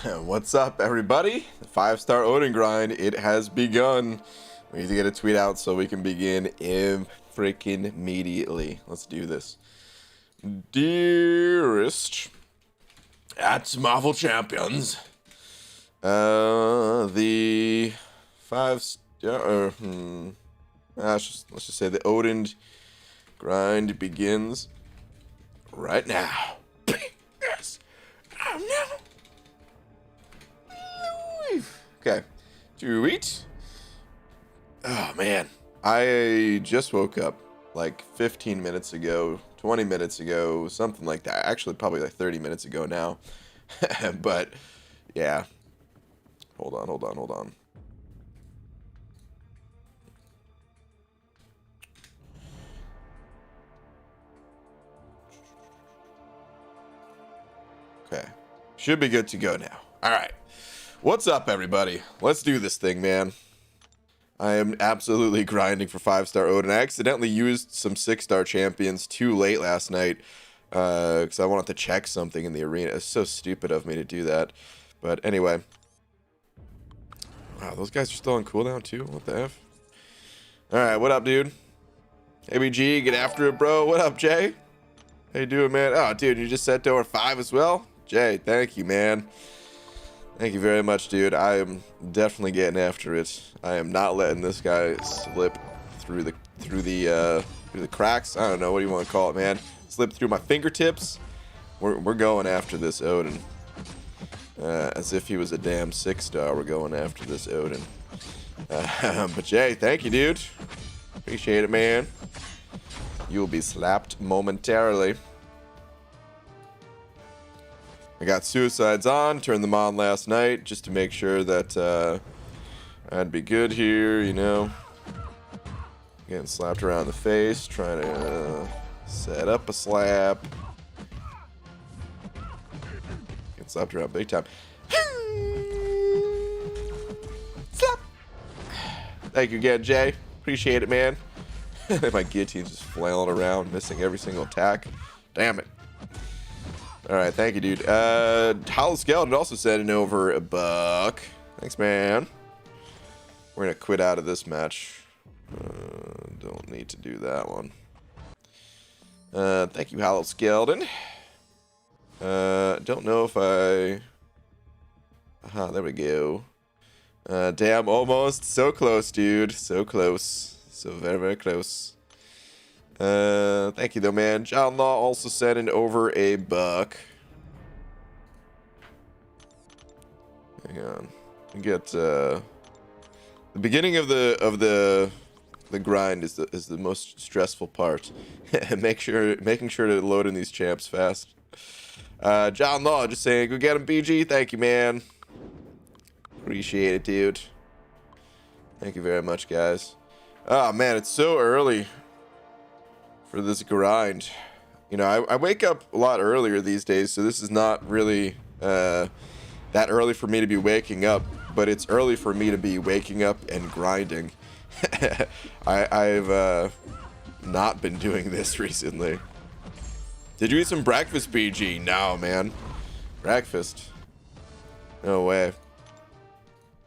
What's up, everybody? The 5-star Odin grind, it has begun. We need to get a tweet out so we can begin freaking immediately. Let's do this. Dearest at Marvel Champions, the 5-star, let's just say the Odin grind begins right now. Yes. Oh no. Okay, tweet. Oh man, I just woke up like 15 minutes ago, 20 minutes ago, something like that. Actually, probably like 30 minutes ago now. But yeah, hold on. Okay, should be good to go now. All right. What's up, everybody? Let's do this thing, man. I am absolutely grinding for 5-star Odin. I accidentally used some 6-star champions too late last night because I wanted to check something in the arena. It's so stupid of me to do that. But anyway. Wow, those guys are still on cooldown too? What the F? Alright, what up, dude? ABG, get after it, bro. What up, Jay? How you doing, man? Oh, dude, you just set to over 5 as well? Jay, thank you, man. Thank you very much, dude. I am definitely getting after it. I am not letting this guy slip through the cracks. I don't know, what do you want to call it, man? Slip through my fingertips. We're going after this Odin. As if he was a damn 6-star. We're going after this Odin. But Jay, thank you, dude. Appreciate it, man. You will be slapped momentarily. I got suicides on, turned them on last night just to make sure that I'd be good here, you know. Getting slapped around the face, trying to set up a slap. Getting slapped around big time. Slap! Thank you again, Jay. Appreciate it, man. My guillotine's just flailing around, missing every single attack. Damn it. Alright, thank you, dude. Hollow Skeleton also sending over a buck. Thanks, man. We're gonna quit out of this match. Don't need to do that one. Thank you, Hollow Skeleton. Don't know if I... Aha, there we go. Damn, almost. So close, dude. So close. So very, very close. Thank you though, man. John Law also sending over a buck. Hang on. We get the beginning of the grind is the most stressful part. Making sure to load in these champs fast. John Law just saying, go get him, BG. Thank you, man. Appreciate it, dude. Thank you very much, guys. Oh man, it's so early for this grind. You know, I wake up a lot earlier these days, so this is not really that early for me to be waking up, but it's early for me to be waking up and grinding. I've not been doing this recently. Did you eat some breakfast, BG? No, man. Breakfast? No way.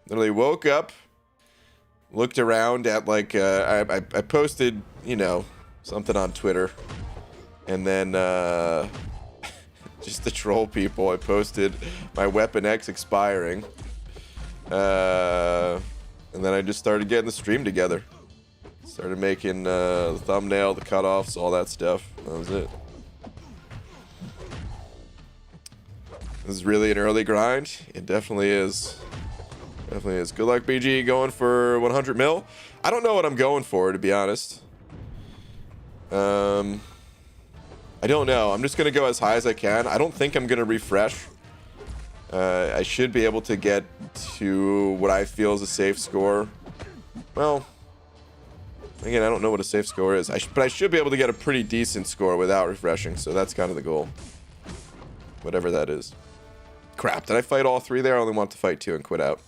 Literally woke up, looked around at like I posted, you know, something on Twitter, and then just to troll people, I posted my Weapon X expiring, and then I just started getting the stream together. Started making the thumbnail, the cutoffs, all that stuff. That was it. This is really an early grind. It definitely is. Definitely is. Good luck, BG, going for 100 mil. I don't know what I'm going for, to be honest. I don't know. I'm just gonna go as high as I can. I don't think I'm gonna refresh. I should be able to get to what I feel is a safe score. Well, again, I don't know what a safe score is. But I should be able to get a pretty decent score without refreshing. So that's kind of the goal. Whatever that is. Crap, did I fight all 3 there? I only want to fight 2 and quit out.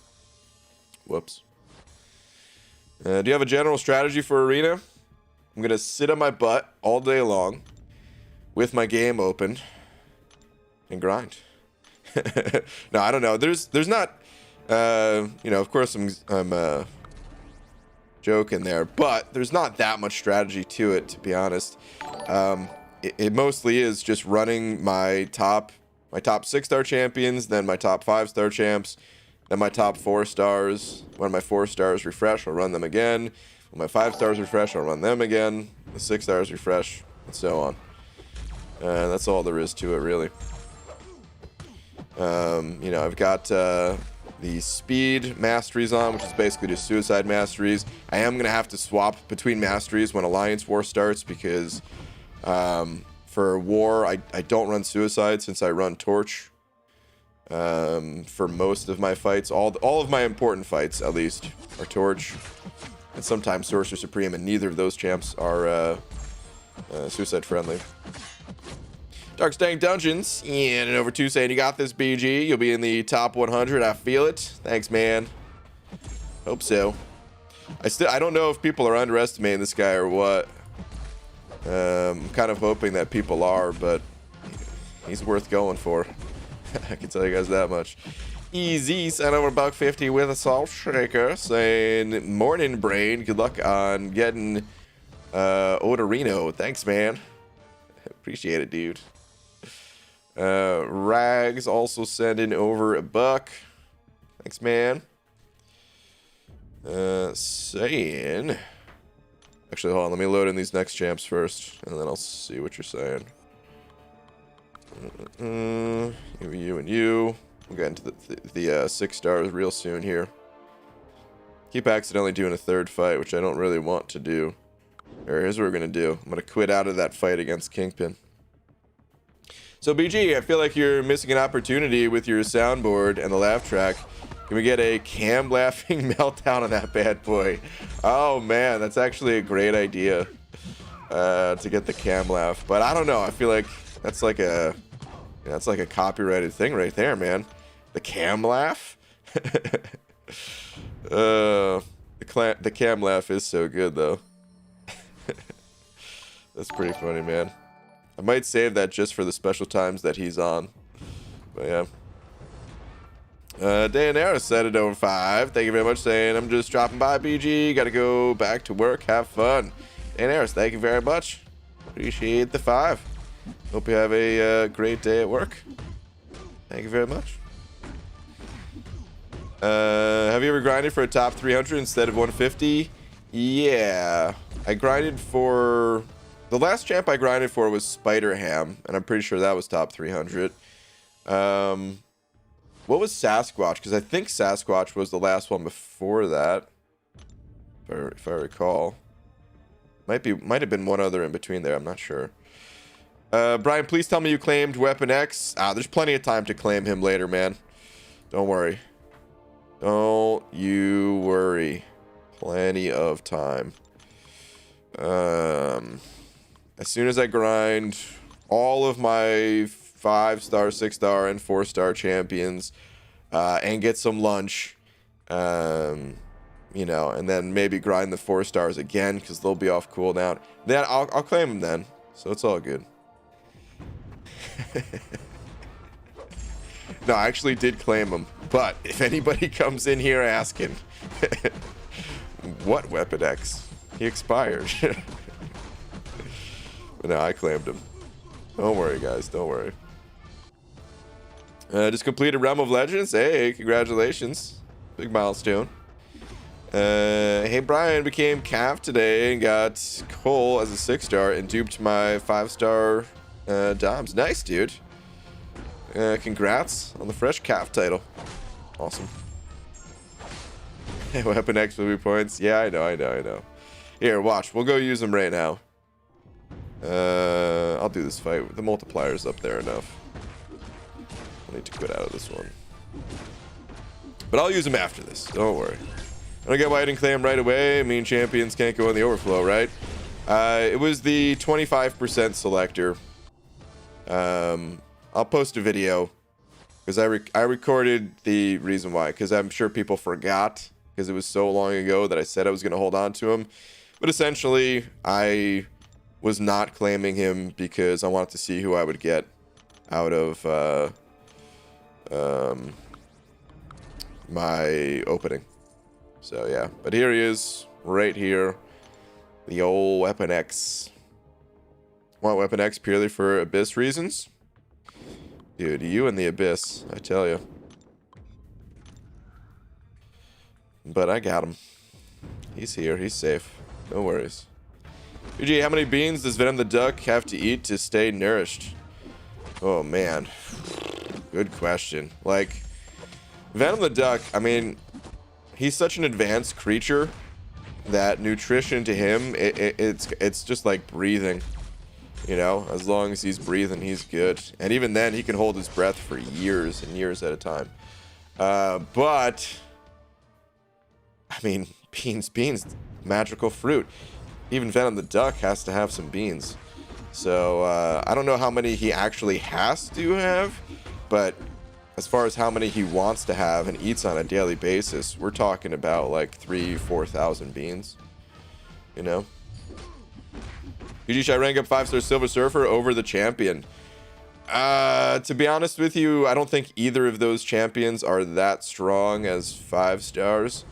Whoops. Do you have a general strategy for arena? I'm gonna sit on my butt all day long with my game open and grind. No, I don't know. There's not, you know, of course I'm joking there, but there's not that much strategy to it, to be honest. It mostly is just running my top 6-star champions, then my top 5-star champs, then my top 4 stars. When my 4 stars refresh, I'll run them again. When my 5 stars refresh, I'll run them again. The 6 stars refresh, and so on. That's all there is to it, really. You know, I've got the speed masteries on, which is basically just suicide masteries. I am going to have to swap between masteries when Alliance War starts, because for war, I don't run suicide since I run torch. For most of my fights, all of my important fights, at least, are torch. And sometimes Sorcerer Supreme, and neither of those champs are suicide friendly. Dark Stank Dungeons, and over 2 saying, you got this, BG. You'll be in the top 100. I feel it. Thanks, man. Hope so. I don't know if people are underestimating this guy or what. I'm kind of hoping that people are, but he's worth going for. I can tell you guys that much. Easy, sent over $1.50 with a salt shaker, saying, morning, brain. Good luck on getting Odorino. Thanks, man. Appreciate it, dude. Rags also sending over $1. Thanks, man. Saying, actually, hold on, let me load in these next champs first, and then I'll see what you're saying. You and you. We'll get into the 6 stars real soon here. Keep accidentally doing a 3rd fight, which I don't really want to do. Here's what we're gonna do. I'm gonna quit out of that fight against Kingpin. So BG, I feel like you're missing an opportunity with your soundboard and the laugh track. Can we get a cam laughing meltdown on that bad boy? Oh man, that's actually a great idea. To get the cam laugh, but I don't know. I feel like that's like a copyrighted thing right there, man. The cam laugh. The cam laugh is so good though. That's pretty funny, man. I might save that just for the special times that he's on. But yeah. Daenerys said it over 5. Thank you very much, saying I'm just dropping by, BG. Gotta go back to work. Have fun. Daenerys, thank you very much. Appreciate the 5. Hope you have a great day at work. Thank you very much. Have you ever grinded for a top 300 instead of 150? Yeah. I grinded for... The last champ I grinded for was Spider-Ham, and I'm pretty sure that was top 300. What was Sasquatch? Because I think Sasquatch was the last one before that, if I recall. Might have been one other in between there. I'm not sure. Brian, please tell me you claimed Weapon X. There's plenty of time to claim him later, man. Don't worry. Don't you worry. Plenty of time. As soon as I grind all of my 5-star, 6-star, and 4-star champions, and get some lunch, you know, and then maybe grind the 4 stars again because they'll be off cooldown. Then I'll claim them then, so it's all good. No, I actually did claim them, but if anybody comes in here asking, what Weapon X? He expired. But no, I claimed him. Don't worry, guys. Don't worry. Just completed Realm of Legends. Hey, congratulations. Big milestone. Hey, Brian became Cav today and got Cole as a 6-star and duped my 5-star Doms. Nice, dude. Congrats on the fresh Cav title. Awesome. Weapon X movie points. Yeah, I know. Here, watch. We'll go use them right now. I'll do this fight. The multiplier's up there enough. I need to quit out of this one. But I'll use them after this. Don't worry. I don't get why I didn't claim right away. I mean, champions can't go in the overflow, right? It was the 25% selector. I'll post a video because I recorded the reason why, because I'm sure people forgot because it was so long ago that I said I was going to hold on to him. But essentially, I was not claiming him because I wanted to see who I would get out of my opening. So yeah, but here he is, right here, the old Weapon X. Want Weapon X purely for Abyss reasons? Dude, you and the Abyss, I tell you. But I got him. He's here, he's safe. No worries. UG, how many beans does Venom the Duck have to eat to stay nourished? Oh man, good question. Like, Venom the Duck, I mean, he's such an advanced creature that nutrition to him, it's just like breathing. You know, as long as he's breathing, he's good. And even then, he can hold his breath for years and years at a time. But, I mean, beans, magical fruit. Even Venom the Duck has to have some beans. So, I don't know how many he actually has to have, but as far as how many he wants to have and eats on a daily basis, we're talking about like 3,000-4,000 beans, you know? UG, should I rank up 5-star Silver Surfer over the champion? To be honest with you, I don't think either of those champions are that strong as 5 stars.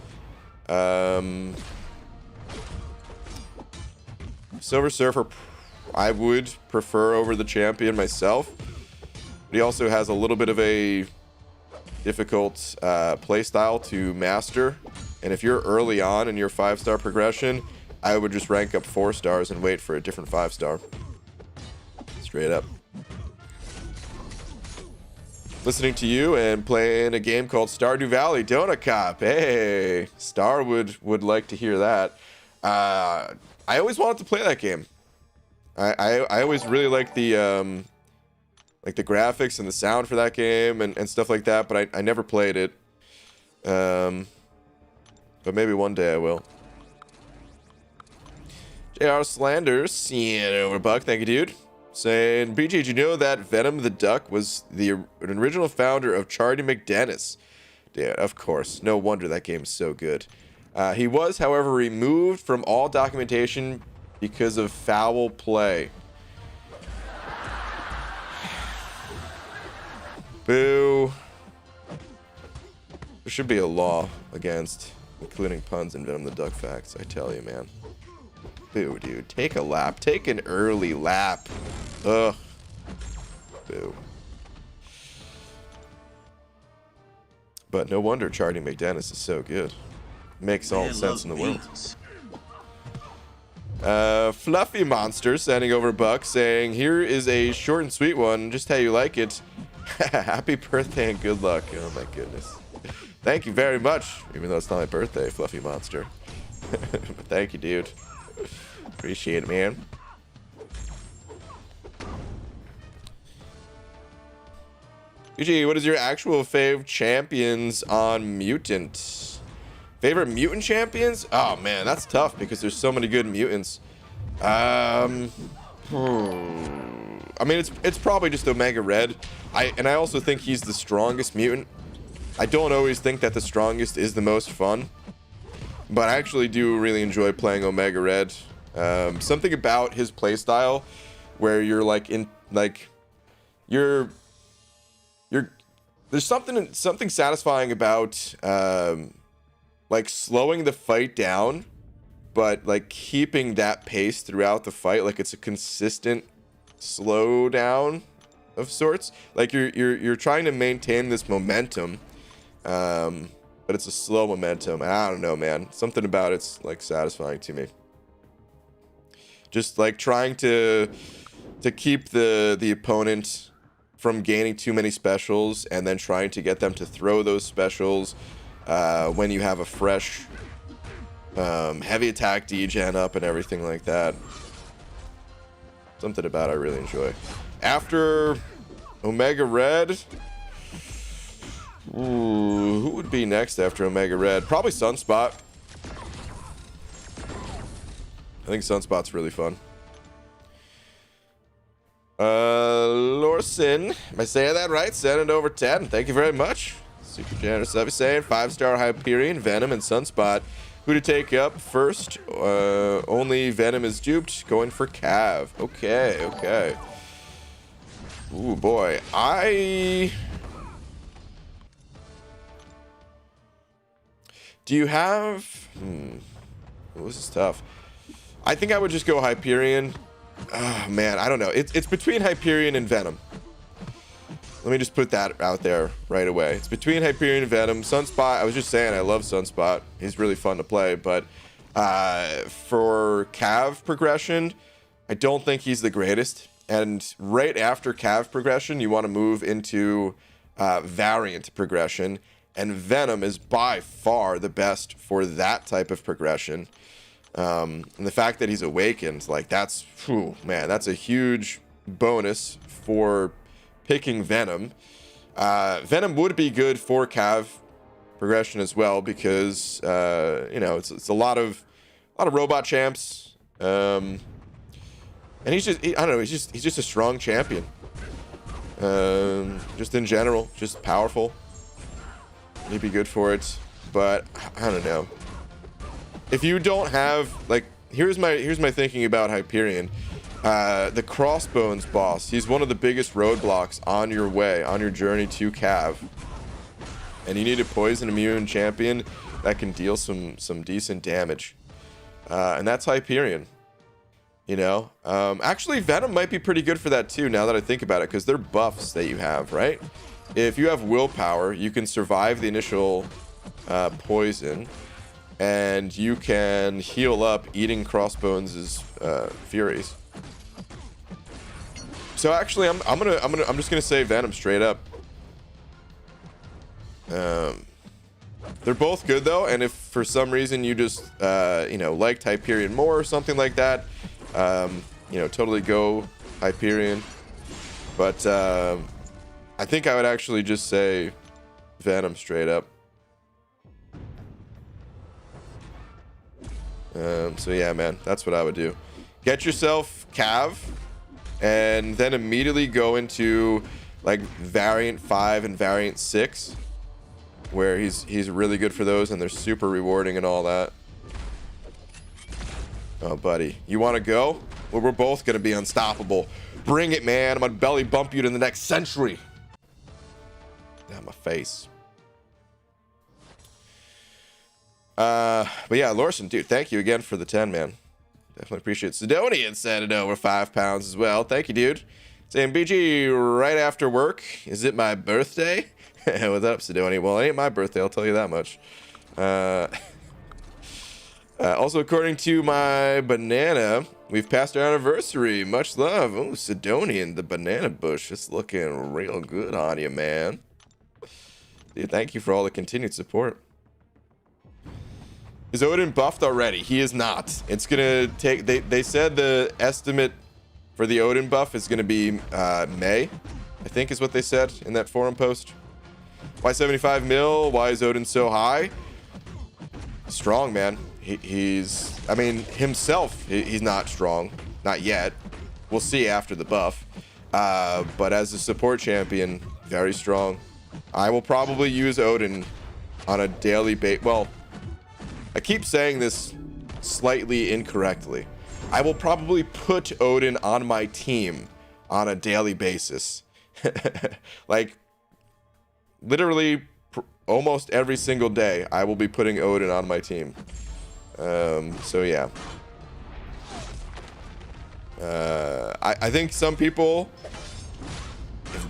Silver Surfer, I would prefer over the champion myself. But he also has a little bit of a difficult playstyle to master. And if you're early on in your 5-star progression, I would just rank up 4 stars and wait for a different 5-star. Straight up. Listening to you and playing a game called Stardew Valley Donut Cop. Hey, Star would like to hear that. I always wanted to play that game. I always really liked the graphics and the sound for that game and stuff like that, but I never played it. But maybe one day I will. JR Slanders, over Buck, thank you, dude. Saying, BG, did you know that Venom the Duck was the original founder of Charlie McDennis? Yeah, of course. No wonder that game's so good. He was, however, removed from all documentation because of foul play. Boo. There should be a law against including puns in Venom the Duck facts, I tell you, man. Boo, dude. Take a lap. Take an early lap. Ugh. Boo. But no wonder Charlie McDennis is so good. Makes all the sense in the world. Fluffy Monster sending over Buck saying, here is a short and sweet one, just how you like it. Happy birthday and good luck. Oh my goodness. Thank you very much, even though it's not my birthday, Fluffy Monster. But thank you, dude. Appreciate it, man. UG, what is your actual fave champions on Mutant? Favorite mutant champions? Oh man, that's tough because there's so many good mutants. I mean, it's probably just Omega Red. I also think he's the strongest mutant. I don't always think that the strongest is the most fun, but I actually do really enjoy playing Omega Red. Something about his playstyle where you're like there's something satisfying about like slowing the fight down, but like keeping that pace throughout the fight. Like it's a consistent slow down of sorts. Like you're trying to maintain this momentum, but it's a slow momentum. I don't know, man. Something about it's like satisfying to me. Just like trying to keep the opponent from gaining too many specials and then trying to get them to throw those specials when you have a fresh heavy attack degen up and everything like that. Something about it I really enjoy. After Omega Red, who would be next after Omega Red? Probably Sunspot. I think Sunspot's really fun. Lorson, am I saying that right? Send it over 10. Thank you very much. Super generous of you saying 5-star Hyperion, Venom, and Sunspot. Who to take up first? Only Venom is duped. Going for Cav. Okay, okay. Ooh, boy. Do you have... this is tough. I think I would just go Hyperion. Oh, man, I don't know. It's between Hyperion and Venom. Let me just put that out there right away. It's between Hyperion and Venom. Sunspot, I was just saying I love Sunspot. He's really fun to play, but for Cav progression, I don't think he's the greatest. And right after Cav progression, you want to move into Variant progression. And Venom is by far the best for that type of progression. And the fact that he's awakened, like that's, whew, man, that's a huge bonus for picking Venom. Venom would be good for Cav progression as well because you know it's a lot of robot champs, and he's just I don't know, he's just a strong champion. Just in general, just powerful. He'd be good for it, but I don't know. If you don't have, like, here's my thinking about Hyperion. The Crossbones boss, he's one of the biggest roadblocks on your way, on your journey to Cav. And you need a poison immune champion that can deal some decent damage. And that's Hyperion. You know? Actually, Venom might be pretty good for that too, now that I think about it, because they're buffs that you have, right? If you have willpower, you can survive the initial poison. And you can heal up eating Crossbones' Furies. So actually, I'm just gonna say Venom straight up. They're both good though, and if for some reason you just you know, liked Hyperion more or something like that, you know, totally go Hyperion. But I think I would actually just say Venom straight up. So yeah, man, that's what I would do. Get yourself Cav, and then immediately go into like Variant 5 and Variant 6, where he's really good for those, and they're super rewarding and all that. Oh, buddy, you want to go? Well, we're both gonna be unstoppable. Bring it, man. I'm gonna belly bump you to the next century. Down my face. But yeah, Lorson, dude, thank you again for the 10, man. Definitely appreciate it. Sidonian sent it over 5 pounds as well. Thank you, dude. Saying BG right after work. Is it my birthday? What's up, Sidonian? Well, it ain't my birthday, I'll tell you that much. Also, according to my banana, we've passed our anniversary. Much love. Oh, Sidonian, the banana bush is looking real good on you, man. Dude, thank you for all the continued support. Is Odin buffed already? He is not. It's gonna take, they said the estimate for the Odin buff is gonna be May, I think is what they said in that forum post. Why 75 mil? Why is Odin so high? Strong, man. He's, I mean, himself, he's not strong. Not yet. We'll see after the buff. But as a support champion, very strong. I will probably use Odin on a daily basis. Well, I keep saying this slightly incorrectly. I will probably put Odin on my team on a daily basis. Like, literally, almost every single day, I will be putting Odin on my team. So yeah. I think some people,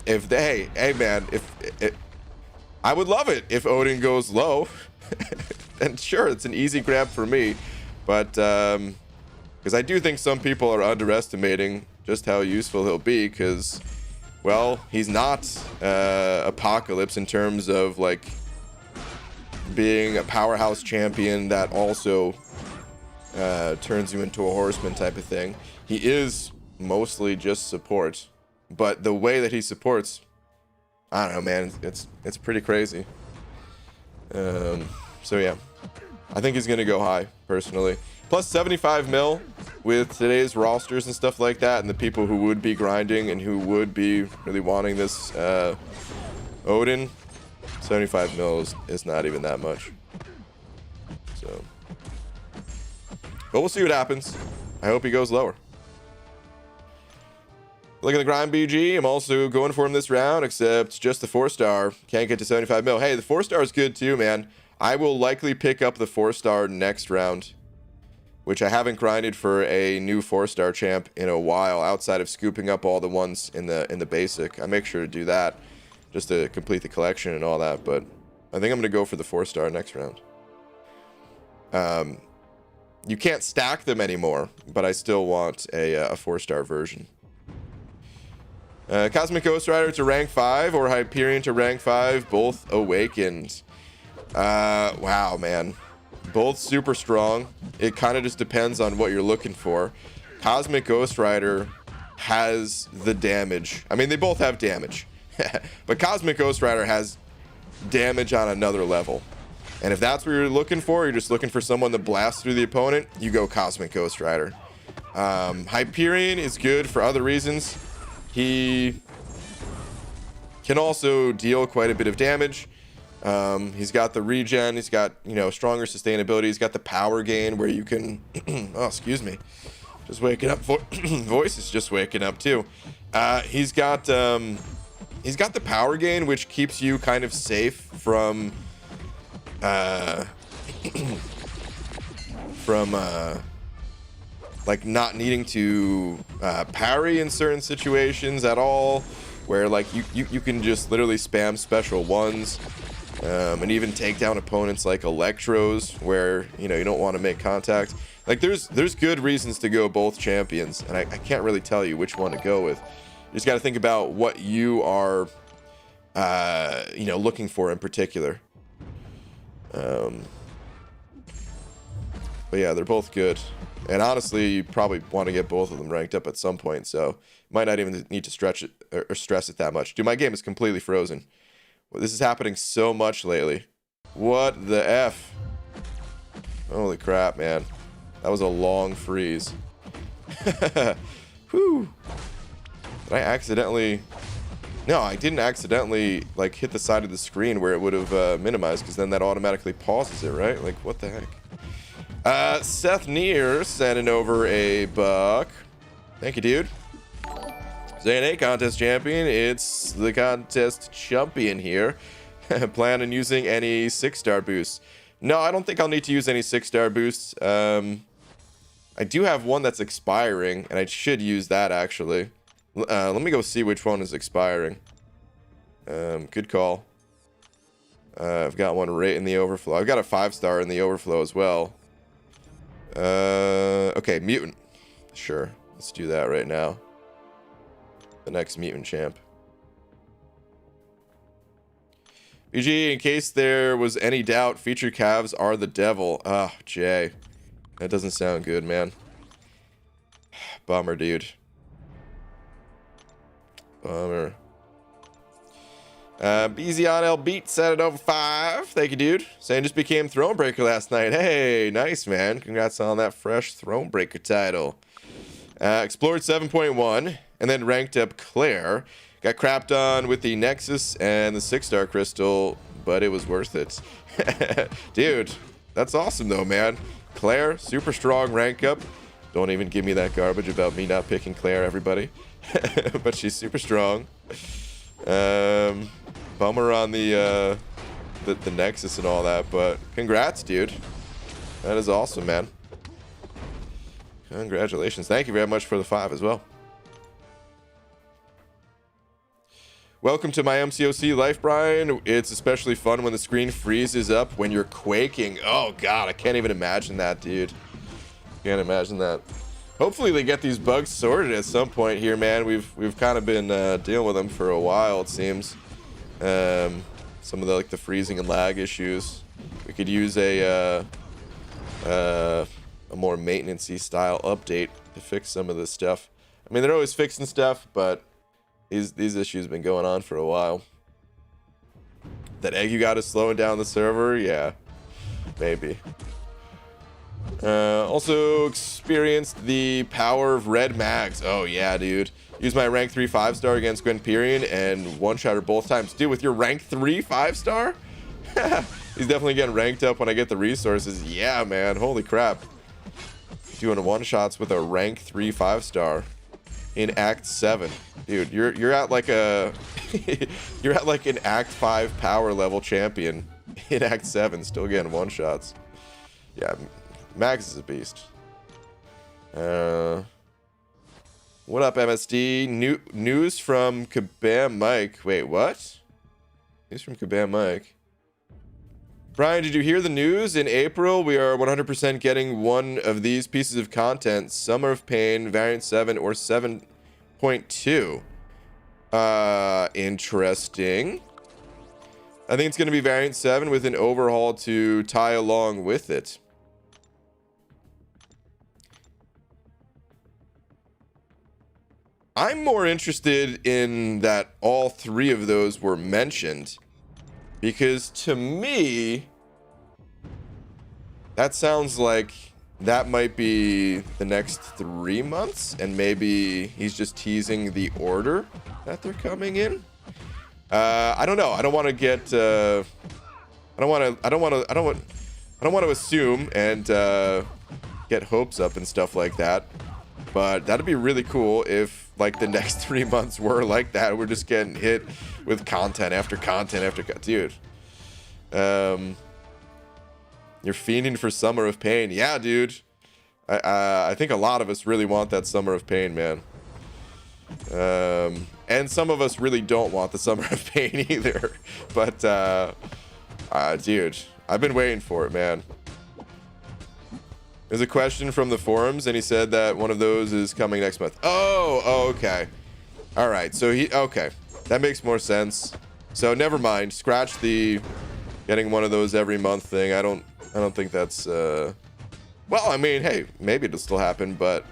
if they, hey man, if I would love it if Odin goes low. And sure, it's an easy grab for me, but because I do think some people are underestimating just how useful he'll be, because, well, he's not Apocalypse in terms of like being a powerhouse champion that also turns you into a horseman type of thing. He is mostly just support, but the way that he supports, I don't know, man, it's pretty crazy. So yeah, I think he's gonna go high personally. Plus 75 mil with today's rosters and stuff like that, and the people who would be grinding and who would be really wanting this Odin, 75 mil is not even that much. So, but we'll see what happens. I hope he goes lower. Look at the grind BG. I'm also going for him this round, except just the 4-star. Can't get to 75 mil. Hey, the 4-star is good too, man. I will likely pick up the 4-star next round, which I haven't grinded for a new 4-star champ in a while, outside of scooping up all the ones in the basic. I make sure to do that just to complete the collection and all that, but I think I'm going to go for the 4-star next round. You can't stack them anymore, but I still want a 4-star version. Cosmic Ghost Rider to rank 5 or Hyperion to rank 5, both awakened. Wow, man. Both super strong. It kind of just depends on what you're looking for. Cosmic Ghost Rider has the damage. I mean, they both have damage. But Cosmic Ghost Rider has damage on another level. And if that's what you're looking for, you're just looking for someone to blast through the opponent, you go Cosmic Ghost Rider. Hyperion is good for other reasons. He can also deal quite a bit of damage. He's got the regen, he's got, you know, stronger sustainability, he's got the power gain where you can oh, excuse me, just waking up. Voice is just waking up too. He's got the power gain, which keeps you kind of safe from like not needing to parry in certain situations at all, where like you can just literally spam special ones. And even take down opponents like Electros, where, you know, you don't want to make contact. Like, there's good reasons to go both champions, and I can't really tell you which one to go with. You just got to think about what you are, you know, looking for in particular. But yeah, they're both good. And honestly, you probably want to get both of them ranked up at some point, so might not even need to stretch it or stress it that much. Dude, my game is completely frozen. Well, this is happening so much lately. What the F? Holy crap, man. That was a long freeze. Whew. Did I accidentally... No, I didn't accidentally, like, hit the side of the screen where it would have minimized, because then that automatically pauses it, right? Like, what the heck? Seth Neer sending over a buck. Thank you, dude. ZNA contest champion, it's the contest champion here. Plan on using any 6-star boosts? No, I don't think I'll need to use any 6-star boosts. I do have one that's expiring, and I should use that actually. Let me go see which one is expiring. Good call. I've got one right in the overflow. I've got a 5-star in the overflow as well. Okay, mutant. Sure, let's do that right now. The next mutant champ. BG, in case there was any doubt, featured calves are the devil. Oh, Jay. That doesn't sound good, man. Bummer, dude. Bummer. BZ on L Beat set it over 5. Thank you, dude. Saying just became Thronebreaker last night. Hey, nice, man. Congrats on that fresh Thronebreaker title. Explored 7.1 and then ranked up Claire. Got crapped on with the Nexus and the 6-star crystal, but it was worth it. Dude, that's awesome though, man. Claire, super strong rank up. Don't even give me that garbage about me not picking Claire, everybody. But she's super strong. Bummer on the Nexus and all that, but congrats, dude. That is awesome, man. Congratulations. Thank you very much for the 5 as well. Welcome to my MCOC life, Brian. It's especially fun when the screen freezes up when you're quaking. Oh god, I can't even imagine that, dude. Can't imagine that. Hopefully they get these bugs sorted at some point here, man. We've kind of been dealing with them for a while, it seems. Some of the like the freezing and lag issues. We could use a more maintenance-y style update to fix some of this stuff. I mean, they're always fixing stuff, but these issues have been going on for a while. That egg you got is slowing down the server? Yeah, maybe. Also experienced the power of red mags. Oh yeah, dude. Use my rank 3 5-star against Gwenperion and one-shot her both times. Dude, with your rank 3 5-star? He's definitely getting ranked up when I get the resources. Yeah, man. Holy crap. Doing one-shots with a rank 3 5-star in Act 7. Dude, you're at like a you're at like an Act 5 power level champion in Act 7, still getting one-shots. Yeah, Max is a beast. What up, MSD? News from Kabam Mike. Wait, what? News from Kabam Mike. Brian, did you hear the news? In April, we are 100% getting one of these pieces of content. Summer of Pain, Variant 7, or 7.2. Interesting. I think it's going to be Variant 7 with an overhaul to tie along with it. I'm more interested in that all three of those were mentioned, because to me, that sounds like that might be the next 3 months, and maybe he's just teasing the order that they're coming in. I don't know. I don't want to get. I don't want to assume and get hopes up and stuff like that. But that'd be really cool if, like, the next 3 months were like that. We're just getting hit with content after content after dude. You're fiending for Summer of Pain. Yeah, dude. I think a lot of us really want that Summer of Pain, man. And some of us really don't want the Summer of Pain either. But, dude, I've been waiting for it, man. There's a question from the forums, and he said that one of those is coming next month. Oh, okay. All right, so okay. That makes more sense. So never mind. Scratch the getting one of those every month thing. I don't think that's, well, I mean, hey, maybe it'll still happen, but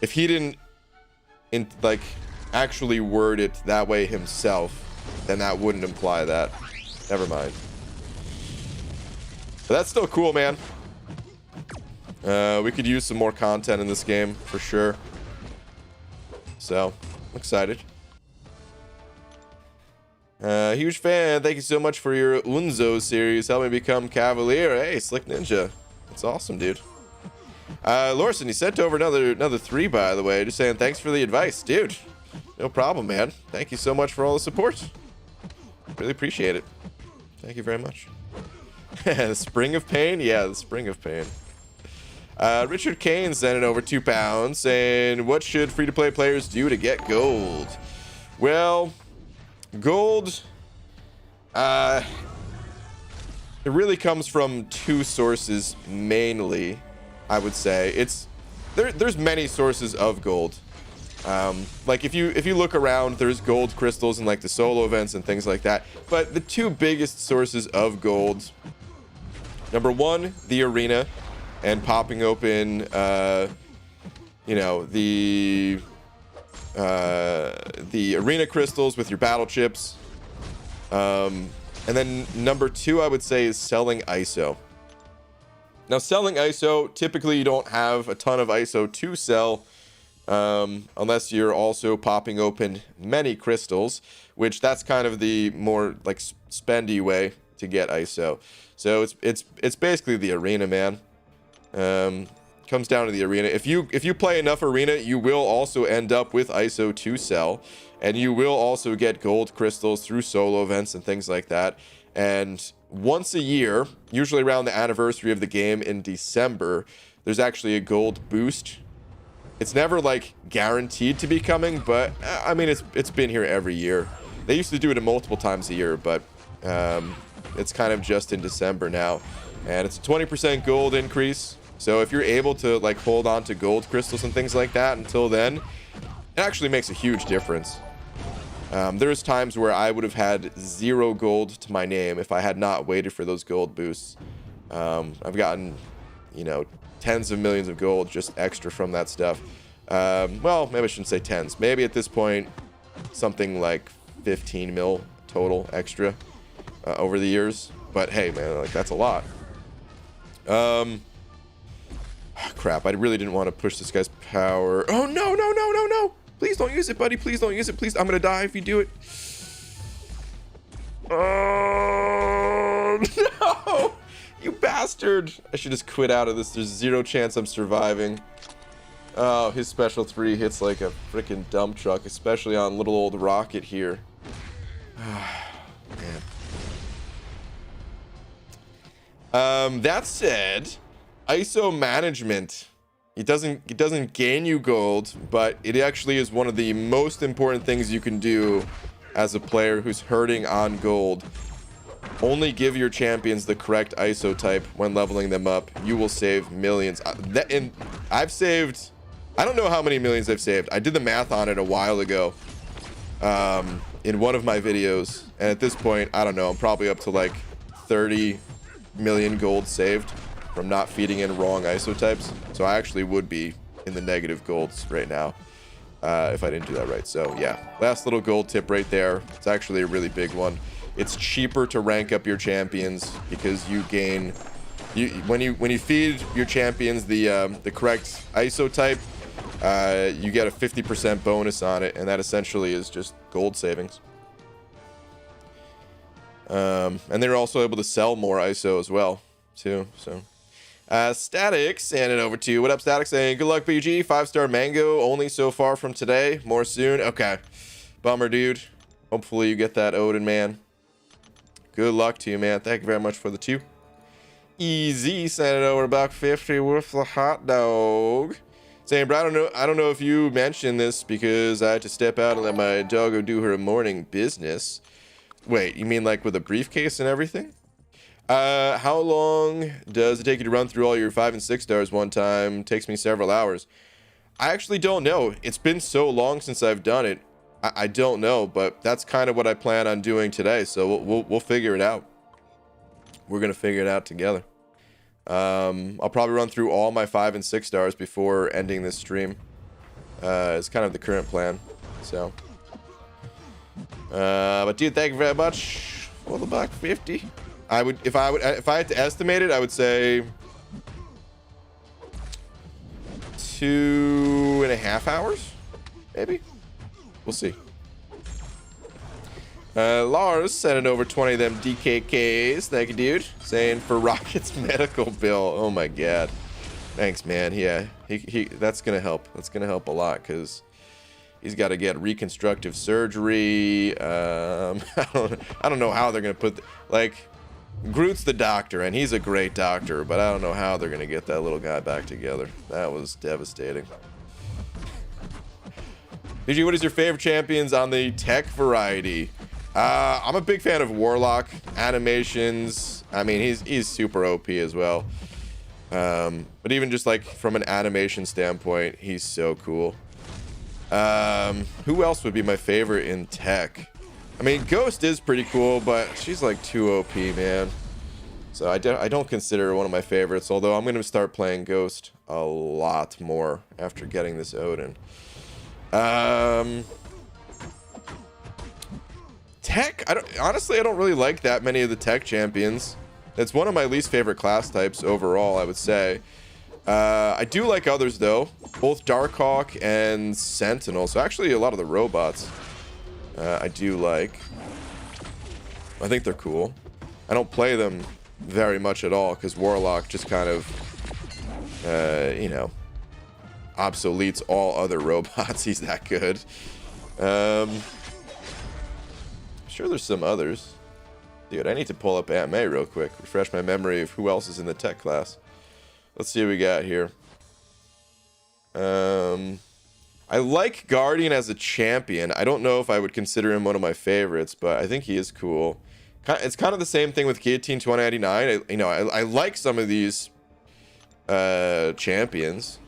if he didn't, like, actually word it that way himself, then that wouldn't imply that. Never mind. But that's still cool, man. We could use some more content in this game for sure. So, I'm excited. Huge fan. Thank you so much for your Unzo series. Help me become Cavalier. Hey, Slick Ninja. That's awesome, dude. Lorson, he sent over another 3, by the way. Just saying thanks for the advice, dude. No problem, man. Thank you so much for all the support. Really appreciate it. Thank you very much. The Spring of Pain? Yeah, the Spring of Pain. Richard Kane sent it over £2 saying, what should free-to-play players do to get gold? Well, gold, it really comes from 2 sources mainly, I would say. There's many sources of gold. Like if you look around, there's gold crystals in like the solo events and things like that. But the 2 biggest sources of gold, number 1, the arena. And popping open, you know, the arena crystals with your battle chips. And then number 2, I would say, is selling ISO. Now, selling ISO, typically you don't have a ton of ISO to sell, unless you're also popping open many crystals, which that's kind of the more like spendy way to get ISO. So it's basically the arena, man. Comes down to the arena. If you play enough arena, you will also end up with ISO to sell, and you will also get gold crystals through solo events and things like that. And once a year, usually around the anniversary of the game in December, there's actually a gold boost. It's never like guaranteed to be coming, but I mean it's been here every year. They used to do it multiple times a year, but it's kind of just in December now. And it's a 20% gold increase. So if you're able to like hold on to gold crystals and things like that until then, it actually makes a huge difference. There's times where I would have had 0 gold to my name if I had not waited for those gold boosts. I've gotten, you know, tens of millions of gold just extra from that stuff. Well, maybe I shouldn't say tens. Maybe at this point, something like 15 mil total extra over the years. But hey, man, like that's a lot. Crap, I really didn't want to push this guy's power. Oh, no, no, no, no, no. Please don't use it, buddy. Please don't use it. Please, I'm going to die if you do it. Oh, no. You bastard. I should just quit out of this. There's 0 chance I'm surviving. Oh, his special 3 hits like a freaking dump truck, especially on little old Rocket here. Man. That said, ISO management, it doesn't gain you gold, but it actually is one of the most important things you can do as a player who's hurting on gold. Only give your champions the correct ISO type when leveling them up. You will save millions. I've saved, I don't know how many millions I've saved. I did the math on it a while ago in one of my videos. And at this point, I don't know, I'm probably up to like 30 million gold saved from not feeding in wrong ISO types. So I actually would be in the negative golds right now if I didn't do that right. So yeah, last little gold tip right there. It's actually a really big one. It's cheaper to rank up your champions because you gain, when you feed your champions the correct ISO type, you get a 50% bonus on it, and that essentially is just gold savings. And they're also able to sell more ISO as well, too. So, Static, sending it over to you. What up, Static? Saying good luck, BG. 5-star mango only so far from today. More soon. Okay, bummer, dude. Hopefully you get that Odin, man. Good luck to you, man. Thank you very much for the 2. Easy, sending it over about 50 with the hot dog. Saying, bro, I don't know if you mentioned this because I had to step out and let my dog go do her morning business. Wait, you mean like with a briefcase and everything? How long does it take you to run through all your 5 and 6 stars one time? Takes me several hours. I actually don't know. It's been so long since I've done it. I don't know, but that's kind of what I plan on doing today. So we'll figure it out. We're gonna figure it out together. I'll probably run through all my 5 and 6 stars before ending this stream. It's kind of the current plan. So, but dude, thank you very much for the $1.50. I would, if I had to estimate it, I would say 2.5 hours, maybe. We'll see. Lars sending over 20 of them DKKs. Thank you, dude. Saying for Rocket's medical bill. Oh my god. Thanks, man. Yeah, he that's gonna help. That's gonna help a lot because he's got to get reconstructive surgery. I don't know how they're gonna put like Groot's the doctor and he's a great doctor, but I don't know how they're gonna get that little guy back together. That was devastating. BG, what is your favorite champions on the tech variety? I'm a big fan of Warlock. Animations, I mean, he's super OP as well. But even just like from an animation standpoint, he's so cool. Who else would be my favorite in tech? I mean, Ghost is pretty cool, but she's like too OP, man. So I don't consider her one of my favorites, although I'm going to start playing Ghost a lot more after getting this Odin. Tech, honestly, I don't really like that many of the tech champions. It's one of my least favorite class types overall, I would say. I do like others though, both Darkhawk and Sentinel. So actually a lot of the robots I do like. I think they're cool. I don't play them very much at all because Warlock just kind of, you know, obsoletes all other robots. He's that good. Sure there's some others. Dude, I need to pull up Aunt May real quick. Refresh my memory of who else is in the tech class. Let's see what we got here. I like Guardian as a champion. I don't know if I would consider him one of my favorites, but I think he is cool. It's kind of the same thing with Guillotine 2099. I like some of these champions.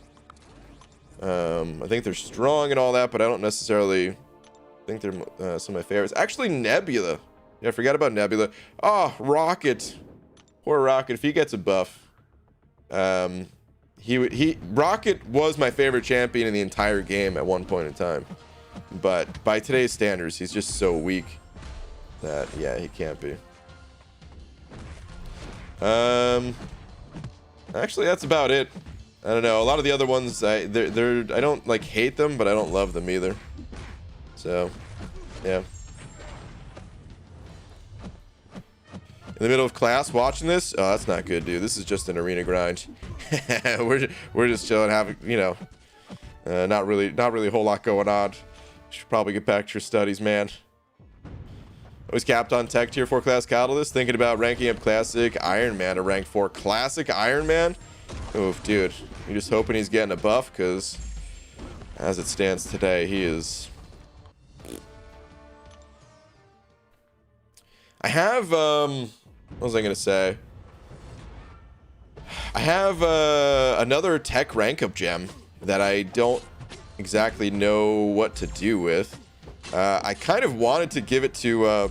I think they're strong and all that, but I don't necessarily think they're some of my favorites. Actually, Nebula. Yeah, I forgot about Nebula. Oh, Rocket. Poor Rocket. If he gets a buff, Rocket was my favorite champion in the entire game at one point in time, but by today's standards, he's just so weak that yeah, he can't be. Actually, that's about it. I don't know. A lot of the other ones, I don't like hate them, but I don't love them either. So, yeah. In the middle of class watching this? Oh, that's not good, dude. This is just an arena grind. we're just chilling, having, you know, not really a whole lot going on. Should probably get back to your studies, man. I was capped on tech tier 4 class catalyst, thinking about ranking up classic Iron Man to rank 4 classic Iron Man. Oof, dude. You're just hoping he's getting a buff, because as it stands today, he is... I have, what was I going to say? I have another tech rank up gem that I don't exactly know what to do with. I kind of wanted to give it to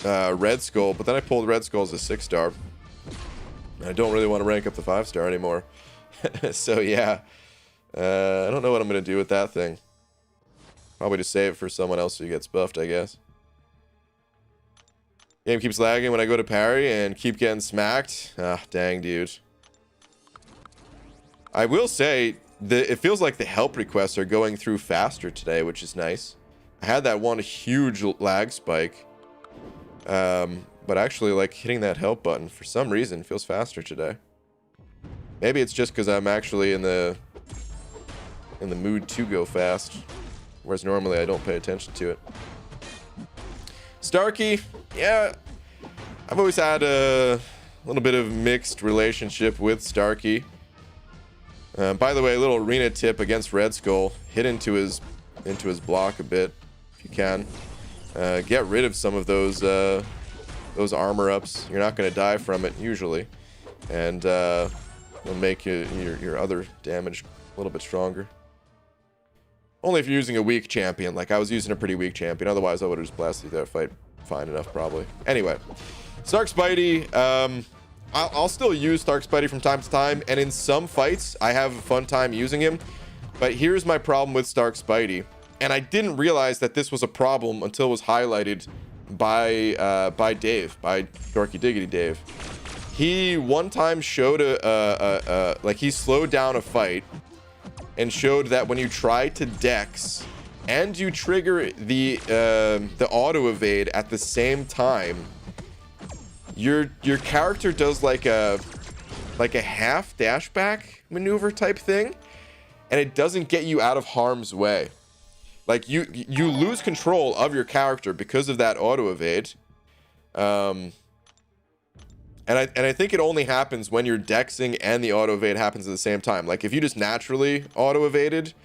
Red Skull, but then I pulled Red Skull as a 6-star. I don't really want to rank up the 5-star anymore. So yeah, I don't know what I'm going to do with that thing. Probably just save it for someone else who gets buffed, I guess. Game keeps lagging when I go to parry and keep getting smacked. Ah, dang, dude. I will say, it feels like the help requests are going through faster today, which is nice. I had that one huge lag spike. But actually, like, hitting that help button, for some reason, feels faster today. Maybe it's just because I'm actually in the mood to go fast. Whereas normally I don't pay attention to it. Starkey, yeah, I've always had a little bit of mixed relationship with Starkey. By the way, a little arena tip against Red Skull: hit into his block a bit if you can. Get rid of some of those armor ups. You're not going to die from it usually, and it'll make your other damage a little bit stronger. Only if you're using a weak champion. Like, I was using a pretty weak champion. Otherwise, I would have just blasted that fight fine enough, probably. Anyway, Stark Spidey. I'll still use Stark Spidey from time to time. And in some fights, I have a fun time using him. But here's my problem with Stark Spidey. And I didn't realize that this was a problem until it was highlighted by Dave, by Dorky Diggity Dave. He one time showed like, he slowed down a fight and showed that when you try to dex and you trigger the auto evade at the same time, your character does like a half dashback maneuver type thing, and it doesn't get you out of harm's way. Like, you lose control of your character because of that auto evade. And I think it only happens when you're dexing and the auto evade happens at the same time. Like, if you just naturally auto evaded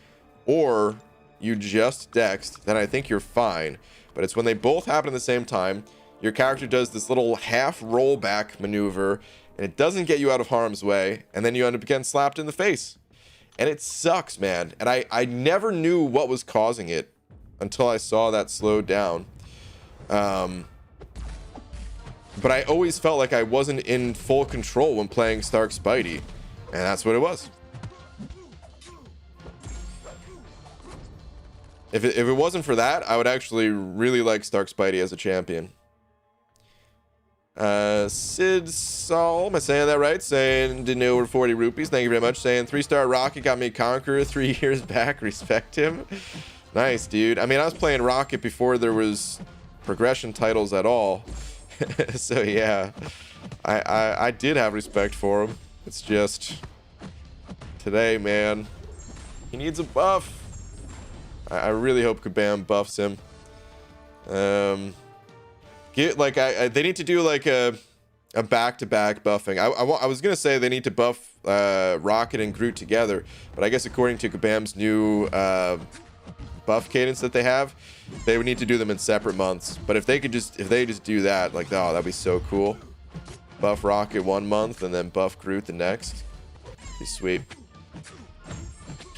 or you just dexed, then I think you're fine. But it's when they both happen at the same time, your character does this little half rollback maneuver, and it doesn't get you out of harm's way, and then you end up getting slapped in the face. And it sucks, man. And I never knew what was causing it until I saw that slowed down. But I always felt like I wasn't in full control when playing Stark Spidey. And that's what it was. If it wasn't for that, I would actually really like Stark Spidey as a champion. Sid Sol, am I saying that right? Saying, didn't know over 40 rupees. Thank you very much. Saying, 3-star Rocket got me Conqueror 3 years back. Respect him. Nice, dude. I mean, I was playing Rocket before there was progression titles at all. So yeah, I did have respect for him. It's just today, man, he needs a buff. I really hope Kabam buffs him. Get like they need to do like a back-to-back buffing. I was gonna say they need to buff Rocket and Groot together, but I guess according to Kabam's new buff cadence that they have, they would need to do them in separate months. But if they just do that, like, oh, that'd be so cool. Buff Rocket 1 month and then buff Groot the next. Be sweet.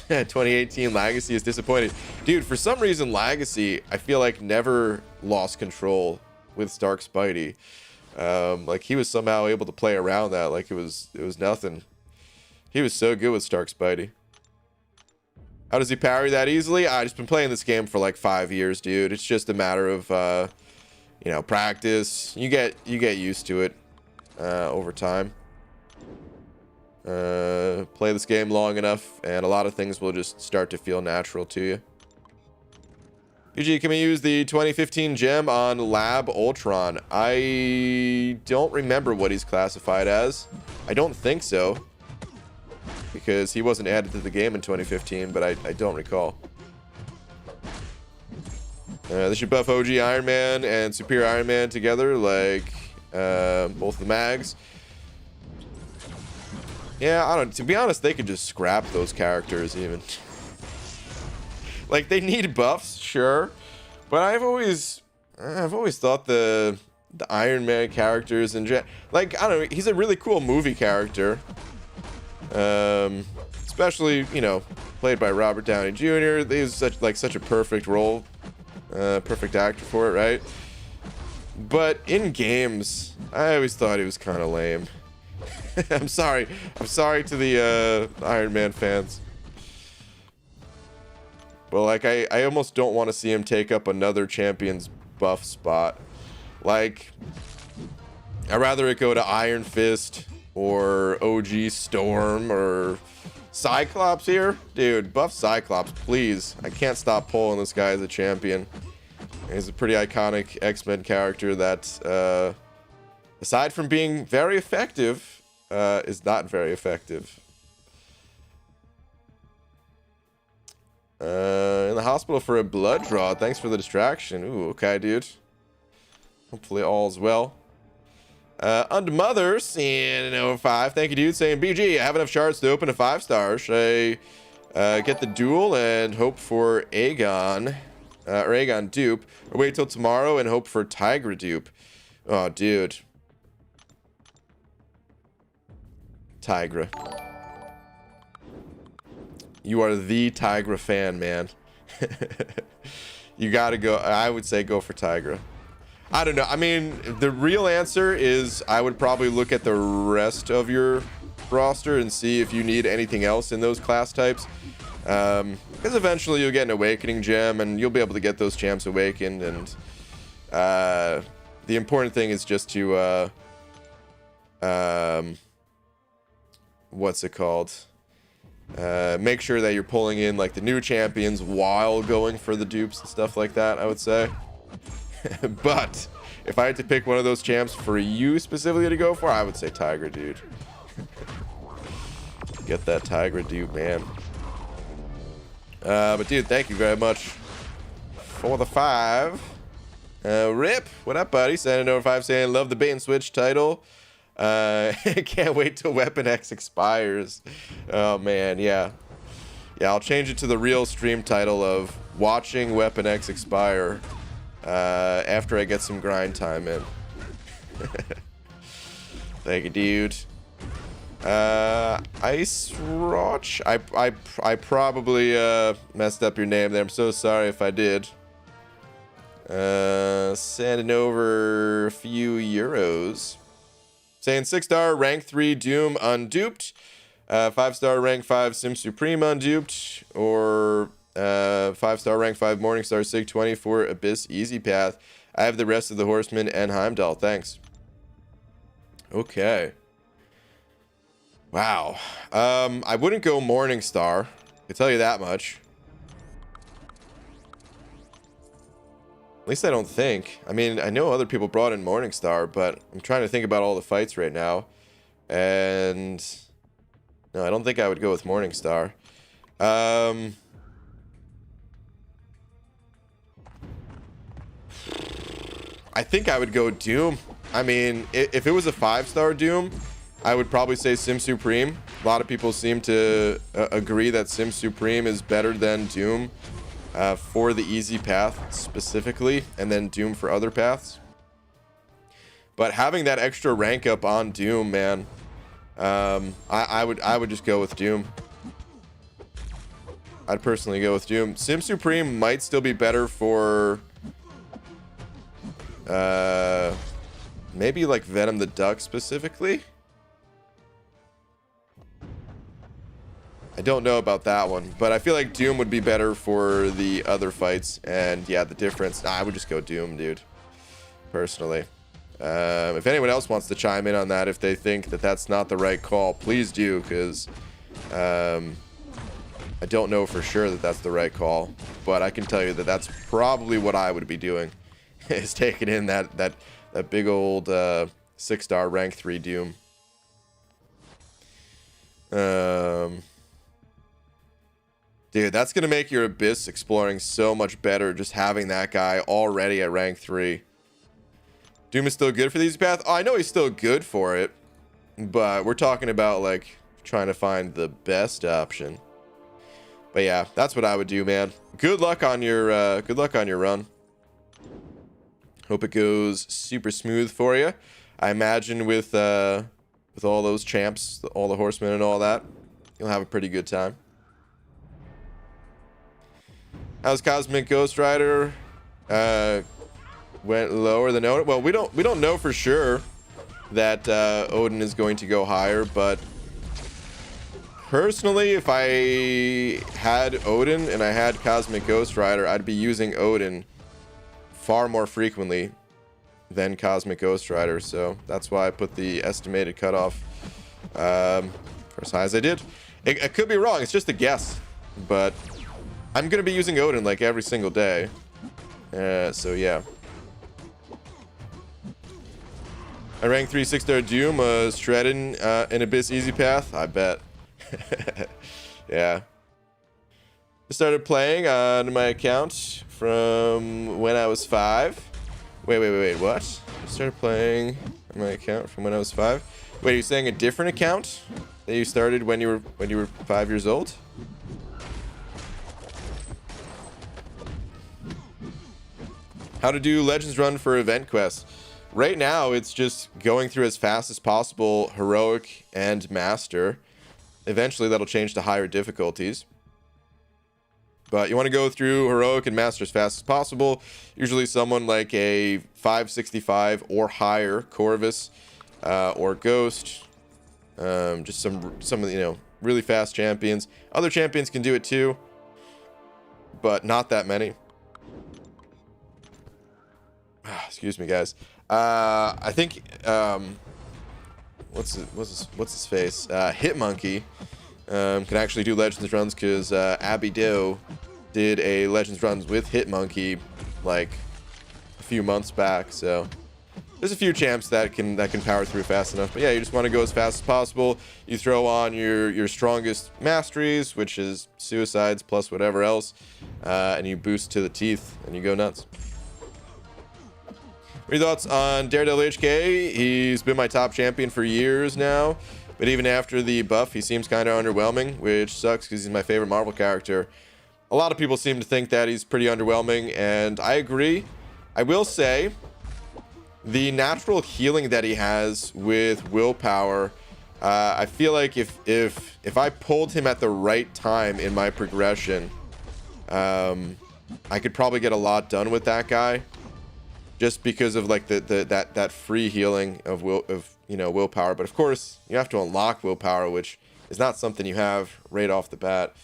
2018 Legacy is disappointing, dude. For some reason, Legacy, I feel like, never lost control with Stark Spidey. Like, he was somehow able to play around that like it was nothing. He was so good with Stark Spidey. How does he parry that easily? I've just been playing this game for like 5 years, dude. It's just a matter of, you know, practice. You get used to it over time. Play this game long enough, and a lot of things will just start to feel natural to you. UG, can we use the 2015 gem on Lab Ultron? I don't remember what he's classified as. I don't think so, because he wasn't added to the game in 2015, but I don't recall. They should buff OG Iron Man and Superior Iron Man together, like both the mags. Yeah, I don't. To be honest, they could just scrap those characters even. Like, they need buffs, sure, but I've always thought the Iron Man characters and like, I don't know, he's a really cool movie character. Especially, you know, played by Robert Downey Jr. He's such a perfect role, perfect actor for it, right? But in games, I always thought he was kind of lame. I'm sorry to the Iron Man fans, but like, I almost don't want to see him take up another champion's buff spot. Like, I'd rather it go to Iron Fist or OG Storm or Cyclops here. Dude, buff Cyclops, please. I can't stop pulling this guy as a champion. He's a pretty iconic X-Men character that, aside from being very effective, is not very effective. In the hospital for a blood draw. Thanks for the distraction. Ooh, okay, dude. Hopefully all's well. Under Mothers in 05. Thank you, dude. Saying, BG, I have enough shards to open a 5-star. Should I get the duel and hope for Aegon, or Aegon dupe, or wait till tomorrow and hope for Tigra dupe? Oh, dude. Tigra. You are the Tigra fan, man. You gotta go. I would say go for Tigra. I don't know. I mean, the real answer is I would probably look at the rest of your roster and see if you need anything else in those class types. Because eventually you'll get an Awakening Gem and you'll be able to get those champs awakened. And the important thing is just to, what's it called? Make sure that you're pulling in like the new champions while going for the dupes and stuff like that, I would say. But if I had to pick one of those champs for you specifically to go for, I would say Tigra, dude. Get that Tigra dupe, man. But dude, thank you very much for the 5. Rip, what up, buddy? Sending over 5 saying, love the bait and switch title. Can't wait till Weapon X expires. Oh man, yeah. Yeah, I'll change it to the real stream title of watching Weapon X expire after I get some grind time in. Thank you, dude. Ice Roach. I probably messed up your name there. I'm so sorry if I did. Sending over a few euros. Saying 6-star rank 3 Doom unduped, 5-star rank 5 Sim Supreme unduped, or 5-star rank 5 Morningstar Sig 20 for Abyss Easy Path. I have the rest of the Horsemen and Heimdall. Thanks. Okay. Wow. I wouldn't go Morningstar. I can tell you that much. At least I don't think. I mean, I know other people brought in Morningstar, but I'm trying to think about all the fights right now. And no, I don't think I would go with Morningstar. I think I would go Doom. I mean, if it was a 5-star Doom, I would probably say Sim Supreme. A lot of people seem to agree that Sim Supreme is better than Doom. For the easy path specifically, and then Doom for other paths. But having that extra rank up on Doom, man, I would just go with Doom. I'd personally go with Doom. Sim Supreme might still be better for maybe like Venom the Duck specifically. I don't know about that one, but I feel like Doom would be better for the other fights. And yeah, the difference, I would just go Doom, dude, personally. If anyone else wants to chime in on that, if they think that that's not the right call, please do, because I don't know for sure that that's the right call, but I can tell you that that's probably what I would be doing, is taking in that big old 6-star rank 3 Doom. Dude, that's going to make your Abyss exploring so much better, just having that guy already at rank 3. Doom is still good for these paths? Oh, I know he's still good for it, but we're talking about, like, trying to find the best option. But yeah, that's what I would do, man. Good luck on your run. Hope it goes super smooth for you. I imagine with all those champs, all the horsemen and all that, you'll have a pretty good time. How's Cosmic Ghost Rider? Went lower than Odin. Well, we don't know for sure that Odin is going to go higher, but personally, if I had Odin and I had Cosmic Ghost Rider, I'd be using Odin far more frequently than Cosmic Ghost Rider. So that's why I put the estimated cutoff for as high as I did. It could be wrong. It's just a guess, but I'm gonna be using Odin like every single day. So yeah. I rank 3 6-star Doom, shredding in Abyss easy path. I bet. Yeah. I started playing on my account from when I was 5. Wait, what? I started playing on my account from when I was 5. Wait, are you saying a different account that you started when you were 5 years old? How to do Legends run for event quests. Right now, it's just going through as fast as possible, heroic and master. Eventually, that'll change to higher difficulties. But you want to go through heroic and master as fast as possible. Usually someone like a 565 or higher Corvus or Ghost. Just some of the, really fast champions. Other champions can do it too, but not that many. Excuse me, guys. I think what's his face? Hitmonkey can actually do Legends runs because Abby Doe did a Legends runs with Hitmonkey like a few months back. So there's a few champs that can power through fast enough. But yeah, you just want to go as fast as possible. You throw on your strongest Masteries, which is suicides plus whatever else, and you boost to the teeth and you go nuts. What are your thoughts on Daredevil HK? He's been my top champion for years now, but even after the buff, he seems kind of underwhelming, which sucks because he's my favorite Marvel character. A lot of people seem to think that he's pretty underwhelming, and I agree. I will say, the natural healing that he has with willpower, I feel like if I pulled him at the right time in my progression, I could probably get a lot done with that guy. Just because of like that free healing of willpower. But of course you have to unlock willpower, which is not something you have right off the bat.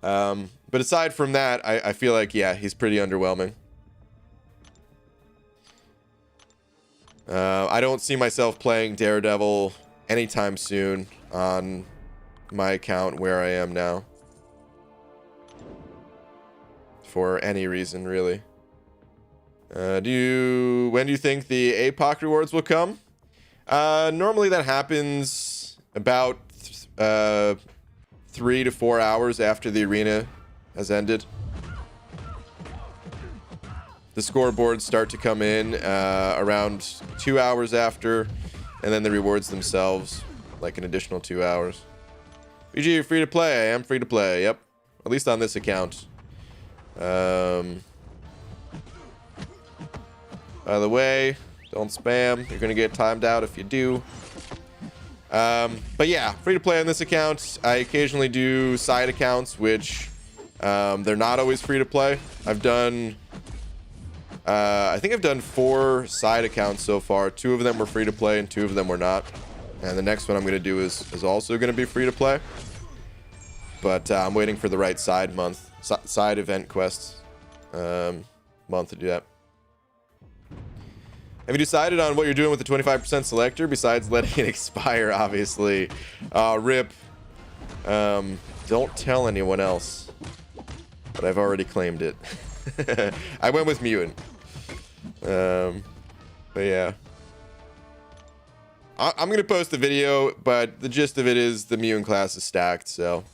But aside from that, I feel like, yeah, he's pretty underwhelming. I don't see myself playing Daredevil anytime soon on my account where I am now, for any reason really. When do you think the APOC rewards will come? Normally that happens about 3 to 4 hours after the arena has ended. The scoreboards start to come in around 2 hours after, and then the rewards themselves like an additional 2 hours. BG, you're free to play. I am free to play. Yep, at least on this account. By the way, don't spam. You're gonna get timed out if you do. But yeah, free to play on this account. I occasionally do side accounts, which they're not always free to play. I've done, I think I've done 4 side accounts so far. 2 of them were free to play and 2 of them were not. And the next one I'm gonna do is also gonna be free to play. But I'm waiting for the right side event quests month to do that. Have you decided on what you're doing with the 25% selector besides letting it expire, obviously? RIP. Don't tell anyone else. But I've already claimed it. I went with Mutant. But yeah. I'm going to post the video, but the gist of it is the Mutant class is stacked, so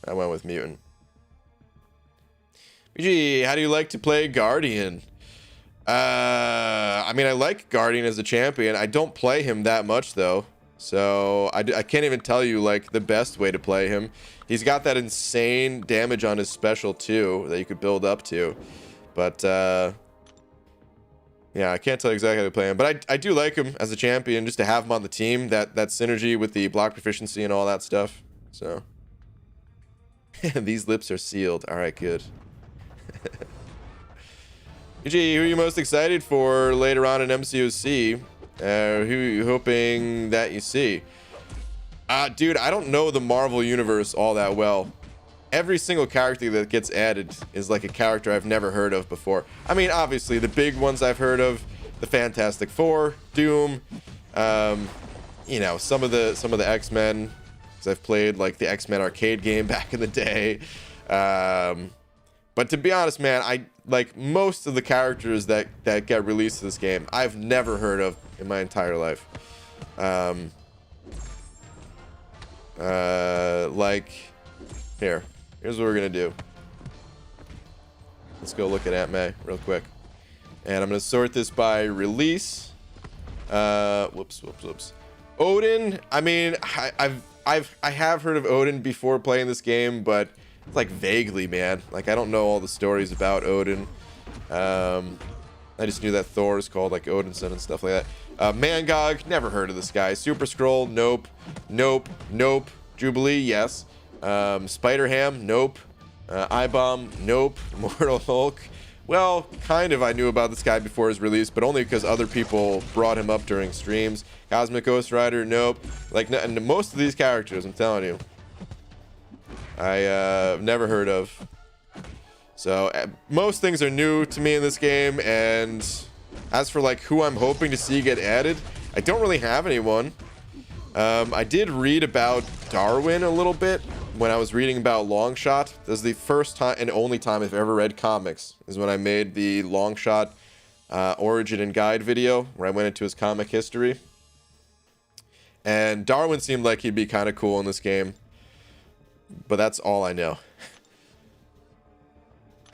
I went with Mutant. Gee, how do you like to play Guardian? I mean, I like Guardian as a champion. I don't play him that much though, so I can't even tell you like the best way to play him. He's got that insane damage on his special too that you could build up to, but yeah, I can't tell you exactly how to play him, but I do like him as a champion just to have him on the team. That synergy with the block proficiency and all that stuff. So these lips are sealed. All right, good. Gee, who are you most excited for later on in MCOC? Who are you hoping that you see? Dude, I don't know the Marvel universe all that well. Every single character that gets added is like a character I've never heard of before. I mean, obviously the big ones I've heard of, the Fantastic Four, Doom, you know, some of the X-Men, because I've played like the X-Men arcade game back in the day. But to be honest, man, I like most of the characters that get released to this game, I've never heard of in my entire life. Like, here's what we're gonna do. Let's go look at Aunt May real quick, and I'm gonna sort this by release. Whoops. Odin. I mean, I have heard of Odin before playing this game, but like vaguely, man. Like I don't know all the stories about Odin. I just knew that Thor is called like Odinson and stuff like that. Mangog, never heard of this guy. Super Scroll, nope. Jubilee, yes. Spider-Ham, nope. I-Bomb, nope. Immortal Hulk, well, kind of. I knew about this guy before his release, but only because other people brought him up during streams. Cosmic Ghost Rider, nope. Like, and most of these characters, I'm telling you, I've never heard of. So most things are new to me in this game, and as for like who I'm hoping to see get added, I don't really have anyone. I did read about Darwin a little bit when I was reading about Longshot. This is the first time and only time I've ever read comics, is when I made the Longshot origin and guide video where I went into his comic history. And Darwin seemed like he'd be kind of cool in this game, but that's all I know.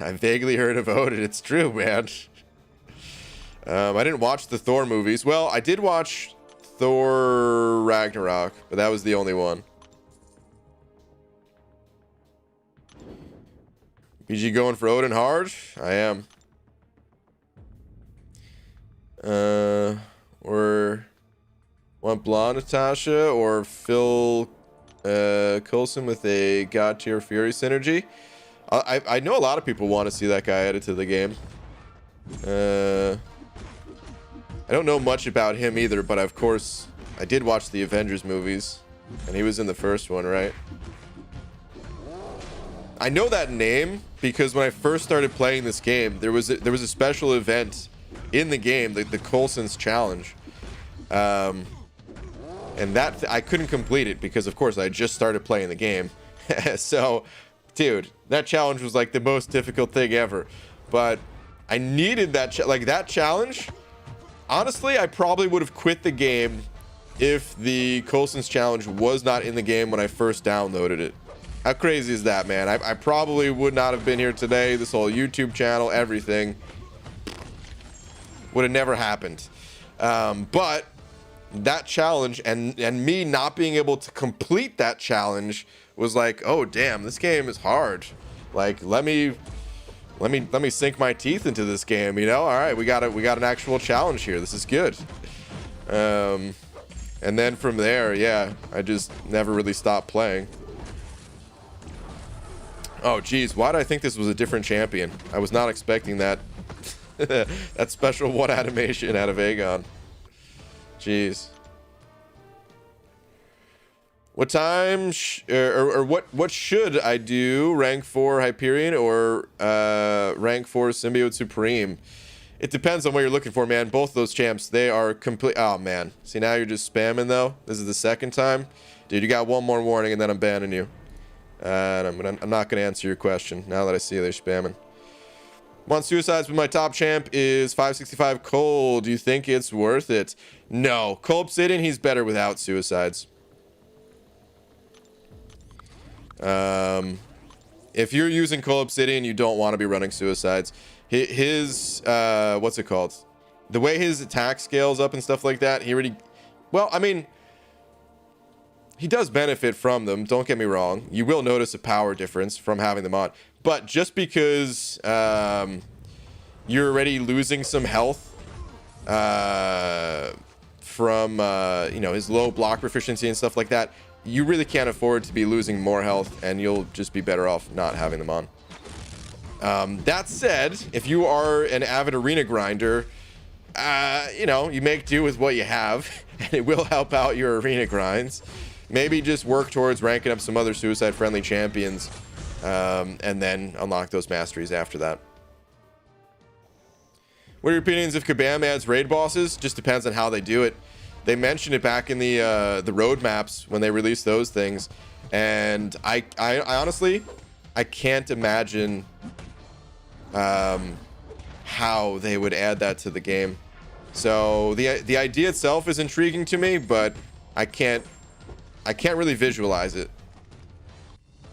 I vaguely heard of Odin. It's true, man. I didn't watch the Thor movies. Well, I did watch Thor Ragnarok, but that was the only one. BG going for Odin hard? I am. Or want blonde Natasha or Phil Coulson with a God tier Fury synergy? I know a lot of people want to see that guy added to the game. I don't know much about him either, but of course I did watch the Avengers movies, and he was in the first one, right? I know that name because when I first started playing this game, there was a special event in the game, the Coulson's Challenge, and that I couldn't complete it because of course I just started playing the game. So, dude, that challenge was like the most difficult thing ever, but I needed that that challenge. Honestly, I probably would have quit the game if the Coulson's Challenge was not in the game when I first downloaded it. How crazy is that, man? I probably would not have been here today. This whole YouTube channel, everything would have never happened. But that challenge and me not being able to complete that challenge was like, oh damn, this game is hard. Like, let me sink my teeth into this game, you know? All right, we got an actual challenge here. This is good. And then from there, yeah, I just never really stopped playing. Oh, geez, why did I think this was a different champion? I was not expecting that. That special one animation out of Aegon. Jeez. What time or what should I do? Rank 4 Hyperion or rank 4 Symbiote Supreme? It depends on what you're looking for, man. Both those champs, they are complete. Oh man, see, now you're just spamming though. This is the second time, dude. You got one more warning and then I'm banning you. And I'm not gonna answer your question now that I see they're spamming. Want suicides with my top champ is 565 Cole. Do you think it's worth it? No, Cole Obsidian, he's better without suicides. if you're using Cole Obsidian, you don't want to be running Suicides. His what's it called? The way his attack scales up and stuff like that, he already... Well, I mean, he does benefit from them, don't get me wrong. You will notice a power difference from having them on. But just because you're already losing some health from you know, his low block proficiency and stuff like that, you really can't afford to be losing more health, and you'll just be better off not having them on. That said, if you are an avid arena grinder, you know, you make do with what you have, and it will help out your arena grinds. Maybe just work towards ranking up some other suicide-friendly champions, and then unlock those masteries after that. What are your opinions if Kabam adds raid bosses? Just depends on how they do it. They mentioned it back in the roadmaps when they released those things, and I honestly, I can't imagine how they would add that to the game. So the idea itself is intriguing to me, but I can't really visualize it.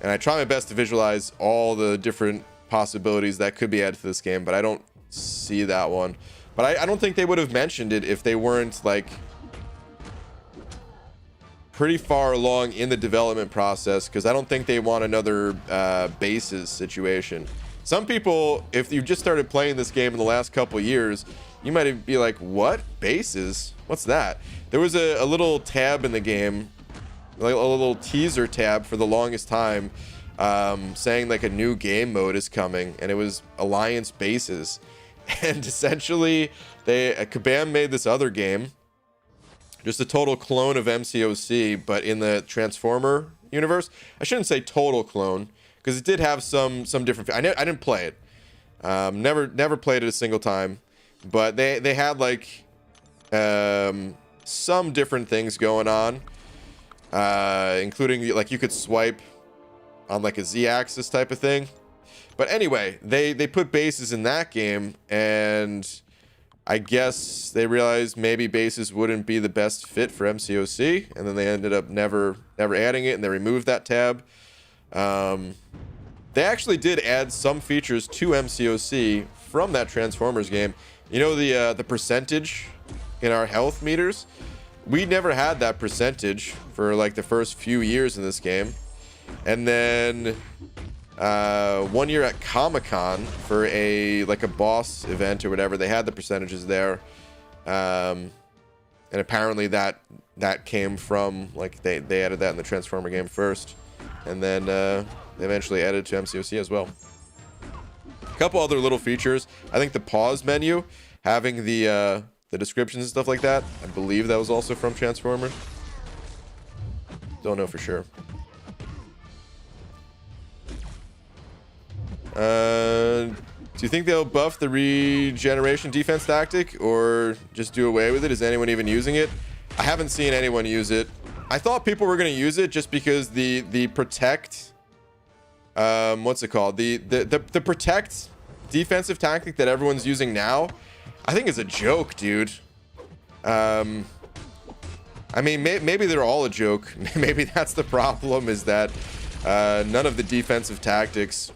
And I try my best to visualize all the different possibilities that could be added to this game, but I don't see that one. But I don't think they would have mentioned it if they weren't like pretty far along in the development process, because I don't think they want another bases situation. Some people, if you've just started playing this game in the last couple years, you might be like, what? Bases? What's that? There was a little tab in the game, like a little teaser tab for the longest time, saying like a new game mode is coming, and it was Alliance Bases. And essentially, Kabam made this other game, just a total clone of MCOC, but in the Transformer universe. I shouldn't say total clone, because it did have some different... I didn't play it. Never played it a single time. But they had like some different things going on, including like you could swipe on like a Z-axis type of thing. But anyway, they put bases in that game, and I guess they realized maybe bases wouldn't be the best fit for MCOC, and then they ended up never adding it, and they removed that tab. They actually did add some features to MCOC from that Transformers game. You know, the percentage in our health meters? We never had that percentage for like the first few years in this game. And then 1 year at Comic-Con for a boss event or whatever, they had the percentages there. And apparently that came from, like, they added that in the Transformer game first, and then they eventually added it to MCOC as well. A couple other little features. I think the pause menu, having the descriptions and stuff like that, I believe that was also from Transformers. Don't know for sure. Do you think they'll buff the regeneration defense tactic, or just do away with it? Is anyone even using it? I haven't seen anyone use it. I thought people were going to use it just because the protect, what's it called? The protect defensive tactic that everyone's using now, I think is a joke, dude. I mean, maybe they're all a joke. Maybe that's the problem, is that none of the defensive tactics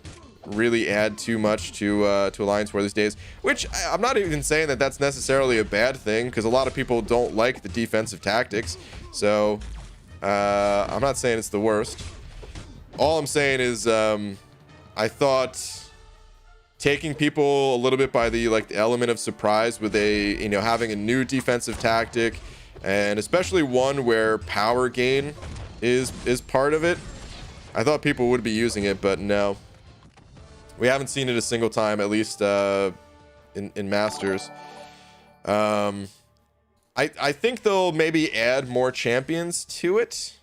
really add too much to Alliance War these days, which I'm not even saying that that's necessarily a bad thing, because a lot of people don't like the defensive tactics. So I'm not saying it's the worst. All I'm saying is I thought taking people a little bit by the element of surprise with having a new defensive tactic, and especially one where power gain is part of it, I thought people would be using it, but no. We haven't seen it a single time, at least in Masters. I think they'll maybe add more champions to it.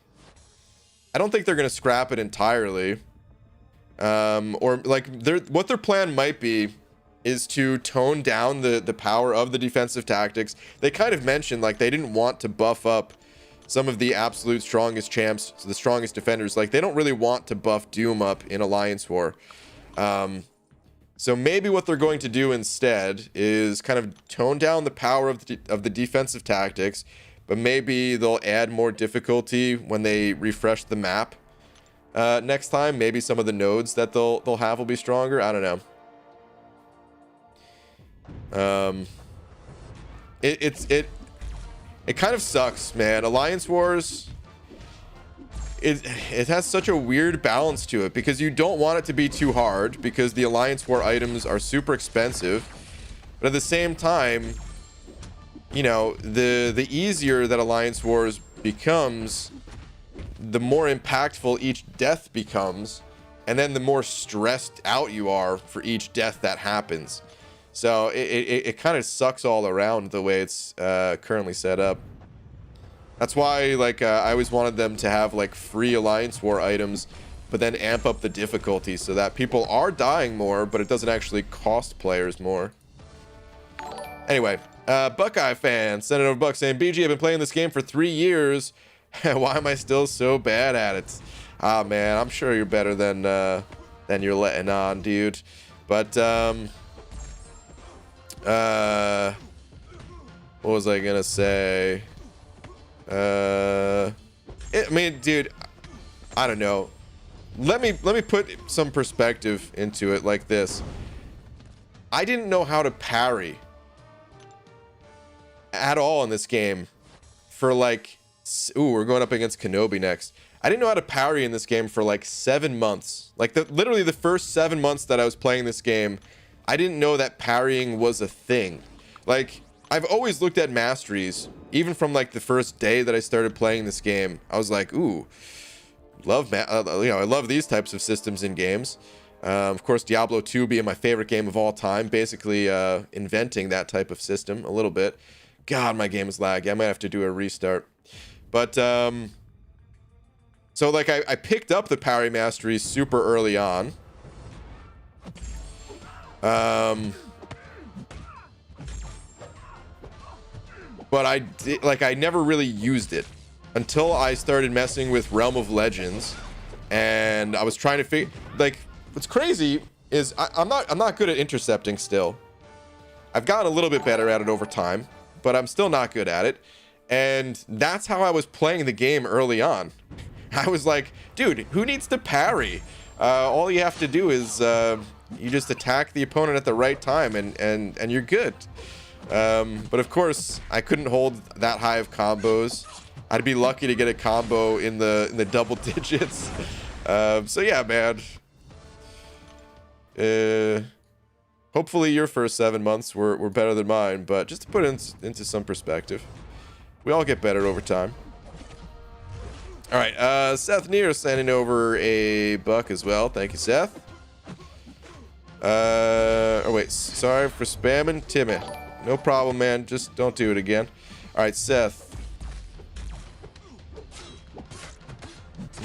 I don't think they're going to scrap it entirely. Or what their plan might be is to tone down the power of the defensive tactics. They kind of mentioned like they didn't want to buff up some of the absolute strongest champs, the strongest defenders. Like, they don't really want to buff Doom up in Alliance War. So maybe what they're going to do instead is kind of tone down the power of the defensive tactics, but maybe they'll add more difficulty when they refresh the map. next time. Maybe some of the nodes that they'll have will be stronger. I don't know. It kind of sucks, man. Alliance Wars, it has such a weird balance to it, because you don't want it to be too hard, because the Alliance War items are super expensive. But at the same time, you know, the easier that Alliance Wars becomes, the more impactful each death becomes, and then the more stressed out you are for each death that happens. So it kind of sucks all around the way it's currently set up. That's why, like, I always wanted them to have like free Alliance War items, but then amp up the difficulty so that people are dying more, but it doesn't actually cost players more. Anyway, Buckeye fan sent it over Buck saying, BG, I've been playing this game for 3 years. Why am I still so bad at it? Ah, man, I'm sure you're better than you're letting on, dude. But what was I gonna say? I mean, dude, I don't know. Let me put some perspective into it like this. I didn't know how to parry at all in this game for like, ooh, we're going up against Kenobi next. I didn't know how to parry in this game for like 7 months. Like literally the first 7 months that I was playing this game, I didn't know that parrying was a thing. Like, I've always looked at Masteries, even from like the first day that I started playing this game. I was like, ooh, I love these types of systems in games. Of course, Diablo 2 being my favorite game of all time, basically inventing that type of system a little bit. God, my game is laggy. I might have to do a restart. But so like I picked up the parry mastery super early on. But I never really used it until I started messing with Realm of Legends, and I was trying to figure, like, what's crazy is I'm not good at intercepting still. I've gotten a little bit better at it over time, but I'm still not good at it. And that's how I was playing the game early on. I was like, dude, who needs to parry? All you have to do is you just attack the opponent at the right time, and you're good. But of course, I couldn't hold that high of combos. I'd be lucky to get a combo in the double digits. So yeah, man. Hopefully your first 7 months were better than mine, but just to put it into some perspective, we all get better over time. All right, Seth Neer sending over a buck as well. Thank you, Seth. Oh wait, sorry for spamming Timmy. No problem, man. Just don't do it again. All right, Seth.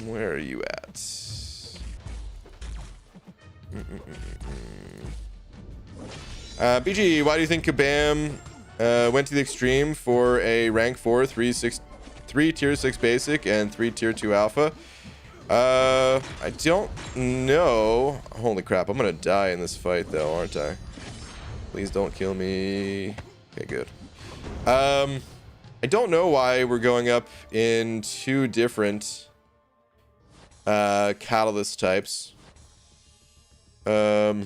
Where are you at? BG, why do you think Kabam went to the extreme for a rank 4, 3 tier 6 basic, and 3 tier 2 alpha? I don't know. Holy crap, I'm gonna die in this fight though, aren't I? Please don't kill me. Okay, good. I don't know why we're going up in 2 different catalyst types. I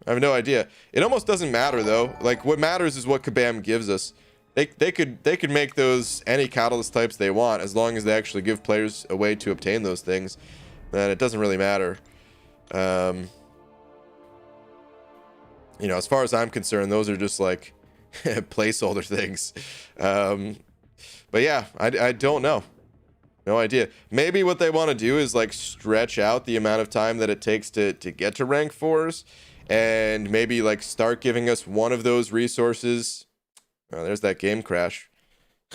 have no idea. It almost doesn't matter though. Like, what matters is what Kabam gives us. They could make those any catalyst types they want, as long as they actually give players a way to obtain those things. Then it doesn't really matter. You know, as far as I'm concerned, those are just like placeholder things. But yeah, I don't know. No idea. Maybe what they want to do is like stretch out the amount of time that it takes to get to rank 4s, and maybe like start giving us one of those resources. Oh, there's that game crash.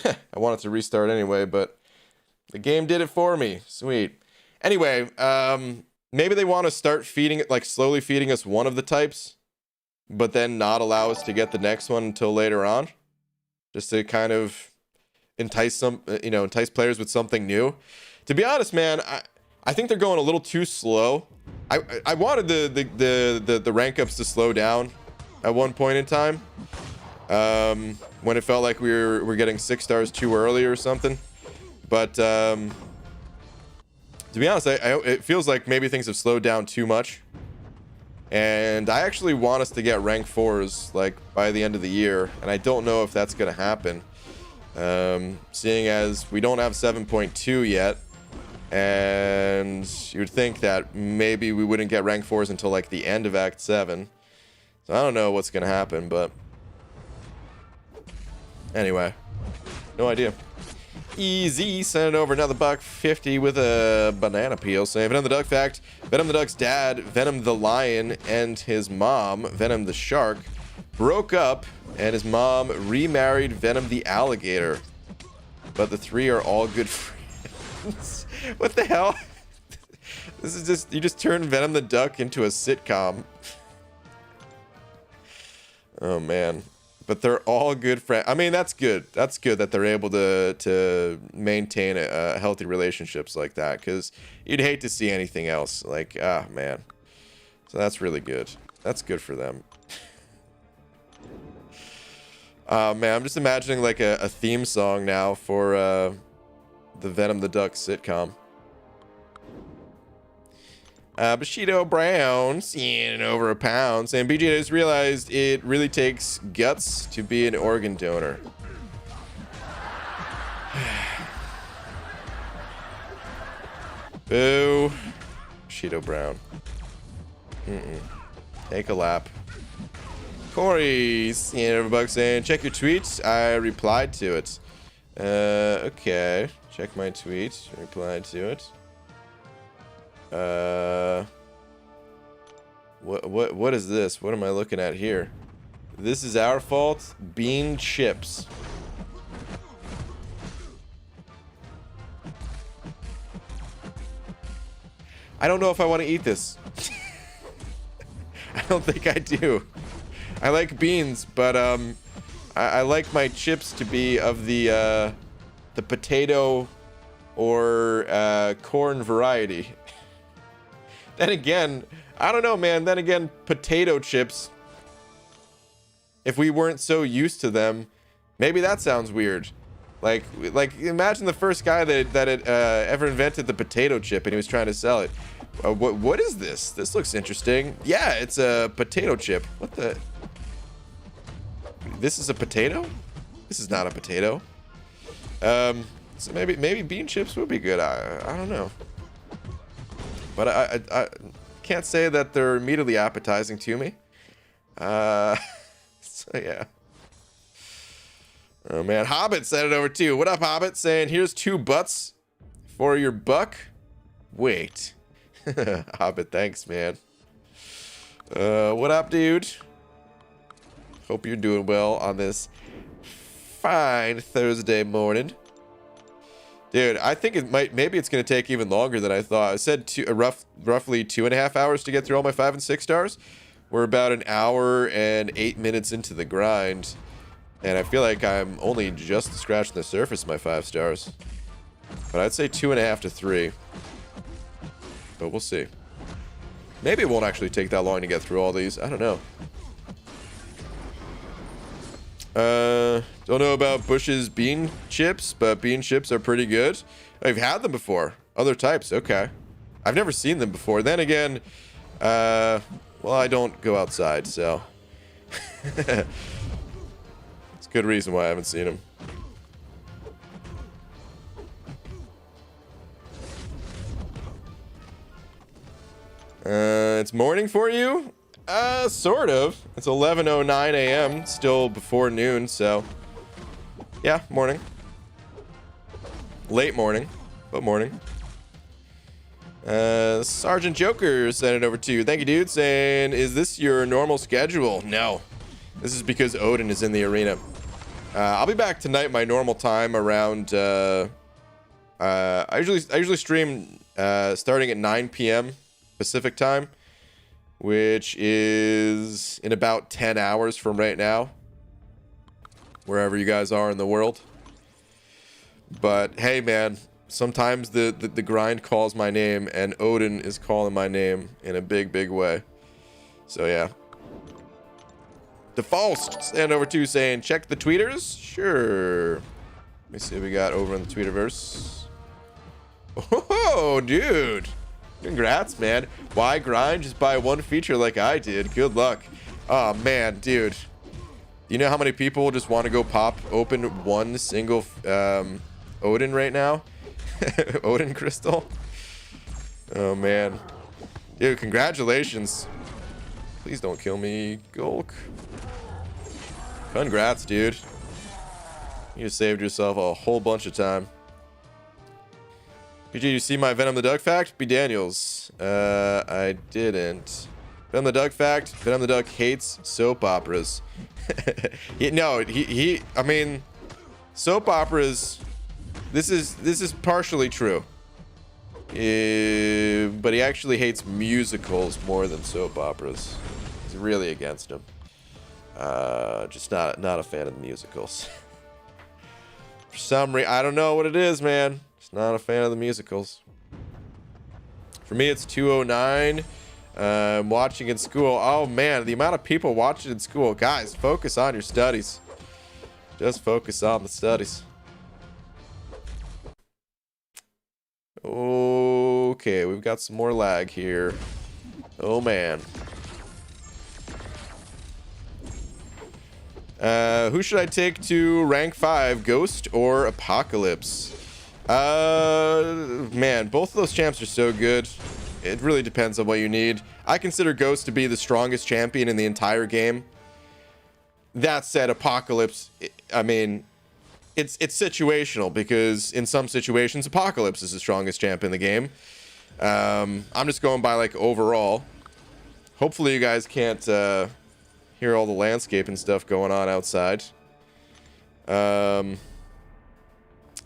I wanted to restart anyway, but the game did it for me. Sweet. Anyway, maybe they want to start feeding it, like slowly feeding us one of the types, but then not allow us to get the next one until later on, just to kind of entice players with something new. To be honest, man, I think they're going a little too slow. I wanted the rank ups to slow down at one point in time, when it felt like we were getting 6 stars too early or something. But To be honest, it feels like maybe things have slowed down too much. And I actually want us to get rank 4s like by the end of the year, and I don't know if that's going to happen. Seeing as we don't have 7.2 yet, and you'd think that maybe we wouldn't get rank 4s until like the end of Act 7. So I don't know what's going to happen, but anyway, no idea. Easy, sending over another $1.50 with a banana peel, saying Venom the Duck fact: Venom the Duck's dad, Venom the Lion, and his mom, Venom the Shark, broke up, and his mom remarried Venom the Alligator. But the three are all good friends. What the hell? This is just, you just turned Venom the Duck into a sitcom. Oh man. But they're all good friends. I mean, that's good. That's good that they're able to maintain a healthy relationships like that, because you'd hate to see anything else. Like, ah, man. So that's really good. That's good for them. Man, I'm just imagining like a theme song now for the Venom the Duck sitcom. Bushido Brown, seeing over a pound, saying BJ just realized it really takes guts to be an organ donor. Boo. Bushido Brown. Take a lap. Corey, seeing over buck, saying check your tweets. I replied to it. Okay. Check my tweet. Replied to it. What is this? What am I looking at here? This is our fault. Bean chips. I don't know if I want to eat this. I don't think I do. I like beans, but I like my chips to be of the potato or corn variety. Then again, I don't know, man. Then again, potato chips, if we weren't so used to them, maybe that sounds weird. Like imagine the first guy that ever invented the potato chip, and he was trying to sell it. What is this? This looks interesting. Yeah, it's a potato chip. What the? This is a potato? This is not a potato. So maybe bean chips would be good. I don't know. But I can't say that they're immediately appetizing to me. So yeah. Oh man, Hobbit sent it over too. What up, Hobbit? Saying here's 2 butts for your buck. Wait. Hobbit, thanks, man. What up, dude? Hope you're doing well on this fine Thursday morning. Dude, I think maybe it's going to take even longer than I thought. I said roughly 2.5 hours to get through all my 5 and 6 stars. We're about an hour and 8 minutes into the grind. And I feel like I'm only just scratching the surface of my 5 stars. But I'd say 2.5 to 3. But we'll see. Maybe it won't actually take that long to get through all these. I don't know. Don't know about Bush's bean chips, but bean chips are pretty good. I've had them before. Other types, okay. I've never seen them before. Then again, well, I don't go outside, so it's a good reason why I haven't seen them. It's morning for you? Sort of. It's 11:09 a.m. Still before noon, so yeah, morning. Late morning, but morning. Sergeant Joker sent it over to you. Thank you, dude. Saying, is this your normal schedule? No. This is because Odin is in the arena. I'll be back tonight, my normal time around. I usually stream starting at 9 p.m. Pacific time, which is in about 10 hours from right now, wherever you guys are in the world. But hey, man, sometimes the grind calls my name, and Odin is calling my name in a big way. So yeah. Default stand over to saying, check the tweeters. Sure. Let me see what we got over in the Tweeterverse. Oh, dude. Congrats, man. Why grind? Just buy one feature like I did. Good luck. Oh, man, dude. You know how many people just want to go pop open one single Odin right now? Odin crystal? Oh, man. Dude, congratulations. Please don't kill me, Gulk. Congrats, dude. You just saved yourself a whole bunch of time. PG, you see my Venom the Duck fact? B. Daniels. I didn't. Venom the Duck fact. Venom the Duck hates soap operas. I mean, soap operas, this is partially true. But he actually hates musicals more than soap operas. He's really against them. Just not a fan of the musicals. For some reason, I don't know what it is, man. Just not a fan of the musicals. For me, it's 209. Watching in school. Oh, man, the amount of people watching in school. Guys, focus on your studies. Just focus on the studies. Okay, we've got some more lag here. Oh, man. Who should I take to rank 5, Ghost or Apocalypse? Man, both of those champs are so good. It really depends on what you need. I consider Ghost to be the strongest champion in the entire game. That said, Apocalypse, I mean, it's situational, because in some situations, Apocalypse is the strongest champ in the game. I'm just going by, like, overall. Hopefully you guys can't hear all the landscape and stuff going on outside.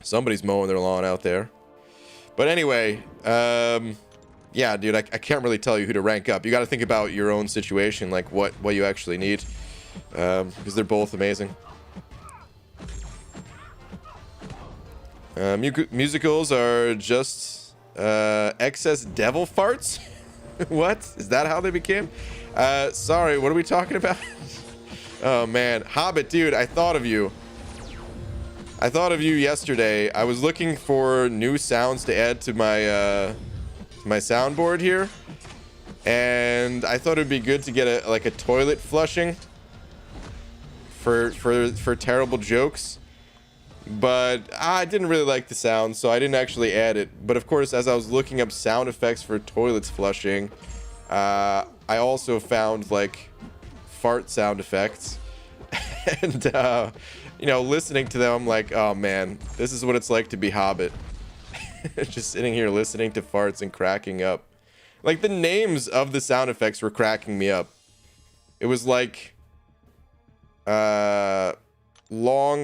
Somebody's mowing their lawn out there. But anyway, yeah, dude, I can't really tell you who to rank up. You got to think about your own situation, like what you actually need, because they're both amazing. Musicals are just excess devil farts. What? Is that how they became? Sorry, what are we talking about? Oh, man. Hobbit, dude, I thought of you. I thought of you yesterday. I was looking for new sounds to add to my soundboard here, and I thought it'd be good to get a toilet flushing for terrible jokes, but I didn't really like the sound, so I didn't actually add it. But of course, as I was looking up sound effects for toilets flushing, I also found like fart sound effects, and you know, listening to them, I'm like, oh man, this is what it's like to be Hobbit. Just sitting here listening to farts and cracking up. Like, the names of the sound effects were cracking me up. It was like long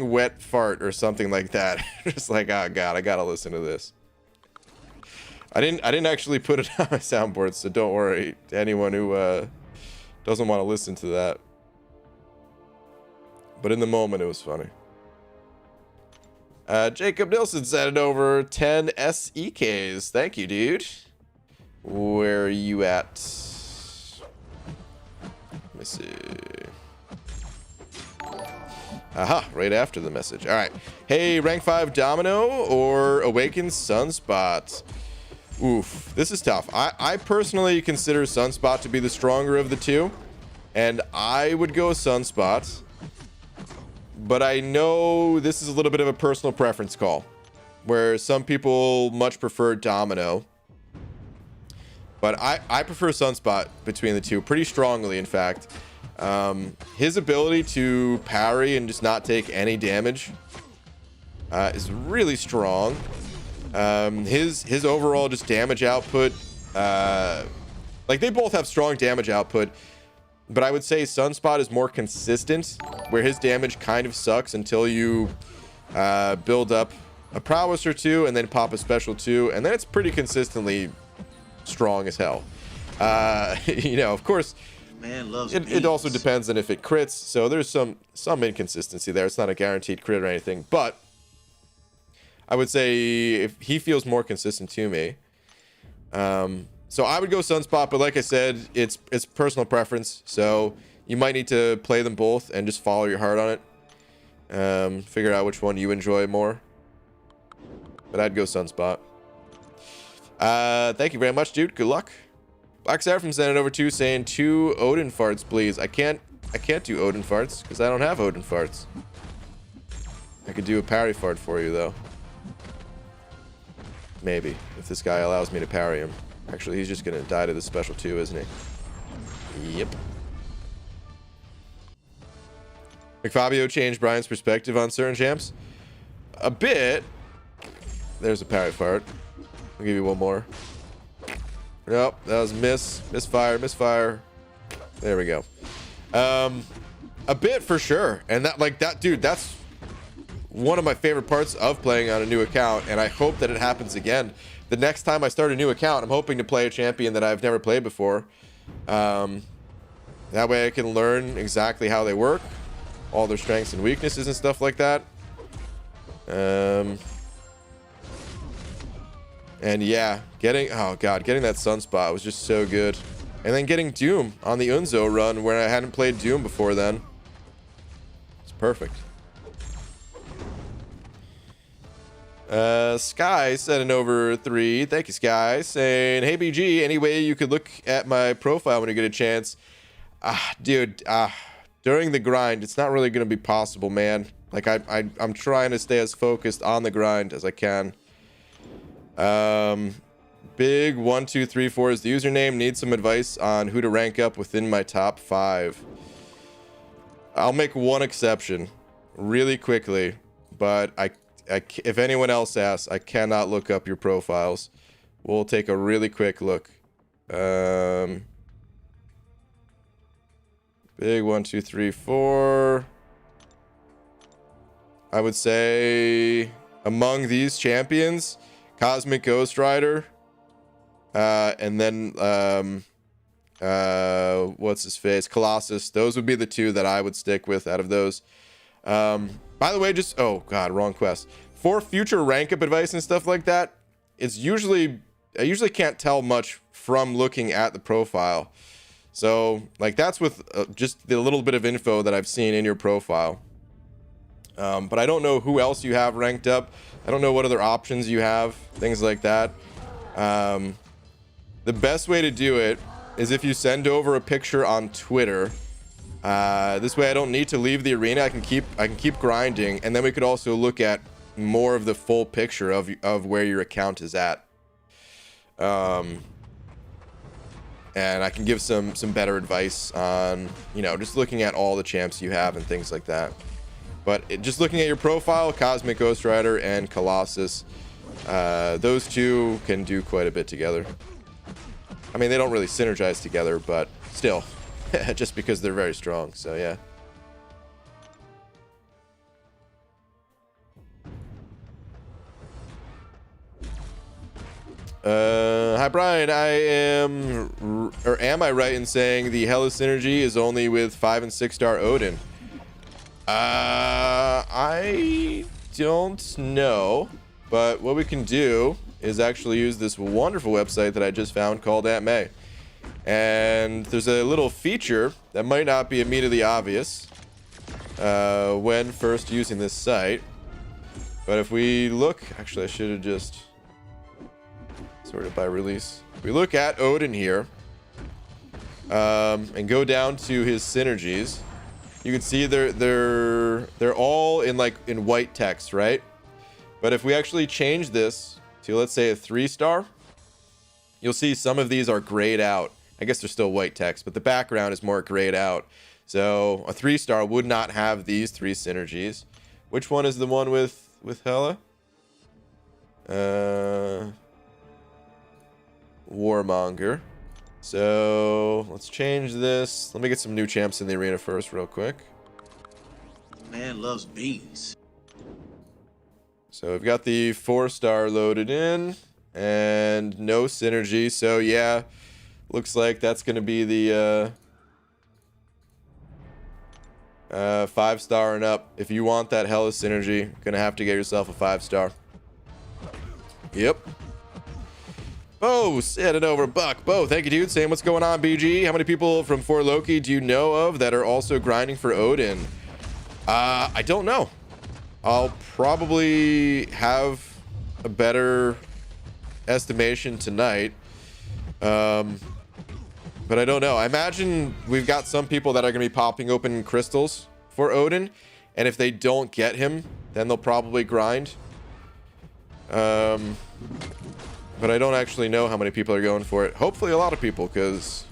wet fart or something like that. Just like, oh god, I gotta listen to this. I didn't actually put it on my soundboard, so don't worry to anyone who doesn't want to listen to that. But in the moment, it was funny. Jacob Nilsson sent it over 10 SEKs. Thank you, dude. Where are you at? Let me see. Aha, right after the message. All right. Hey, rank 5 Domino or Awakened Sunspot? Oof, this is tough. I personally consider Sunspot to be the stronger of the two, and I would go Sunspot. But I know this is a little bit of a personal preference call, where some people much prefer Domino. But I prefer Sunspot between the two pretty strongly, in fact. His ability to parry and just not take any damage is really strong. His overall just damage output, like, they both have strong damage output, but I would say Sunspot is more consistent, where his damage kind of sucks until you build up a prowess or two and then pop a special 2, and then it's pretty consistently strong as hell. You know, of course, man loves it also depends on if it crits, so there's some inconsistency there. It's not a guaranteed crit or anything, but I would say if he feels more consistent to me. So I would go Sunspot, but like I said, it's personal preference, so you might need to play them both and just follow your heart on it. Figure out which one you enjoy more. But I'd go Sunspot. Thank you very much, dude. Good luck. Black Seraphim sent it over to saying 2 Odin farts, please. I can't do Odin farts because I don't have Odin farts. I could do a parry fart for you though. Maybe if this guy allows me to parry him. Actually, he's just gonna die to the special 2, isn't he? Yep. McFabio changed Brian's perspective on certain champs a bit. There's a parry fart. I'll give you one more. Nope, that was misfire. There we go. A bit for sure. And that dude, that's one of my favorite parts of playing on a new account, and I hope that it happens again. The next time I start a new account, I'm hoping to play a champion that I've never played before. That way I can learn exactly how they work, all their strengths and weaknesses and stuff like that. And yeah, getting that Sunspot was just so good. And then getting Doom on the Unzo run where I hadn't played Doom before then. It's perfect. Sky sending over 3. Thank you, Sky. Saying, hey, BG, any way you could look at my profile when you get a chance? Dude, during the grind, it's not really going to be possible, man. Like, I'm trying to stay as focused on the grind as I can. Big 1234 is the username. Need some advice on who to rank up within my top 5. I'll make one exception really quickly, but if anyone else asks, I cannot look up your profiles. We'll take a really quick look. Big 1234. I would say among these champions, Cosmic Ghost Rider, and then what's his face, Colossus. Those would be the 2 that I would stick with out of those. By the way, just oh god, wrong quest. For future rank up advice and stuff like that, I usually can't tell much from looking at the profile. So like that's with just the little bit of info that I've seen in your profile. But I don't know who else you have ranked up. I don't know what other options you have, things like that. The best way to do it is if you send over a picture on Twitter. This way I don't need to leave the arena. I can keep grinding, and then we could also look at more of the full picture of where your account is at. And I can give some better advice on, you know, just looking at all the champs you have and things like that. But just looking at your profile, Cosmic Ghost Rider and Colossus, those 2 can do quite a bit together. I mean, they don't really synergize together, but still, just because they're very strong. So yeah. Hi Brian, am I right in saying the Hella synergy is only with 5 and 6 star Odin? I don't know, but what we can do is actually use this wonderful website that I just found called Aunt May. And there's a little feature that might not be immediately obvious when first using this site. But if we look, actually I should have just sorted by release. If we look at Odin here and go down to his synergies, you can see they're all in white text, right? But if we actually change this to, let's say, a 3-star, you'll see some of these are grayed out. I guess they're still white text, but the background is more grayed out. So a 3-star would not have these 3 synergies. Which one is the one with Hela? Warmonger. So let's change this. Let me get some new champs in the arena first real quick. Man loves beans. So we've got the 4-star loaded in and no synergy. So yeah, looks like that's going to be the 5-star and up. If you want that Hella synergy, you're going to have to get yourself a 5-star. Yep. Bo, send it over, Buck. Bo, thank you, dude. Saying what's going on, BG. How many people from For Loki do you know of that are also grinding for Odin? I don't know. I'll probably have a better estimation tonight. But I don't know. I imagine we've got some people that are going to be popping open crystals for Odin. And if they don't get him, then they'll probably grind. But I don't actually know how many people are going for it. Hopefully a lot of people, because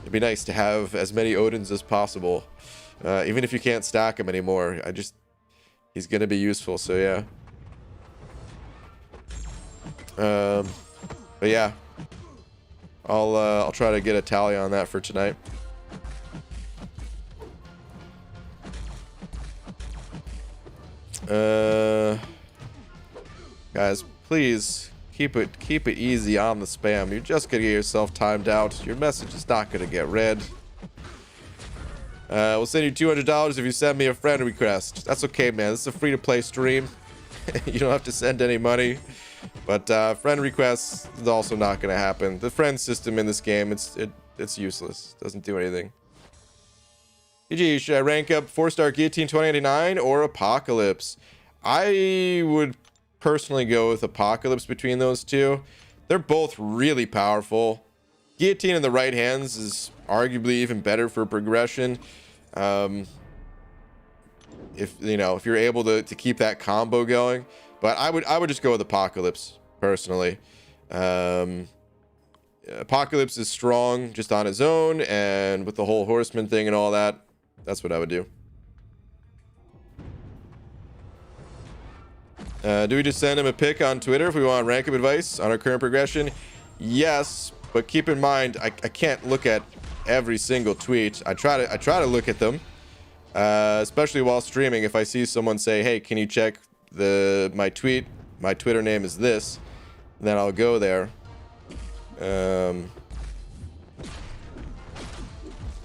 it'd be nice to have as many Odins as possible. Even if you can't stack him anymore. He's going to be useful, so yeah. But yeah. I'll try to get a tally on that for tonight. Guys, please keep it easy on the spam. You're just gonna get yourself timed out. Your message is not gonna get read. We'll send you $200 if you send me a friend request. That's okay, man. This is a free-to-play stream. You don't have to send any money. But friend requests is also not gonna happen. The friend system in this game, it's useless. Doesn't do anything. GG, should I rank up 4-star Guillotine 2099 or Apocalypse? I would personally go with Apocalypse between those two. They're both really powerful. Guillotine in the right hands is arguably even better for progression. If you're able to keep that combo going. But I would just go with Apocalypse personally. Apocalypse is strong just on his own, and with the whole horseman thing and all that, that's what I would do. Do we just send him a pic on Twitter if we want rank up advice on our current progression? Yes, but keep in mind I can't look at every single tweet. I try to look at them, especially while streaming. If I see someone say, "Hey, can you check my tweet? My Twitter name is this," then I'll go there.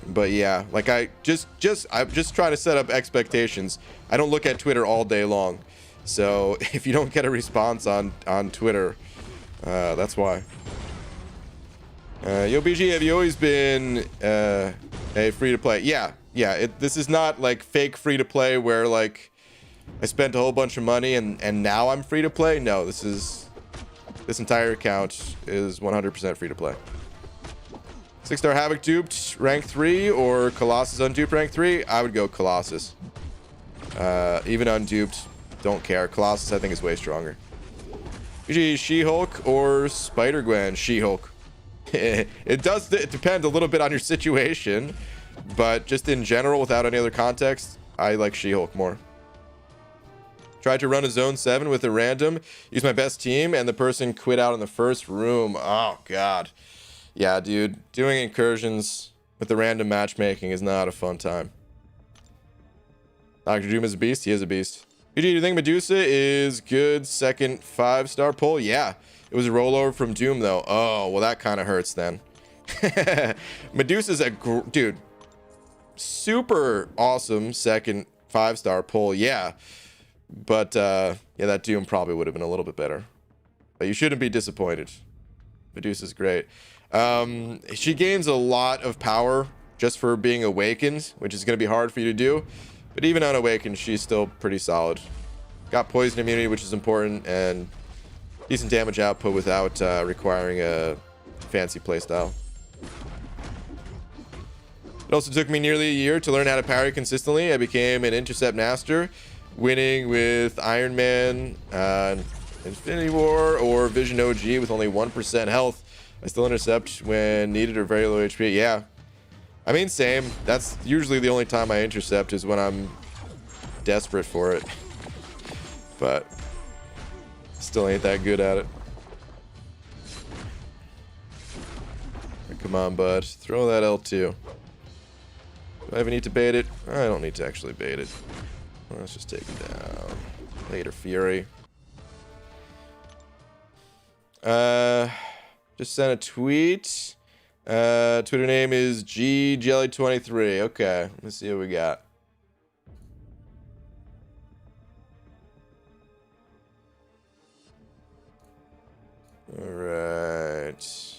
But yeah, like I'm just trying to set up expectations. I don't look at Twitter all day long. So if you don't get a response on Twitter, that's why. Yo, BG, have you always been a free-to-play? Yeah. This is not like fake free-to-play where like I spent a whole bunch of money and now I'm free-to-play. No, this entire account is 100% free-to-play. 6-star Havoc duped rank 3 or Colossus unduped rank 3? I would go Colossus. Even unduped, don't care. Colossus I think is way stronger. Usually She-Hulk or Spider-Gwen? She-Hulk. It depend a little bit on your situation, but just in general without any other context, I like She-Hulk more. Tried to run a zone 7 with a random, use my best team, and the person quit out in the first room. Oh god. Yeah, dude, doing incursions with the random matchmaking is not a fun time. Dr. Doom is a beast. He is a beast. PG, do you think Medusa is good second 5-star pull? Yeah, it was a rollover from Doom though. Oh, well that kind of hurts then. Medusa's dude, super awesome second 5-star pull. Yeah, but yeah, that Doom probably would have been a little bit better. But you shouldn't be disappointed. Medusa's great. She gains a lot of power just for being awakened, which is going to be hard for you to do. But even unawakened, she's still pretty solid. Got poison immunity, which is important, and decent damage output without requiring a fancy playstyle. It also took me nearly a year to learn how to parry consistently. I became an intercept master, winning with Iron Man, Infinity War, or Vision OG with only 1% health. I still intercept when needed or very low HP. Yeah. I mean, same. That's usually the only time I intercept is when I'm desperate for it. But still ain't that good at it. Come on, bud. Throw that L2. Do I even need to bait it? I don't need to actually bait it. Let's just take it down. Later, Fury. Just sent a tweet. Twitter name is gjelly23. Okay, let's see what we got. All right.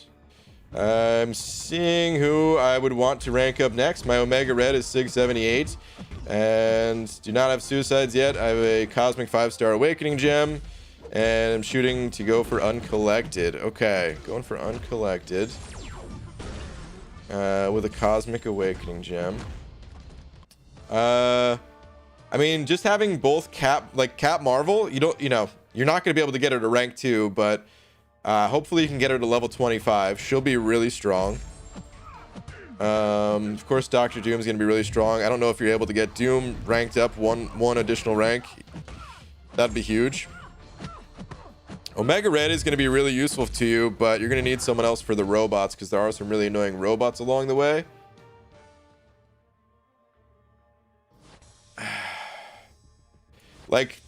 I'm seeing who I would want to rank up next. My Omega Red is 678, and do not have suicides yet. I have a Cosmic 5-star Awakening Gem. And I'm shooting to go for uncollected. Okay, going for uncollected. With a Cosmic Awakening gem. I mean, just having both Cap Marvel, you know, you're not going to be able to get her to rank 2, but hopefully you can get her to level 25. She'll be really strong. Of course, Dr. Doom's going to be really strong. I don't know if you're able to get Doom ranked up one additional rank. That'd be huge. Omega Red is going to be really useful to you, but you're going to need someone else for the robots because there are some really annoying robots along the way. Like,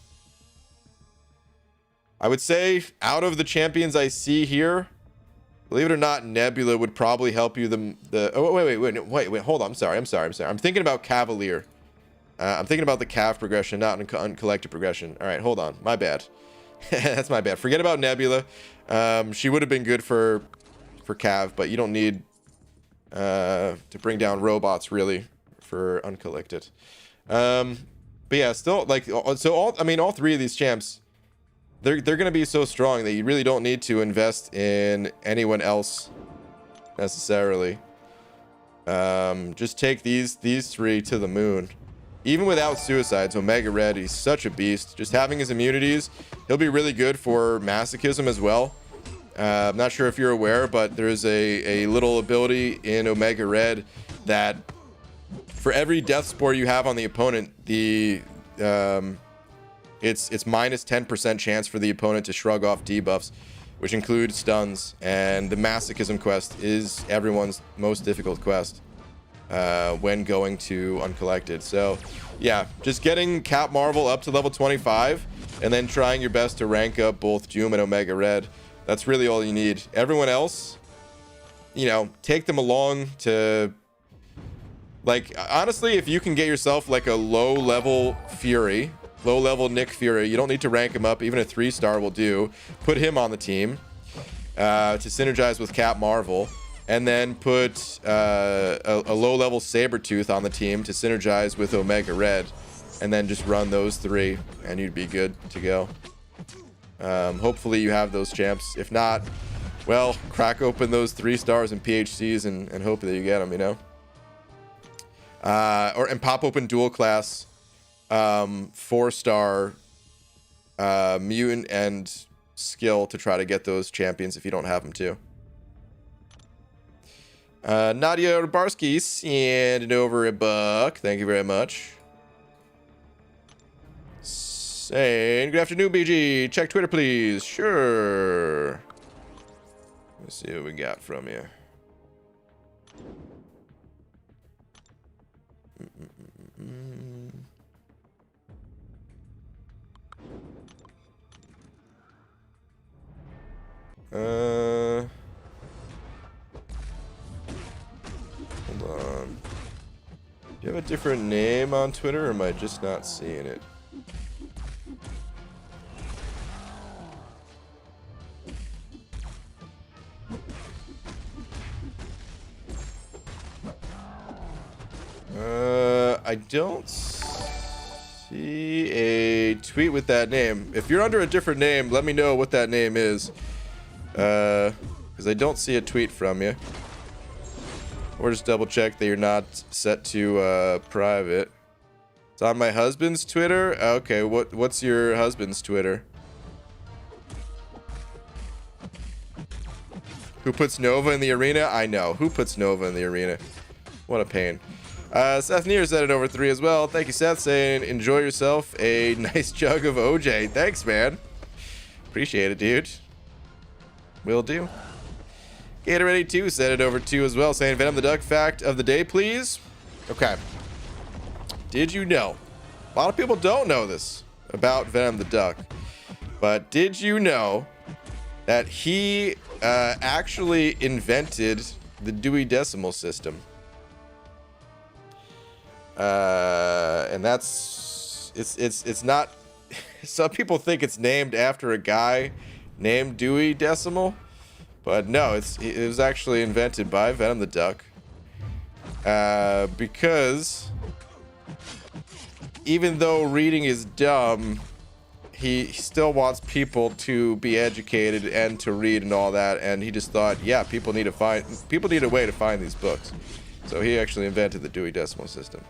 I would say out of the champions I see here, believe it or not, Nebula would probably help you. Oh, wait, hold on. I'm sorry. I'm thinking about Cavalier. I'm thinking about the Cav progression, not uncollected progression. All right, hold on. My bad. That's my bad. Forget about Nebula. She would have been good for Cav, but you don't need to bring down robots really for uncollected. But yeah, still, like, so all three of these champs, they're gonna be so strong that you really don't need to invest in anyone else necessarily. Just take these three to the moon. Even without suicides, Omega Red, he's such a beast. Just having his immunities, he'll be really good for masochism as well. I'm not sure if you're aware, but there's a little ability in Omega Red that for every death spore you have on the opponent, it's minus 10% chance for the opponent to shrug off debuffs, which include stuns. And the masochism quest is everyone's most difficult quest when going to uncollected. So yeah, just getting Cap Marvel up to level 25 and then trying your best to rank up both Doom and Omega Red. That's really all you need. Everyone else, you know, take them along to, like, honestly, if you can get yourself like a low-level Fury, low-level Nick Fury, you don't need to rank him up. Even a 3-star will do. Put him on the team to synergize with Cap Marvel. And then put a low-level Sabretooth on the team to synergize with Omega Red. And then just run those three, and you'd be good to go. Hopefully you have those champs. If not, well, crack open those 3-stars and PHCs and hope that you get them, you know? And pop open dual class 4-star mutant and skill to try to get those champions if you don't have them too. Nadia Rabarski sending over a buck. Thank you very much. Saying, good afternoon, BG. Check Twitter, please. Sure. Let's see what we got from you. Hold on. Do you have a different name on Twitter, or am I just not seeing it? I don't see a tweet with that name. If you're under a different name, let me know what that name is. Because I don't see a tweet from you. Or just double check that you're not set to private. It's on my husband's Twitter. Okay, what's your husband's Twitter? Who puts Nova in the arena? I know. Who puts Nova in the arena? What a pain. Seth Neer said it over 3 as well. Thank you, Seth, saying enjoy yourself a nice jug of OJ. Thanks, man. Appreciate it, dude. Will do. Gatorade 2 said it over 2 as well, saying Venom the Duck fact of the day, please. Okay. Did you know? A lot of people don't know this about Venom the Duck. But did you know that he actually invented the Dewey Decimal System? And it's not, some people think it's named after a guy named Dewey Decimal, but no, it was actually invented by Venom the Duck, because even though reading is dumb, he still wants people to be educated and to read and all that, and he just thought, yeah, people need a way to find these books. So he actually invented the Dewey Decimal System.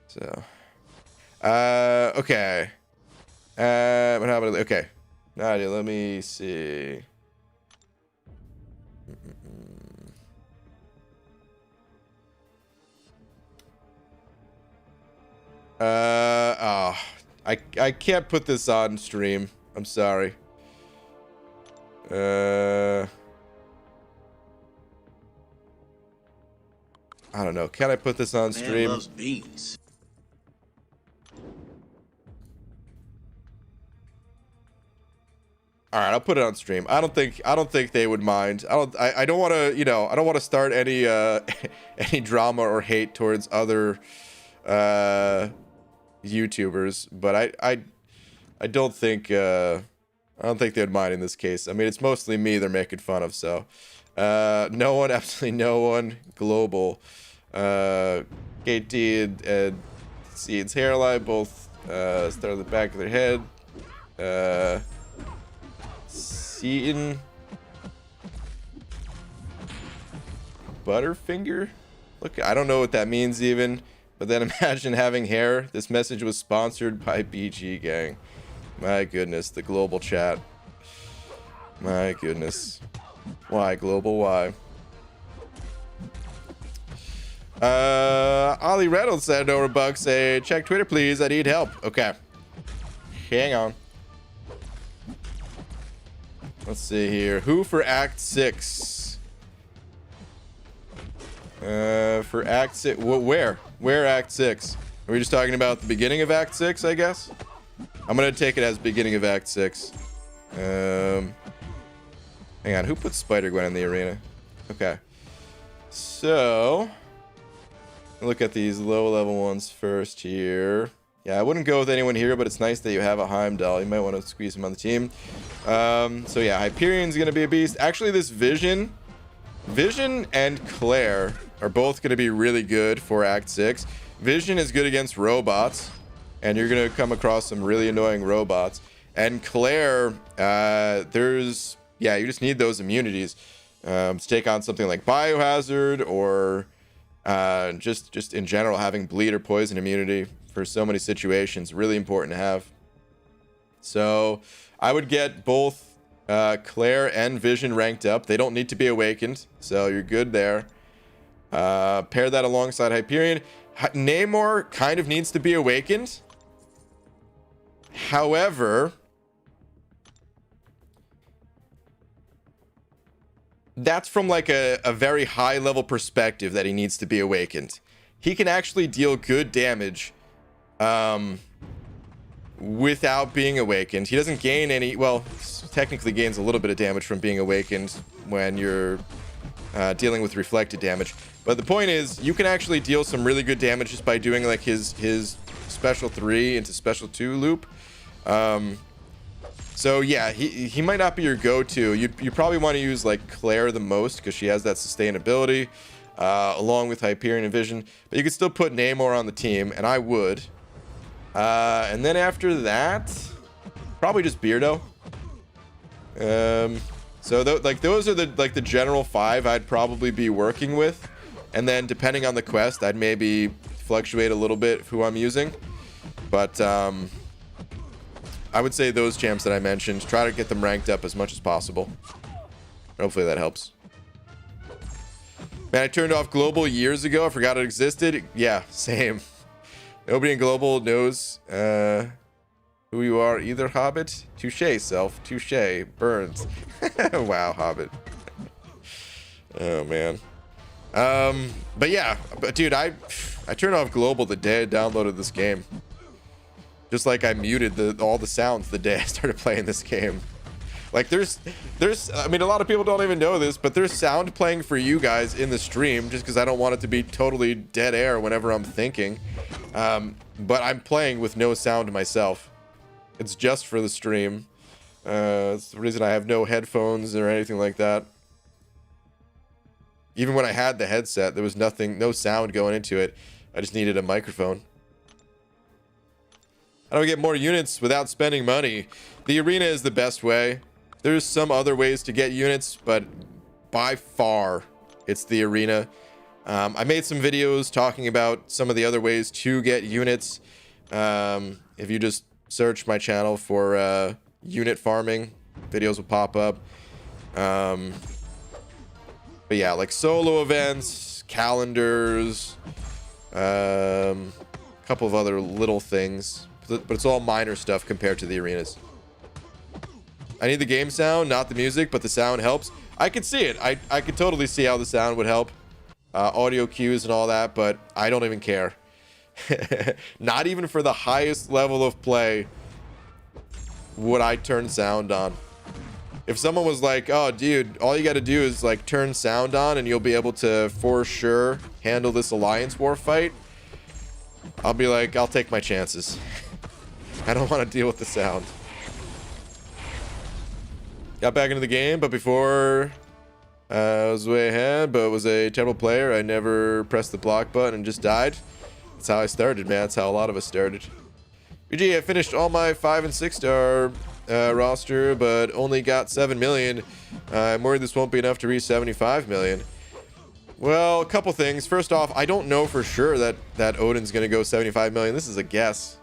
So, okay. What happened? Okay. Nadia, let me see. Oh, I can't put this on stream. I'm sorry. I don't know. Can I put this on stream? Man loves beans. All right, I'll put it on stream. I don't think they would mind. I don't want to, I don't want to start any any drama or hate towards other YouTubers, but I don't think they'd mind in this case. I mean, it's mostly me they're making fun of, so no one, absolutely no one. Global, KT and Seed's hairline both start on the back of their head. Seaton Butterfinger. Look, I don't know what that means even. But then imagine having hair. This message was sponsored by BG Gang. My goodness, the global chat. My goodness. Why, global, why? Ollie Reynolds said over bucks, say, check Twitter, please. I need help. Okay. Hang on. Let's see here. Who for Act 6? For Act 6. Where? Where Act 6? Are we just talking about the beginning of Act 6, I guess? I'm going to take it as beginning of Act 6. Hang on. Who put Spider-Gwen in the arena? Okay. So, look at these low-level ones first here. Yeah, I wouldn't go with anyone here, but it's nice that you have a Heimdall. You might want to squeeze him on the team. So yeah, Hyperion's going to be a beast. Actually, this Vision and Claire are both going to be really good for Act 6. Vision is good against robots, and you're going to come across some really annoying robots. And Claire, you just need those immunities to take on something like Biohazard or just in general having bleed or poison immunity for so many situations. Really important to have. So I would get both Claire and Vision ranked up. They don't need to be awakened, so you're good there. Pair that alongside Hyperion. Namor kind of needs to be awakened. However, that's from like a very high level perspective that he needs to be awakened. He can actually deal good damage without being awakened. He doesn't gain any, well, technically gains a little bit of damage from being awakened when you're dealing with reflected damage. But the point is, you can actually deal some really good damage just by doing like his special 3 into special 2 loop. So yeah, he might not be your go-to. You probably want to use like Claire the most because she has that sustainability along with Hyperion and Vision. But you could still put Namor on the team, and I would. And then after that, probably just Beardo. So those are the general 5 I'd probably be working with, and then depending on the quest, I'd maybe fluctuate a little bit who I'm using. But I would say those champs that I mentioned, try to get them ranked up as much as possible. Hopefully that helps. Man, I turned off Global years ago. I forgot it existed. Yeah, same. Nobody in Global knows who you are either, Hobbit. Touche, self. Touche. Burns. Wow, Hobbit. Oh, man. But yeah. But dude, I turned off Global the day I downloaded this game. Just like I muted all the sounds the day I started playing this game. Like there's I mean, a lot of people don't even know this, but there's sound playing for you guys in the stream just because I don't want it to be totally dead air whenever I'm thinking. But I'm playing with no sound myself. It's just for the stream. It's the reason I have no headphones or anything like that. Even when I had the headset, there was no sound going into it. I just needed a microphone. How do I get more units without spending money? The arena is the best way. There's some other ways to get units, but by far, it's the arena. I made some videos talking about some of the other ways to get units. If you just search my channel for unit farming, videos will pop up. But yeah, like solo events, calendars, a couple of other little things, but it's all minor stuff compared to the arenas. I need the game sound, not the music, but the sound helps. I could see it. I could totally see how the sound would help. Audio cues and all that, but I don't even care. Not even for the highest level of play would I turn sound on. If someone was like, oh dude, all you got to do is like turn sound on and you'll be able to for sure handle this alliance war fight, I'll be like, I'll take my chances. I don't want to deal with the sound. Got back into the game, but before I was way ahead, but was a terrible player. I never pressed the block button and just died. That's how I started, man. That's how a lot of us started. BG, I finished all my 5 and 6 star roster, but only got 7 million. I'm worried this won't be enough to reach 75 million. Well, a couple things. First off, I don't know for sure that Odin's going to go 75 million. This is a guess.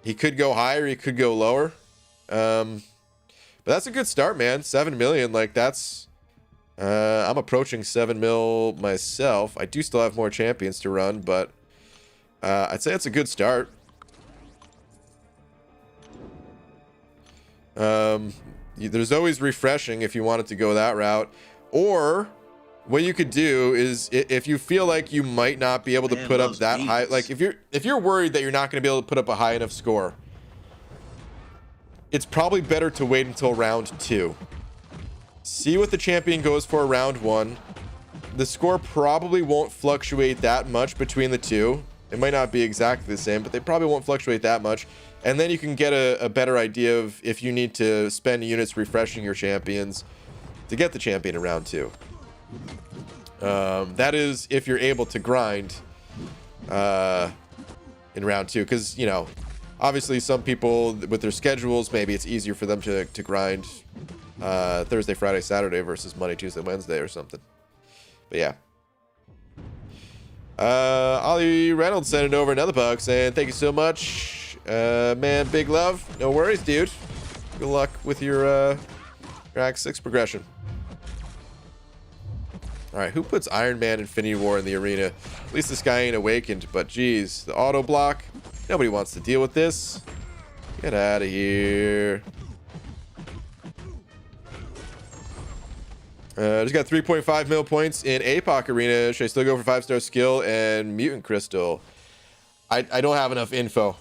He could go higher. He could go lower. But that's a good start, man. 7 million. Like, that's... I'm approaching 7 mil myself. I do still have more champions to run, but I'd say it's a good start. There's always refreshing if you wanted to go that route. Or what you could do is, if you feel like you might not be able to put up that high, like if you're worried that you're not going to be able to put up a high enough score, it's probably better to wait until round 2. See what the champion goes for round 1. The score probably won't fluctuate that much between the two. It might not be exactly the same, but they probably won't fluctuate that much. And then you can get a better idea of if you need to spend units refreshing your champions to get the champion in round 2. That is if you're able to grind in round 2. Because, you know, obviously some people with their schedules, maybe it's easier for them to grind Thursday, Friday, Saturday versus Monday, Tuesday, Wednesday or something. But yeah. Ollie Reynolds sent it over another buck saying thank you so much. Man, big love. No worries, dude. Good luck with your Act 6 progression. Alright, who puts Iron Man Infinity War in the arena? At least this guy ain't awakened, but geez, the auto block. Nobody wants to deal with this. Get out of here. Just got 3.5 mil points in APOC Arena. Should I still go for 5-star skill and Mutant Crystal? I don't have enough info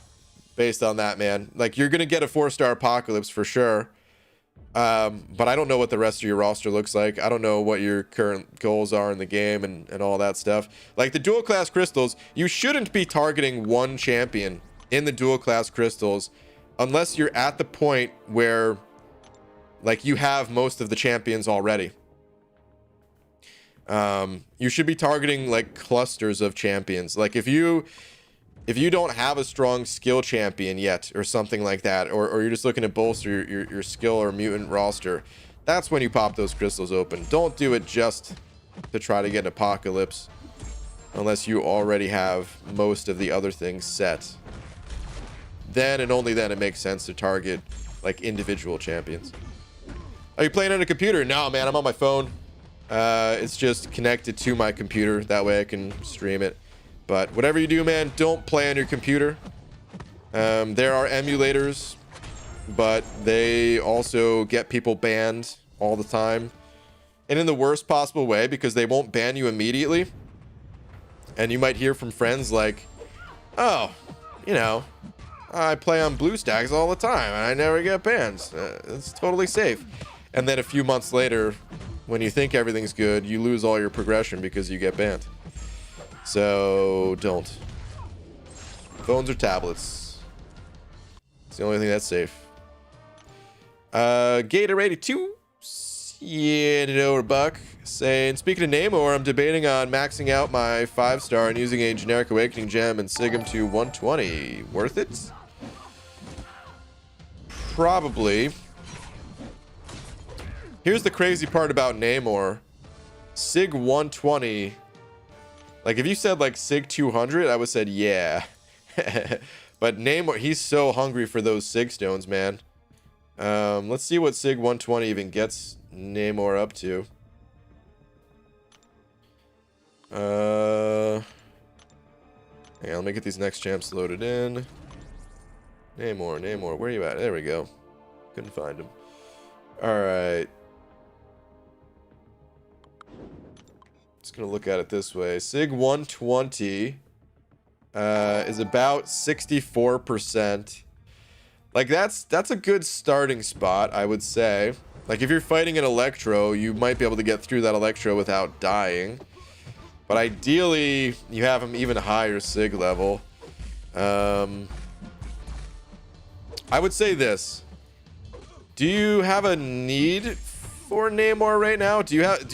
based on that, man. Like, you're going to get a 4-star Apocalypse for sure. But I don't know what the rest of your roster looks like. I don't know what your current goals are in the game and all that stuff. Like, the dual class crystals, you shouldn't be targeting one champion in the dual class crystals unless you're at the point where, like, you have most of the champions already. You should be targeting like clusters of champions. Like if you don't have a strong skill champion yet or something like that, or you're just looking to bolster your skill or mutant roster, that's when you pop those crystals open. Don't do it just to try to get an Apocalypse unless you already have most of the other things set. Then and only then it makes sense to target like individual champions. Are you playing on a computer? No, man, I'm on my phone. It's just connected to my computer. That way I can stream it. But whatever you do, man, don't play on your computer. There are emulators, but they also get people banned all the time. And in the worst possible way, because they won't ban you immediately. And you might hear from friends like, oh, you know, I play on BlueStacks all the time and I never get banned. It's totally safe. And then a few months later, when you think everything's good, you lose all your progression because you get banned. So don't. Phones or tablets. It's the only thing that's safe. Gator82 sent it over buck saying, speaking of Namor, I'm debating on maxing out my 5-star and using a generic awakening gem and sig him to 120. Worth it? probably... Here's the crazy part about Namor. Sig 120. Like, if you said, like, Sig 200, I would have said, yeah. But Namor, he's so hungry for those Sig stones, man. Let's see what Sig 120 even gets Namor up to. Hang on, let me get these next champs loaded in. Namor, where are you at? There we go. Couldn't find him. Alright. Just gonna look at it this way. Sig 120 is about 64%. Like, that's a good starting spot, I would say. Like, if you're fighting an Electro, you might be able to get through that Electro without dying. But ideally, you have him even higher Sig level. I would say this. Do you have a need for Namor right now? Do you have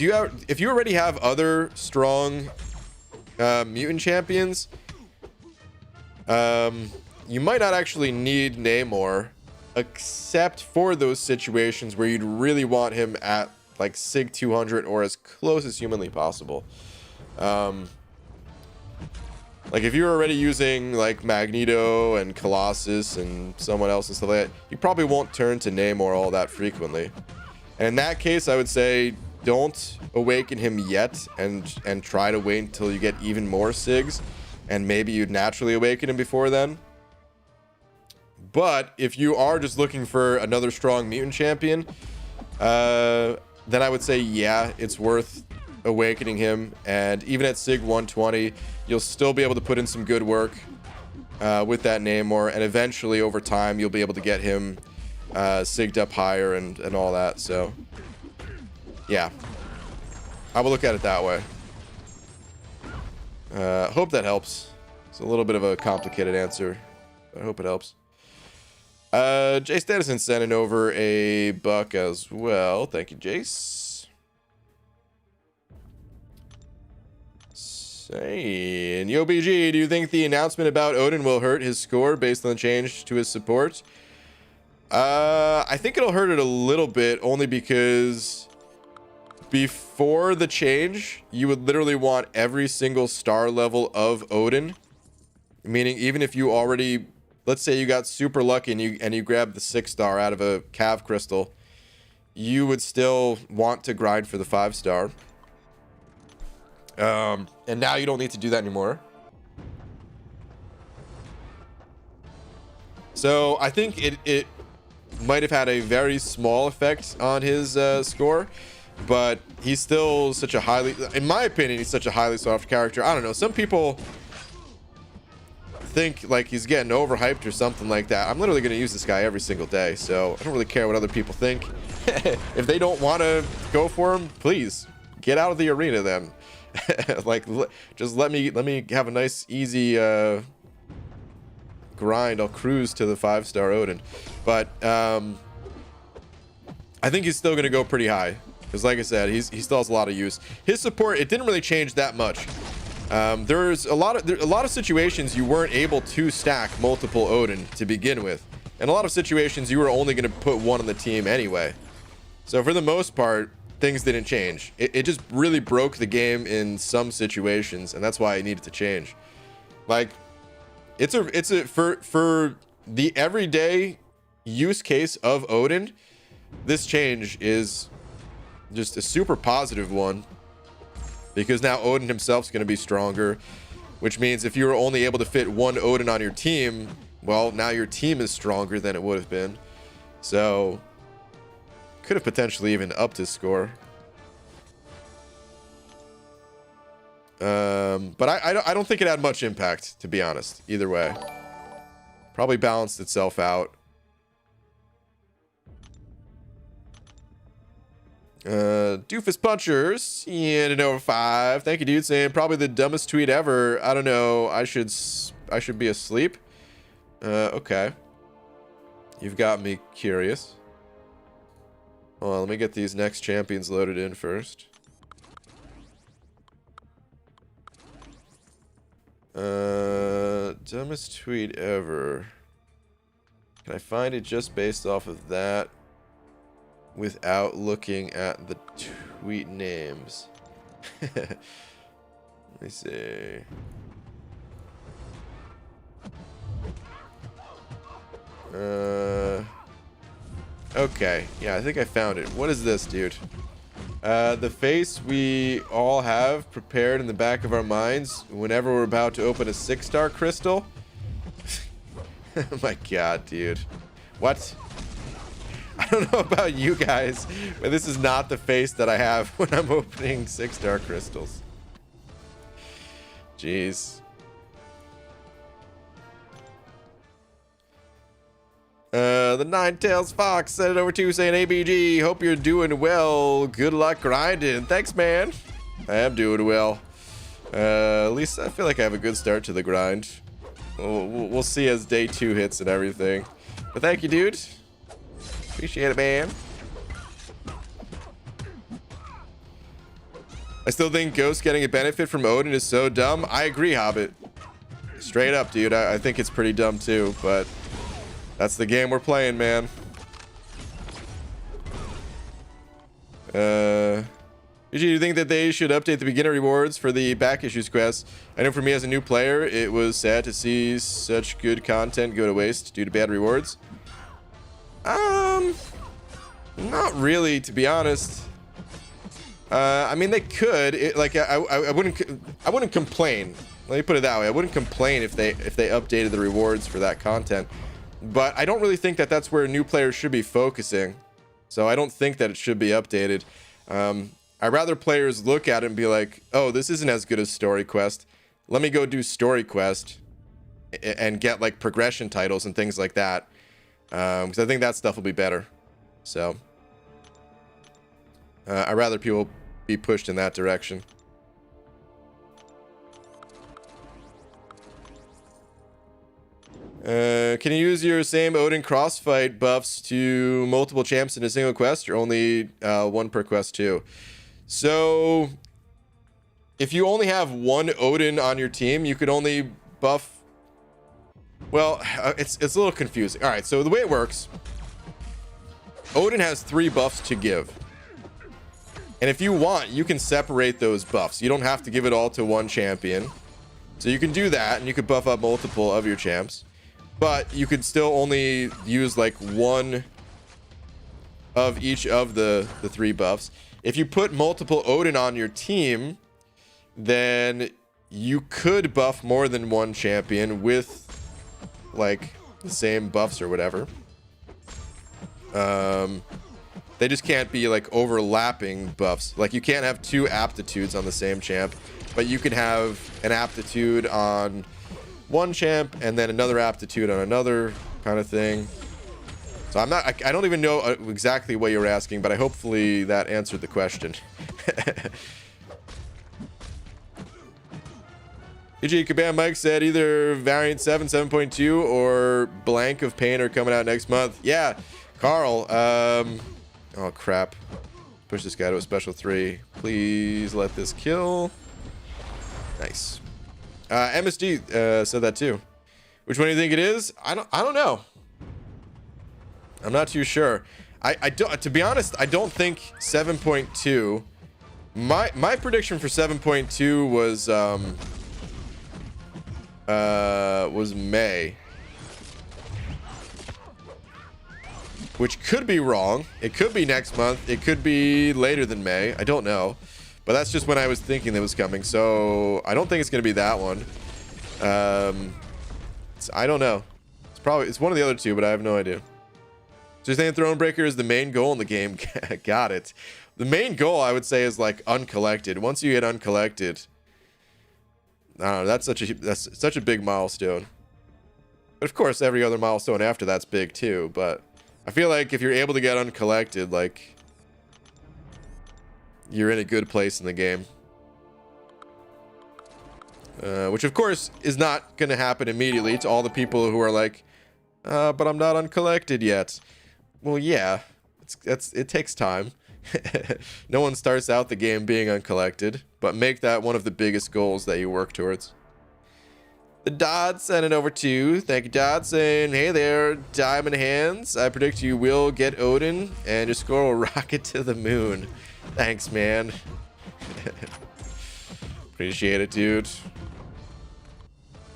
if you already have other strong mutant champions, you might not actually need Namor, except for those situations where you'd really want him at like Sig 200 or as close as humanly possible. Like, if you're already using like Magneto and Colossus and someone else and stuff like that, you probably won't turn to Namor all that frequently. And in that case, I would say don't awaken him yet and try to wait until you get even more Sigs, and maybe you'd naturally awaken him before then. But if you are just looking for another strong mutant champion, then I would say, yeah, it's worth awakening him. And even at Sig 120, you'll still be able to put in some good work with that Namor, and eventually over time you'll be able to get him sigged up higher and all that. So yeah, I will look at it that way. Hope that helps. It's a little bit of a complicated answer, but I hope it helps. Jace Dennison sending over a buck as well. Thank you, Jace. Saying, Yo BG, do you think the announcement about Odin will hurt his score based on the change to his support? I think it'll hurt it a little bit, only because before the change, you would literally want every single star level of Odin. Meaning, even if you already, let's say you got super lucky and you grabbed the 6-star out of a Cav crystal, you would still want to grind for the 5-star. And now you don't need to do that anymore. So I think it might have had a very small effect on his score, but he's still such a highly, in my opinion, he's such a highly soft character. I don't know, some people think like he's getting overhyped or something like that. I'm literally going to use this guy every single day, so I don't really care what other people think. If they don't want to go for him, please get out of the arena then. Like, just let me have a nice easy grind. I'll cruise to the 5-star Odin. But I think he's still gonna go pretty high, because like I said, he still has a lot of use. His support, it didn't really change that much. There's a lot of situations you weren't able to stack multiple Odin to begin with, and a lot of situations you were only gonna put one on the team anyway. So for the most part, things didn't change. It just really broke the game in some situations, and that's why it needed to change. Like, it's a for the everyday use case of Odin, this change is just a super positive one, because now Odin himself is going to be stronger, which means if you were only able to fit one Odin on your team, well, now your team is stronger than it would have been. So could have potentially even upped his score. But I don't think it had much impact, to be honest, either way. Probably balanced itself out. Doofus Punchers, and over 5. Thank you, dude. Saying probably the dumbest tweet ever. I don't know. I should be asleep. Okay. You've got me curious. Hold on, let me get these next champions loaded in first. Dumbest tweet ever. Can I find it just based off of that without looking at the tweet names? Let me see. Okay. Yeah, I think I found it. What is this, dude? The face we all have prepared in the back of our minds whenever we're about to open a 6-star crystal. Oh my god, dude. What? I don't know about you guys, but this is not the face that I have when I'm opening 6-star crystals. Jeez. The Nine-Tails Fox sent it over to saying, ABG, hope you're doing well. Good luck grinding. Thanks, man. I am doing well. At least I feel like I have a good start to the grind. We'll see as day 2 hits and everything. But thank you, dude. Appreciate it, man. I still think Ghost getting a benefit from Odin is so dumb. I agree, Hobbit. Straight up, dude. I think it's pretty dumb too, but that's the game we're playing, man. Do you think that they should update the beginner rewards for the back issues quests? I know for me as a new player, it was sad to see such good content go to waste due to bad rewards. Not really, to be honest. I mean, they could. I wouldn't complain. Let me put it that way. I wouldn't complain if they updated the rewards for that content. But I don't really think that that's where new players should be focusing. So I don't think that it should be updated. I'd rather players look at it and be like, oh, this isn't as good as Story Quest. Let me go do Story Quest and get like progression titles and things like that. Because I think that stuff will be better. So I'd rather people be pushed in that direction. Can you use your same Odin crossfight buffs to multiple champs in a single quest, or only one per quest too? So if you only have one Odin on your team, you could only buff. Well, it's a little confusing. All right, so the way it works, Odin has 3 buffs to give. And if you want, you can separate those buffs. You don't have to give it all to one champion. So you can do that, and you could buff up multiple of your champs. But you could still only use like one of each of the 3 buffs. If you put multiple Odin on your team, then you could buff more than one champion with like the same buffs or whatever. They just can't be like overlapping buffs. Like you can't have 2 aptitudes on the same champ, but you can have an aptitude on one champ and then another aptitude on another kind of thing. So I don't even know exactly what you're asking, but hopefully that answered the question. EG Kabam Mike said either variant 7, 7.2 or Blank of Pain are coming out next month. Yeah, Carl. Oh crap. Push this guy to a special 3. Please let this kill. Nice. MSD said that too. Which one do you think it is? I don't know. I'm not too sure. I don't, to be honest, I don't think 7.2. My prediction for 7.2 was May. Which could be wrong. It could be next month. It could be later than May. I don't know. But that's just when I was thinking that was coming. So I don't think it's going to be that one. I don't know. It's one of the other 2, but I have no idea. So you're saying Thronebreaker is the main goal in the game? Got it. The main goal, I would say, is like uncollected. Once you get uncollected, I don't know. That's such a big milestone. But of course, every other milestone after that's big too. But I feel like if you're able to get uncollected, like you're in a good place in the game. Which of course is not going to happen immediately to all the people who are like, but I'm not uncollected yet. Well, yeah, it takes time. No one starts out the game being uncollected, but make that one of the biggest goals that you work towards. The Dodd sent it over to. Thank you, Dodd, saying, hey there, Diamond Hands. I predict you will get Odin and your score will rocket to the moon. Thanks, man. Appreciate it, dude.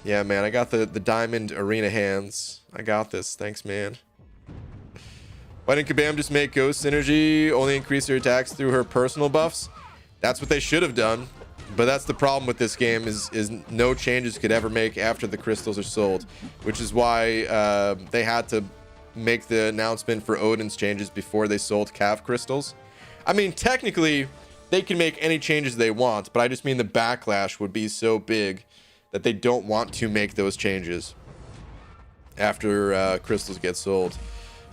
Yeah, man, I got the Diamond Arena Hands. I got this. Thanks, man. Why didn't Kabam just make Ghost Synergy only increase her attacks through her personal buffs? That's what they should have done. But that's the problem with this game is no changes could ever make after the crystals are sold, which is why they had to make the announcement for Odin's changes before they sold Cav crystals. I mean, technically, they can make any changes they want, but I just mean the backlash would be so big that they don't want to make those changes after crystals get sold.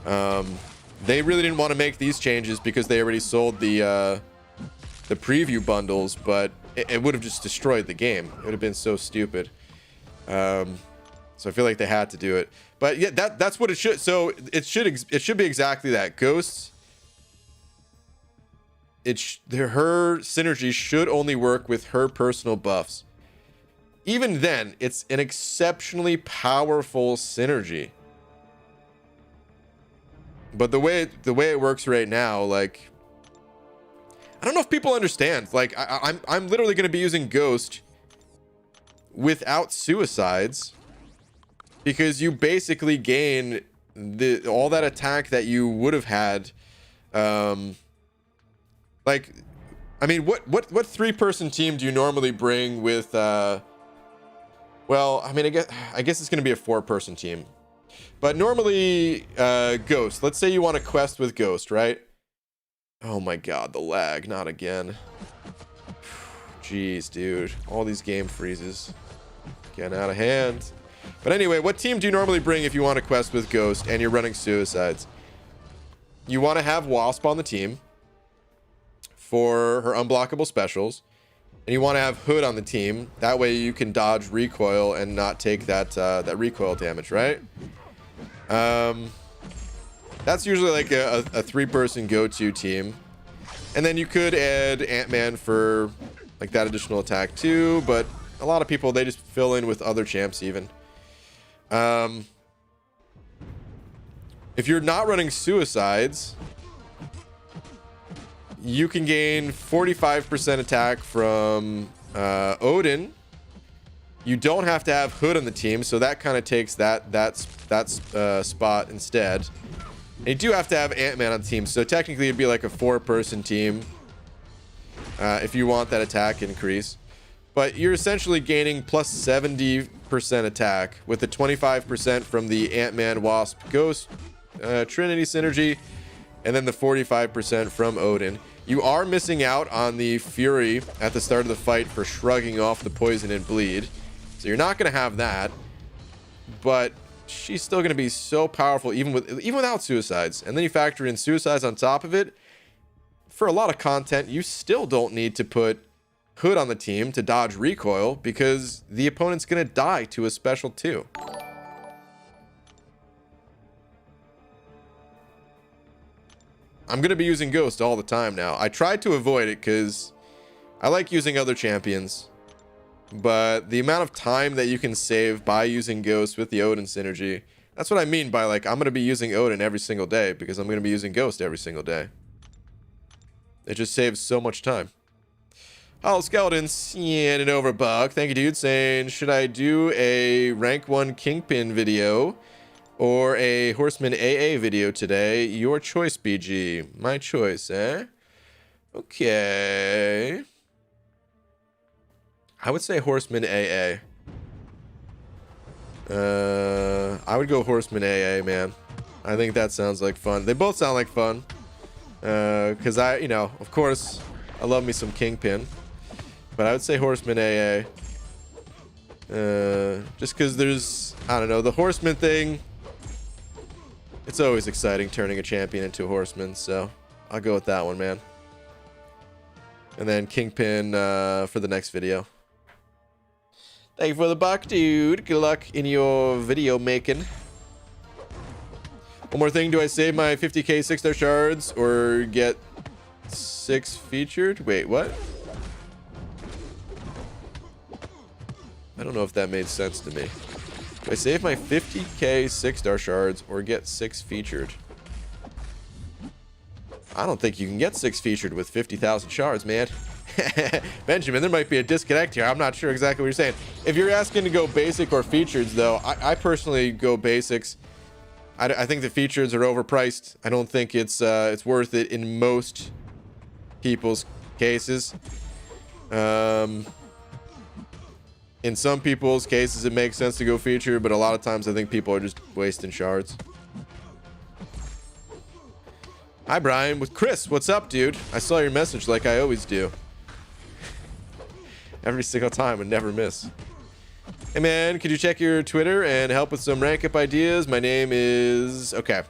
They really didn't want to make these changes because they already sold the preview bundles, but it would have just destroyed the game. It would have been so stupid. So I feel like they had to do it. But yeah, that's what it should. So it should be exactly that. Ghosts. Her synergy should only work with her personal buffs. Even then, it's an exceptionally powerful synergy. But the way it works right now, like, I don't know if people understand. Like, I'm literally going to be using Ghost without suicides because you basically gain all that attack that you would have had. Like, I mean, what 3-person team do you normally bring with? Well, I mean, I guess it's going to be a 4-person team, but normally Ghost. Let's say you want to quest with Ghost, right? Oh my god, the lag, not again. Jeez, dude. All these game freezes. Getting out of hand. But anyway, what team do you normally bring if you want to quest with Ghost and you're running suicides? You want to have Wasp on the team for her unblockable specials. And you want to have Hood on the team. That way you can dodge recoil and not take that recoil damage, right? That's usually like a 3-person go-to team. And then you could add Ant-Man for like that additional attack too, but a lot of people, they just fill in with other champs even. If you're not running suicides, you can gain 45% attack from Odin. You don't have to have Hood on the team, so that kind of takes that spot instead. And you do have to have Ant-Man on the team, so technically it'd be like a 4-person team if you want that attack increase. But you're essentially gaining plus 70% attack with the 25% from the Ant-Man, Wasp, Ghost, Trinity synergy, and then the 45% from Odin. You are missing out on the Fury at the start of the fight for shrugging off the poison and bleed. So you're not going to have that. But she's still going to be so powerful even without suicides. And then you factor in suicides on top of it. For a lot of content, you still don't need to put Hood on the team to dodge recoil because the opponent's going to die to a special too. I'm going to be using Ghost all the time now. I tried to avoid it because I like using other champions. But the amount of time that you can save by using Ghost with the Odin synergy, that's what I mean by like, I'm going to be using Odin every single day because I'm going to be using Ghost every single day. It just saves so much time. Hollow Skeletons, yeah, and over Buck. Thank you, dude. Saying, should I do a rank 1 Kingpin video or a Horseman AA video today? Your choice, BG. My choice, eh? Okay. I would say Horseman AA. I would go Horseman AA, man. I think that sounds like fun. They both sound like fun. Because of course, I love me some Kingpin. But I would say Horseman AA. Just because there's, I don't know, the Horseman thing. It's always exciting turning a champion into a Horseman. So I'll go with that one, man. And then Kingpin for the next video. Thank you for the buck, dude. Good luck in your video making. One more thing. Do I save my 50k 6-star shards or get 6 featured? Wait, what? I don't know if that made sense to me. Do I save my 50k 6-star shards or get 6 featured? I don't think you can get 6 featured with 50,000 shards, man. Benjamin, there might be a disconnect here. I'm not sure exactly what you're saying. If you're asking to go basic or features, though, I personally go basics. I think the features are overpriced. I don't think it's worth it in most people's cases. In some people's cases, it makes sense to go feature, but a lot of times I think people are just wasting shards. Hi, Brian. With Chris, what's up, dude? I saw your message like I always do. Every single time and never miss. Hey, man, could you check your Twitter and help with some rank up ideas? My name is... Okay.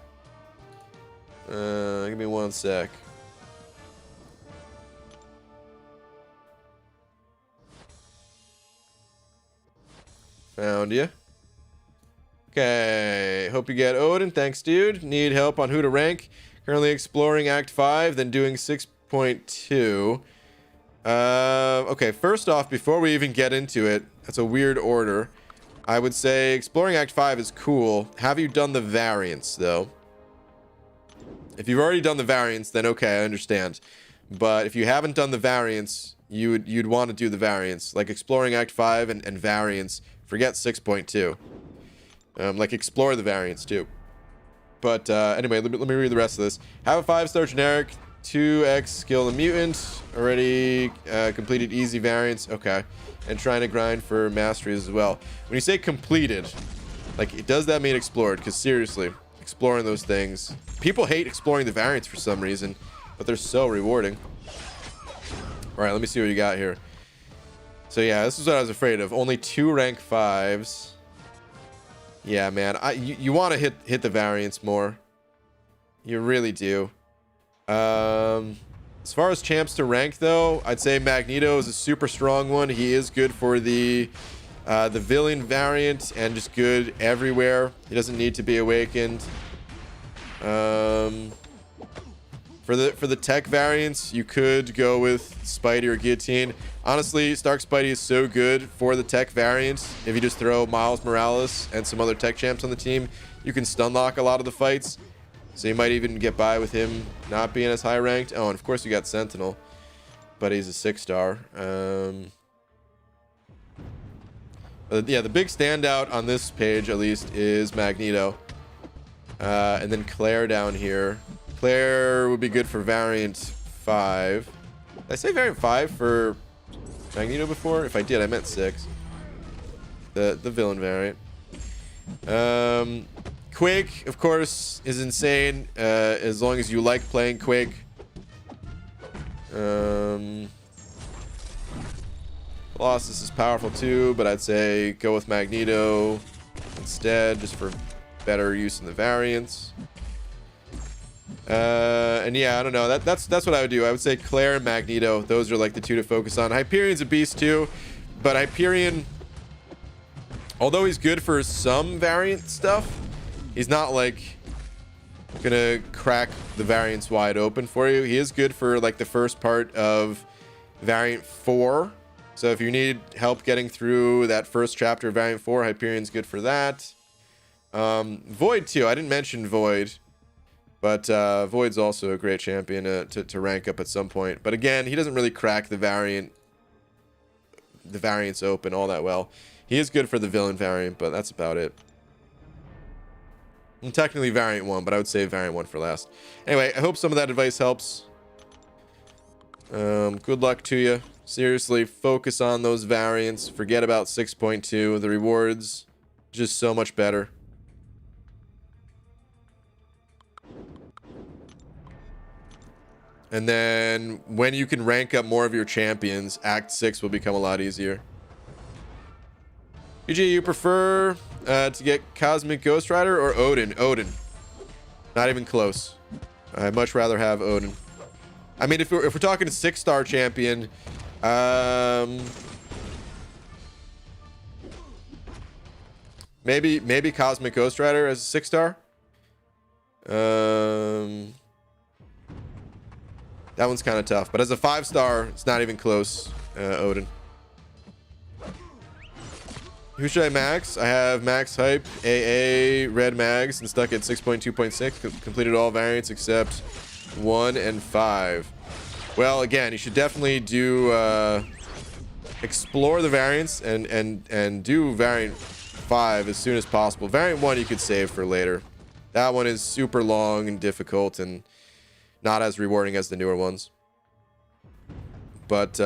Give me 1 sec. Found you. Okay. Hope you get Odin. Thanks, dude. Need help on who to rank. Currently exploring Act 5, then doing 6.2. Okay, first off, before we even get into it, that's a weird order. I would say exploring Act 5 is cool. Have you done the variants, though? If you've already done the variants, then okay, I understand. But if you haven't done the variants, you'd want to do the variants. Like exploring Act 5 and variants. Forget 6.2. Like explore the variants, too. But anyway, let me read the rest of this. Have a 5-star generic, 2x skill the mutant. Already completed easy variants. Okay. And trying to grind for masteries as well. When you say completed, like, does that mean explored? Because seriously, exploring those things. People hate exploring the variants for some reason, but they're so rewarding. All right, let me see what you got here. So yeah, this is what I was afraid of. Only 2 rank 5s. Yeah, man. You want to hit the variants more. You really do. As far as champs to rank, though, I'd say Magneto is a super strong one. He is good for the villain variant and just good everywhere. He doesn't need to be awakened. For the tech variants, you could go with Spidey or Guillotine. Honestly, Stark Spidey is so good for the tech variants. If you just throw Miles Morales and some other tech champs on the team, you can stun lock a lot of the fights. So you might even get by with him not being as high ranked. Oh, and of course you got Sentinel, but he's a 6-star. But yeah, the big standout on this page, at least, is Magneto. And then Claire down here. Claire would be good for variant 5. Did I say variant 5 for Magneto before? If I did, I meant 6. The villain variant. Quake, of course, is insane, as long as you like playing Quake. Colossus is powerful too, but I'd say go with Magneto instead, just for better use in the variants. And yeah, I don't know. That's what I would do. I would say Claire and Magneto. Those are like the 2 to focus on. Hyperion's a beast too, but Hyperion, although he's good for some variant stuff, he's not like gonna crack the variants wide open for you. He is good for like the first part of variant 4. So if you need help getting through that first chapter of variant 4, Hyperion's good for that. Void too. I didn't mention Void, but Void's also a great champion to rank up at some point. But again, he doesn't really crack the variants open all that well. He is good for the villain variant, but that's about it. And technically variant 1, but I would say variant 1 for last. Anyway, I hope some of that advice helps. Good luck to you. Seriously, focus on those variants. Forget about 6.2. The rewards, just so much better. And then when you can rank up more of your champions, Act 6 will become a lot easier. PG, you prefer to get Cosmic Ghost Rider or Odin? Odin. Not even close. I'd much rather have Odin. I mean, if we're talking 6-star champion, maybe Cosmic Ghost Rider as a 6-star. That one's kind of tough, but as a 5-star, it's not even close. Odin. Who should I max? I have max hype, AA, red mags, and stuck at 6.2.6. Completed all variants except 1 and 5. Well, again, you should definitely do explore the variants and do variant 5 as soon as possible. Variant 1 you could save for later. That one is super long and difficult and not as rewarding as the newer ones. But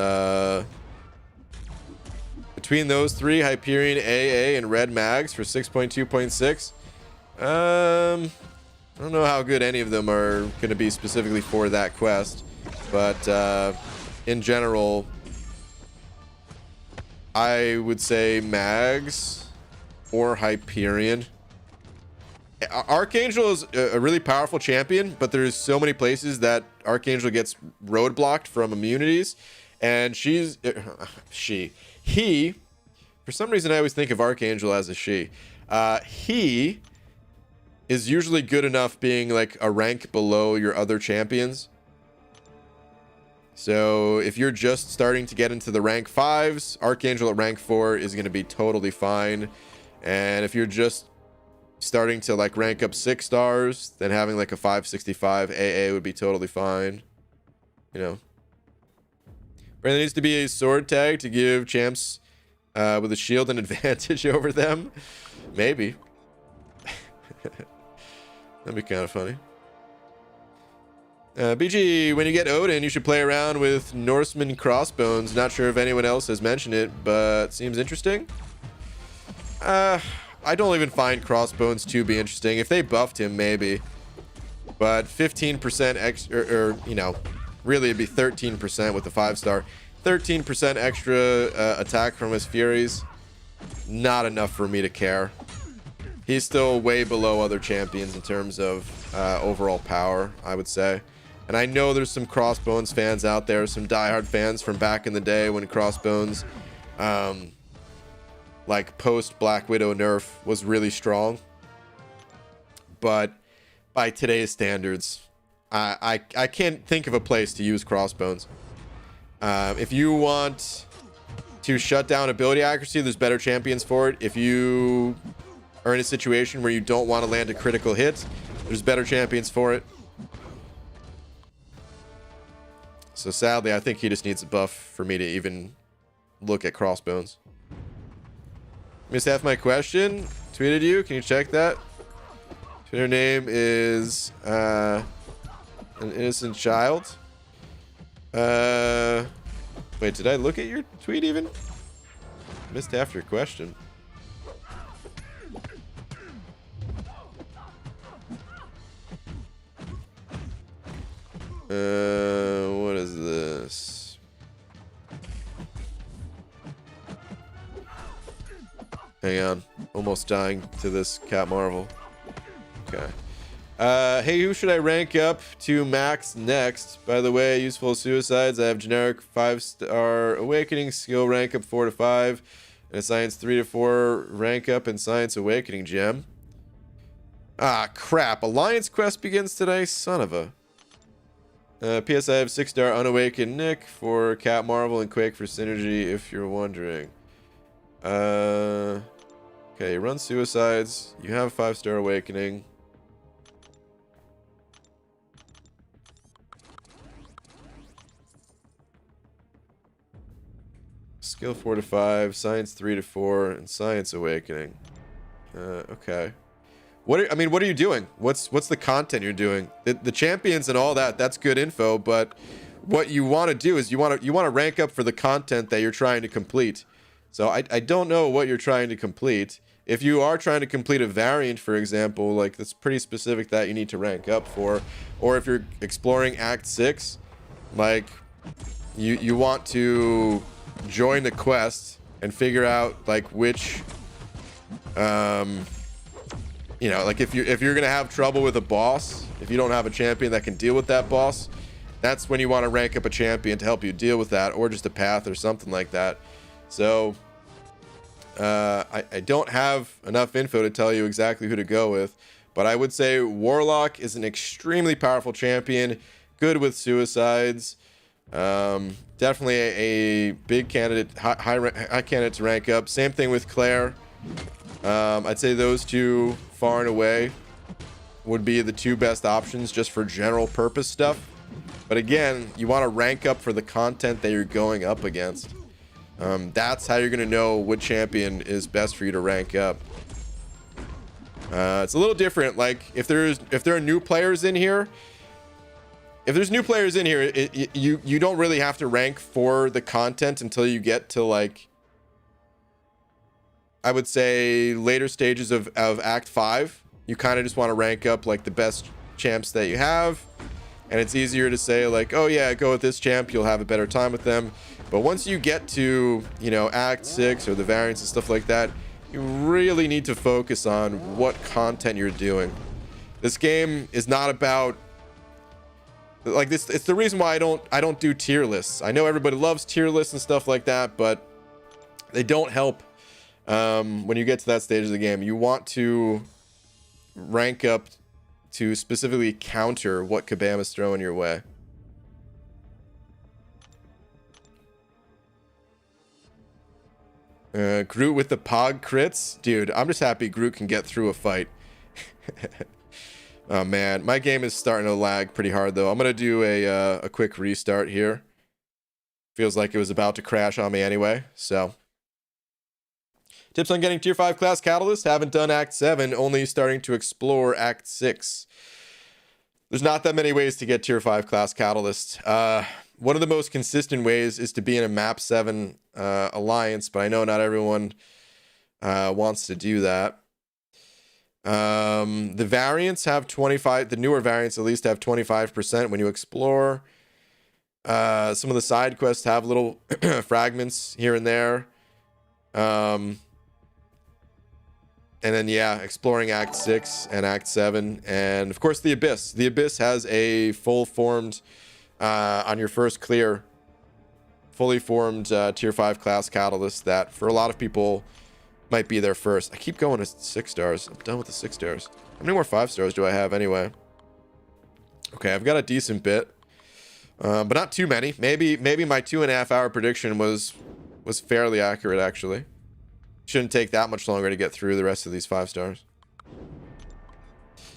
between those three, Hyperion, AA, and Red Mags for 6.2.6, I don't know how good any of them are going to be specifically for that quest. But in general, I would say Mags or Hyperion. Archangel is a really powerful champion, but there's so many places that Archangel gets roadblocked from immunities, and he, for some reason I always think of Archangel as a she. He is usually good enough being like a rank below your other champions. So if you're just starting to get into the rank 5s, Archangel at rank 4 is going to be totally fine. And if you're just starting to like rank up 6 stars, then having like a 565 AA would be totally fine. You know. But there needs to be a sword tag to give champs with a shield an advantage over them. Maybe. That'd be kind of funny. BG, when you get Odin, you should play around with Norseman crossbones. Not sure if anyone else has mentioned it, but seems interesting. I don't even find crossbones to be interesting. If they buffed him, maybe. But 15% extra, or you know, really it'd be 13% with the 5-star. 13% extra attack from his Furies. Not enough for me to care. He's still way below other champions in terms of overall power, I would say. And I know there's some Crossbones fans out there, some diehard fans from back in the day when Crossbones, like post Black Widow nerf, was really strong. But by today's standards, I can't think of a place to use Crossbones. If you want to shut down ability accuracy, there's better champions for it. If you are in a situation where you don't want to land a critical hit, there's better champions for it. So sadly, I think he just needs a buff for me to even look at Crossbones. Missed half my question. Tweeted you. Can you check that? Twitter name is an innocent child. Wait, did I look at your tweet even? Missed half your question. What is this? Hang on. Almost dying to this Cat Marvel. Okay. Hey, who should I rank up to max next? By the way, useful suicides. I have generic 5-star awakening, skill rank up 4 to 5, and a science 3 to 4 rank up in science awakening gem. Ah, crap. Alliance quest begins today? Son of a... PS, I have 6-star unawakened Nick for Cat Marvel and Quake for synergy, if you're wondering. Okay, run suicides. You have 5-star awakening. Skill 4 to 5, science 3 to 4, and science awakening. Okay. What are you doing? What's the content you're doing? The champions and all that, that's good info, but what you want to do is you want to rank up for the content that you're trying to complete. So I don't know what you're trying to complete. If you are trying to complete a variant, for example, like that's pretty specific that you need to rank up for, or if you're exploring Act 6, like you want to join the quest and figure out like which you know, like if you're gonna have trouble with a boss, if you don't have a champion that can deal with that boss, that's when you want to rank up a champion to help you deal with that, or just a path or something like that. So I don't have enough info to tell you exactly who to go with, but I would say Warlock is an extremely powerful champion, good with suicides. Definitely a big candidate, high candidate to rank up. Same thing with Claire. I'd say those two far and away would be the two best options just for general purpose stuff. But again, you want to rank up for the content that you're going up against. That's how you're going to know what champion is best for you to rank up. It's a little different. Like if there are new players in here, if there's new players in here, you don't really have to rank for the content until you get to, like, I would say later stages of Act 5. You kind of just want to rank up like the best champs that you have, and it's easier to say like, oh yeah, go with this champ, you'll have a better time with them. But once you get to, you know, Act 6 or the variants and stuff like that, you really need to focus on what content you're doing. This game is not about like this. It's the reason why I don't do tier lists. I know everybody loves tier lists and stuff like that, but they don't help when you get to that stage of the game. You want to rank up to specifically counter what Kabam is throwing your way. Groot with the Pog crits. Dude, I'm just happy Groot can get through a fight. Oh man, my game is starting to lag pretty hard though. I'm gonna do a quick restart here. Feels like it was about to crash on me anyway, so. Tips on getting tier 5 class catalyst. Haven't done Act 7, only starting to explore Act 6. There's not that many ways to get tier 5 class catalyst. One of the most consistent ways is to be in a map 7 alliance, but I know not everyone wants to do that. The variants have 25, the newer variants at least have 25% when you explore. Some of the side quests have little fragments here and there. And then, yeah, exploring Act 6 and Act 7. And, of course, the Abyss. The Abyss has a full-formed, on your first clear, fully formed Tier 5 class catalyst that, for a lot of people, might be their first. I keep going to 6 stars. I'm done with the 6 stars. How many more 5 stars do I have anyway? Okay, I've got a decent bit. But not too many. Maybe my 2.5 hour prediction was fairly accurate, actually. Shouldn't take that much longer to get through the rest of these 5 stars.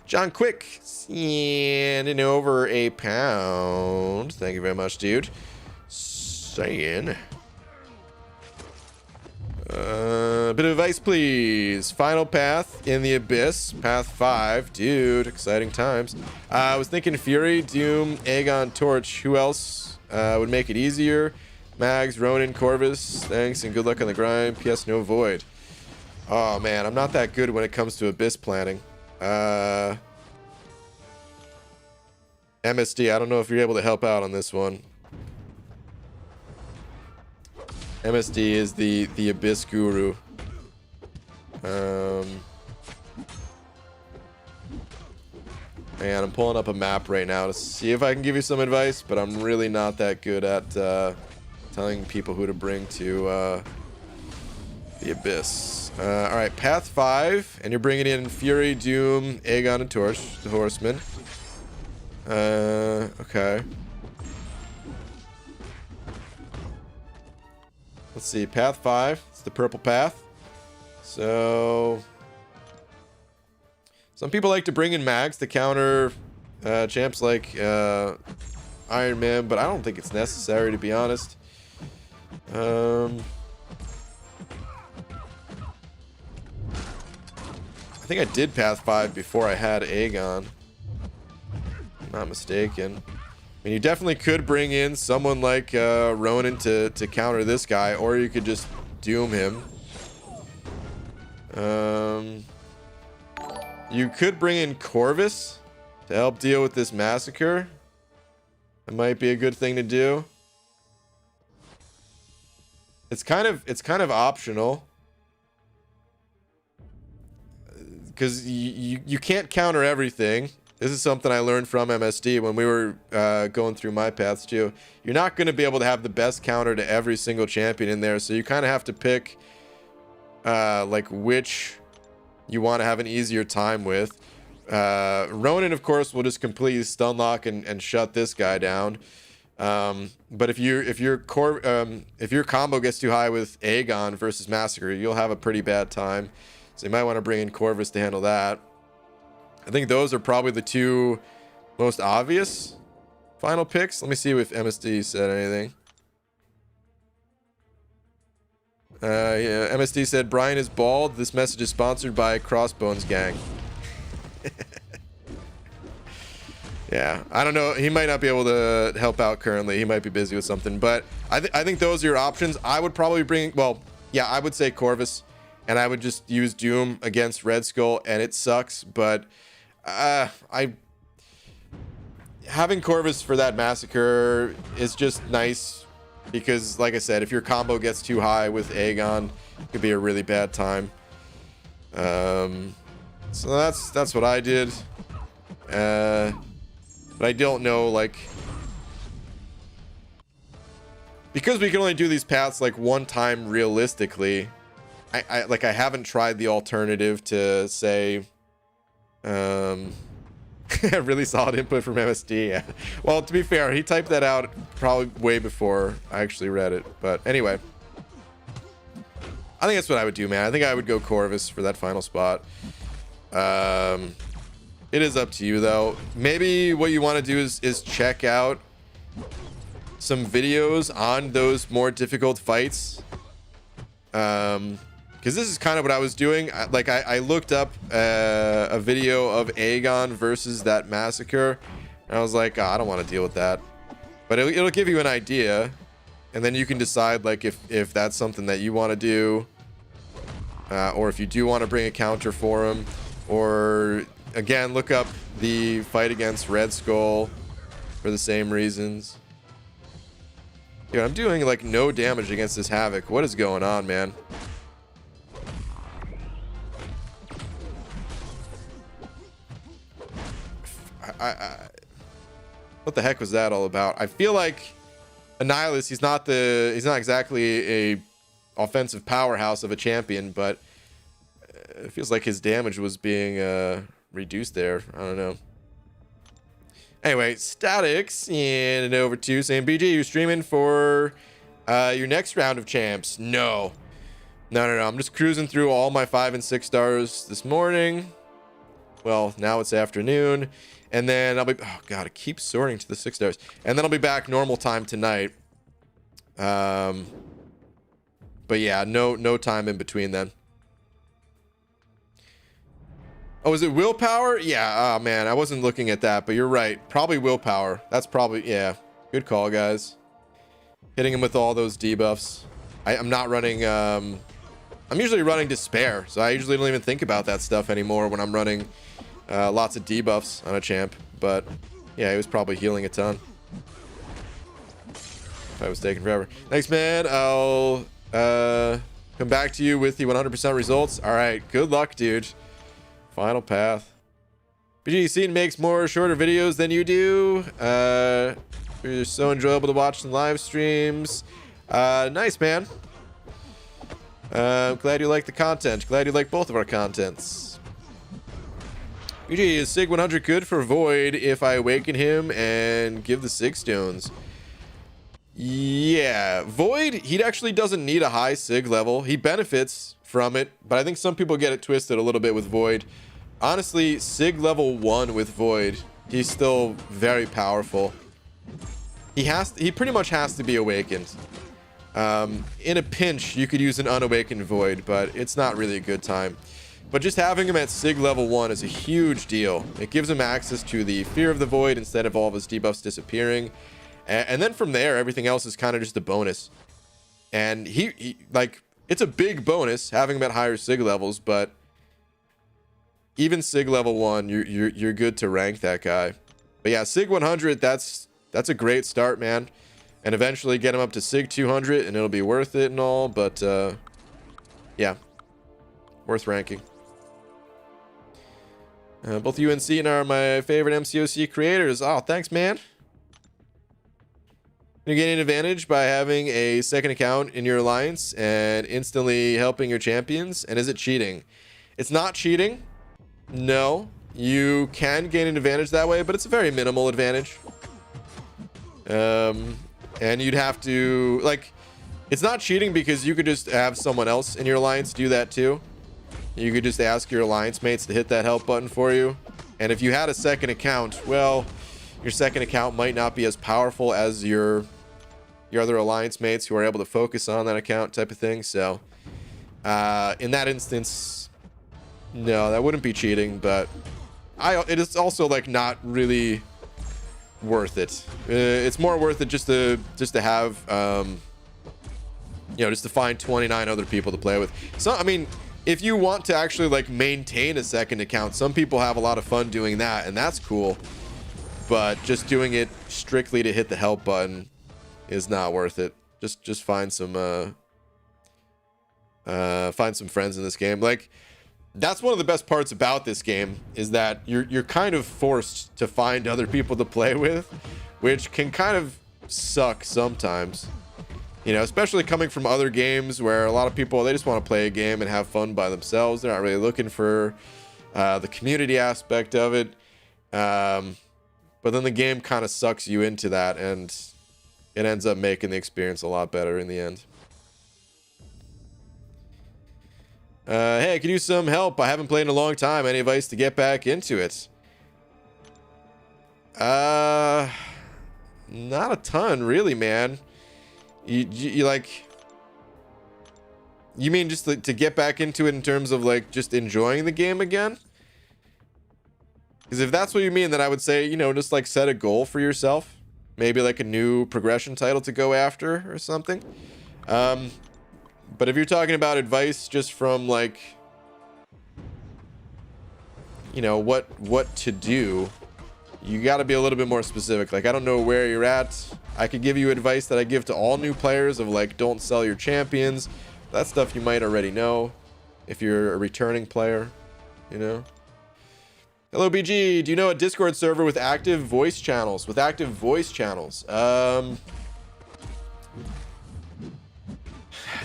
John Quick, sending over £1. Thank you very much, dude. Saying. A bit of advice, please. Final path in the Abyss. Path 5. Dude, exciting times. I was thinking Fury, Doom, Aegon, Torch. Who else would make it easier? Mags, Ronin, Corvus. Thanks and good luck on the grind. P.S. No Void. Oh, man. I'm not that good when it comes to Abyss planning. MSD, I don't know if you're able to help out on this one. MSD is the Abyss guru. Man, I'm pulling up a map right now to see if I can give you some advice, but I'm really not that good at telling people who to bring to the Abyss. Alright, Path 5, and you're bringing in Fury, Doom, Aegon, and Torch, the Horsemen. Okay. Let's see, Path 5. It's the purple path. So some people like to bring in mags to counter champs like Iron Man, but I don't think it's necessary, to be honest. I think I did Path 5 before I had Aegon. If I'm not mistaken. I mean, you definitely could bring in someone like Ronin to counter this guy, or you could just doom him. You could bring in Corvus to help deal with this massacre. That might be a good thing to do. It's kind of optional, because you can't counter everything. This is something I learned from MSD when we were going through my paths too. You're not going to be able to have the best counter to every single champion in there, so you kind of have to pick like which you want to have an easier time with. Ronin, of course, will just completely stun lock and shut this guy down. But if your combo gets too high with Aegon versus Massacre, you'll have a pretty bad time. So you might want to bring in Corvus to handle that. I think those are probably the two most obvious final picks. Let me see if MSD said anything. Yeah, MSD said Brian is bald. This message is sponsored by Crossbones Gang. Yeah, I don't know. He might not be able to help out currently. He might be busy with something. But I think those are your options. I would probably bring... Well, yeah, I would say Corvus. And I would just use Doom against Red Skull. And it sucks. But having Corvus for that Massacre is just nice. Because, like I said, if your combo gets too high with Aegon, it could be a really bad time. So that's what I did. But I don't know, like, because we can only do these paths like one time realistically. I haven't tried the alternative to say, really solid input from MSD. Yeah. Well, to be fair, he typed that out probably way before I actually read it. But anyway, I think that's what I would do, man. I think I would go Corvus for that final spot. It is up to you, though. Maybe what you want to do is check out some videos on those more difficult fights. Because this is kind of what I was doing. I looked up a video of Aegon versus that Massacre. And I was like, oh, I don't want to deal with that. But it'll give you an idea. And then you can decide like if that's something that you want to do. Or if you do want to bring a counter for him. Or... Again, look up the fight against Red Skull for the same reasons. Dude, I'm doing like no damage against this Havoc. What is going on, man? What the heck was that all about? I feel like Annihilus, he's not exactly a offensive powerhouse of a champion, but it feels like his damage was being reduced there. I don't know. Anyway, Statics and over to saying, BG, you streaming for your next round of champs? No. I'm just cruising through all my 5 and 6 stars this morning. Well, now it's afternoon, and then I'll be... Oh god, I keep sorting to the 6 stars, and then I'll be back normal time tonight. But yeah, no time in between then. Oh, is it willpower? Yeah, oh man, I wasn't looking at that, but you're right. Probably willpower. That's probably, yeah. Good call, guys. Hitting him with all those debuffs. I'm not running, I'm usually running Despair, so I usually don't even think about that stuff anymore when I'm running lots of debuffs on a champ. But yeah, he was probably healing a ton. If I was taking forever. Thanks, man. I'll come back to you with the 100% results. All right, good luck, dude. Final path. BG Scene makes more shorter videos than you do. You're so enjoyable to watch in live streams. Nice, man. I'm glad you like the content. Glad you like both of our contents. BG, is Sig 100 good for Void if I awaken him and give the Sig Stones? Yeah, Void, he actually doesn't need a high Sig level. He benefits from it, but I think some people get it twisted a little bit with Void. Honestly, Sig level 1 with Void, he's still very powerful. He pretty much has to be awakened. In a pinch, you could use an unawakened Void, but it's not really a good time. But just having him at Sig level 1 is a huge deal. It gives him access to the Fear of the Void instead of all of his debuffs disappearing. And then from there, everything else is kind of just a bonus. And he like, it's a big bonus having him at higher Sig levels, but even Sig level 1, you're good to rank that guy. But yeah, Sig 100, that's a great start, man. And eventually get him up to Sig 200 and it'll be worth it and all, but yeah, worth ranking. Both you and Seaton are my favorite MCOC creators. Oh, thanks, man. You gain an advantage by having a second account in your alliance and instantly helping your champions. And is it cheating? It's not cheating. No, you can gain an advantage that way, but it's a very minimal advantage. And you'd have to, like, it's not cheating because you could just have someone else in your alliance do that too. You could just ask your alliance mates to hit that help button for you. And if you had a second account, well, your second account might not be as powerful as your other alliance mates who are able to focus on that account type of thing. So in that instance, no, that wouldn't be cheating, but it is also like not really worth it. It's more worth it just to have you know, just to find 29 other people to play with. So I mean, if you want to actually like maintain a second account, some people have a lot of fun doing that, and that's cool. But just doing it strictly to hit the help button is not worth it. Just find some friends in this game. Like, that's one of the best parts about this game, is that you're kind of forced to find other people to play with, which can kind of suck sometimes. You know, especially coming from other games where a lot of people, they just want to play a game and have fun by themselves. They're not really looking for the community aspect of it. But then the game kind of sucks you into that, and it ends up making the experience a lot better in the end. Hey, I could use some help. I haven't played in a long time. Any advice to get back into it? Not a ton, really, man. You like, you mean just to get back into it in terms of like just enjoying the game again? Because if that's what you mean, then I would say, you know, just like set a goal for yourself, maybe like a new progression title to go after or something. But if you're talking about advice just from like, you know, what to do, you got to be a little bit more specific. Like, I don't know where you're at. I could give you advice that I give to all new players of like, don't sell your champions. That stuff you might already know if you're a returning player, you know. Hello, BG. Do you know a Discord server with active voice channels?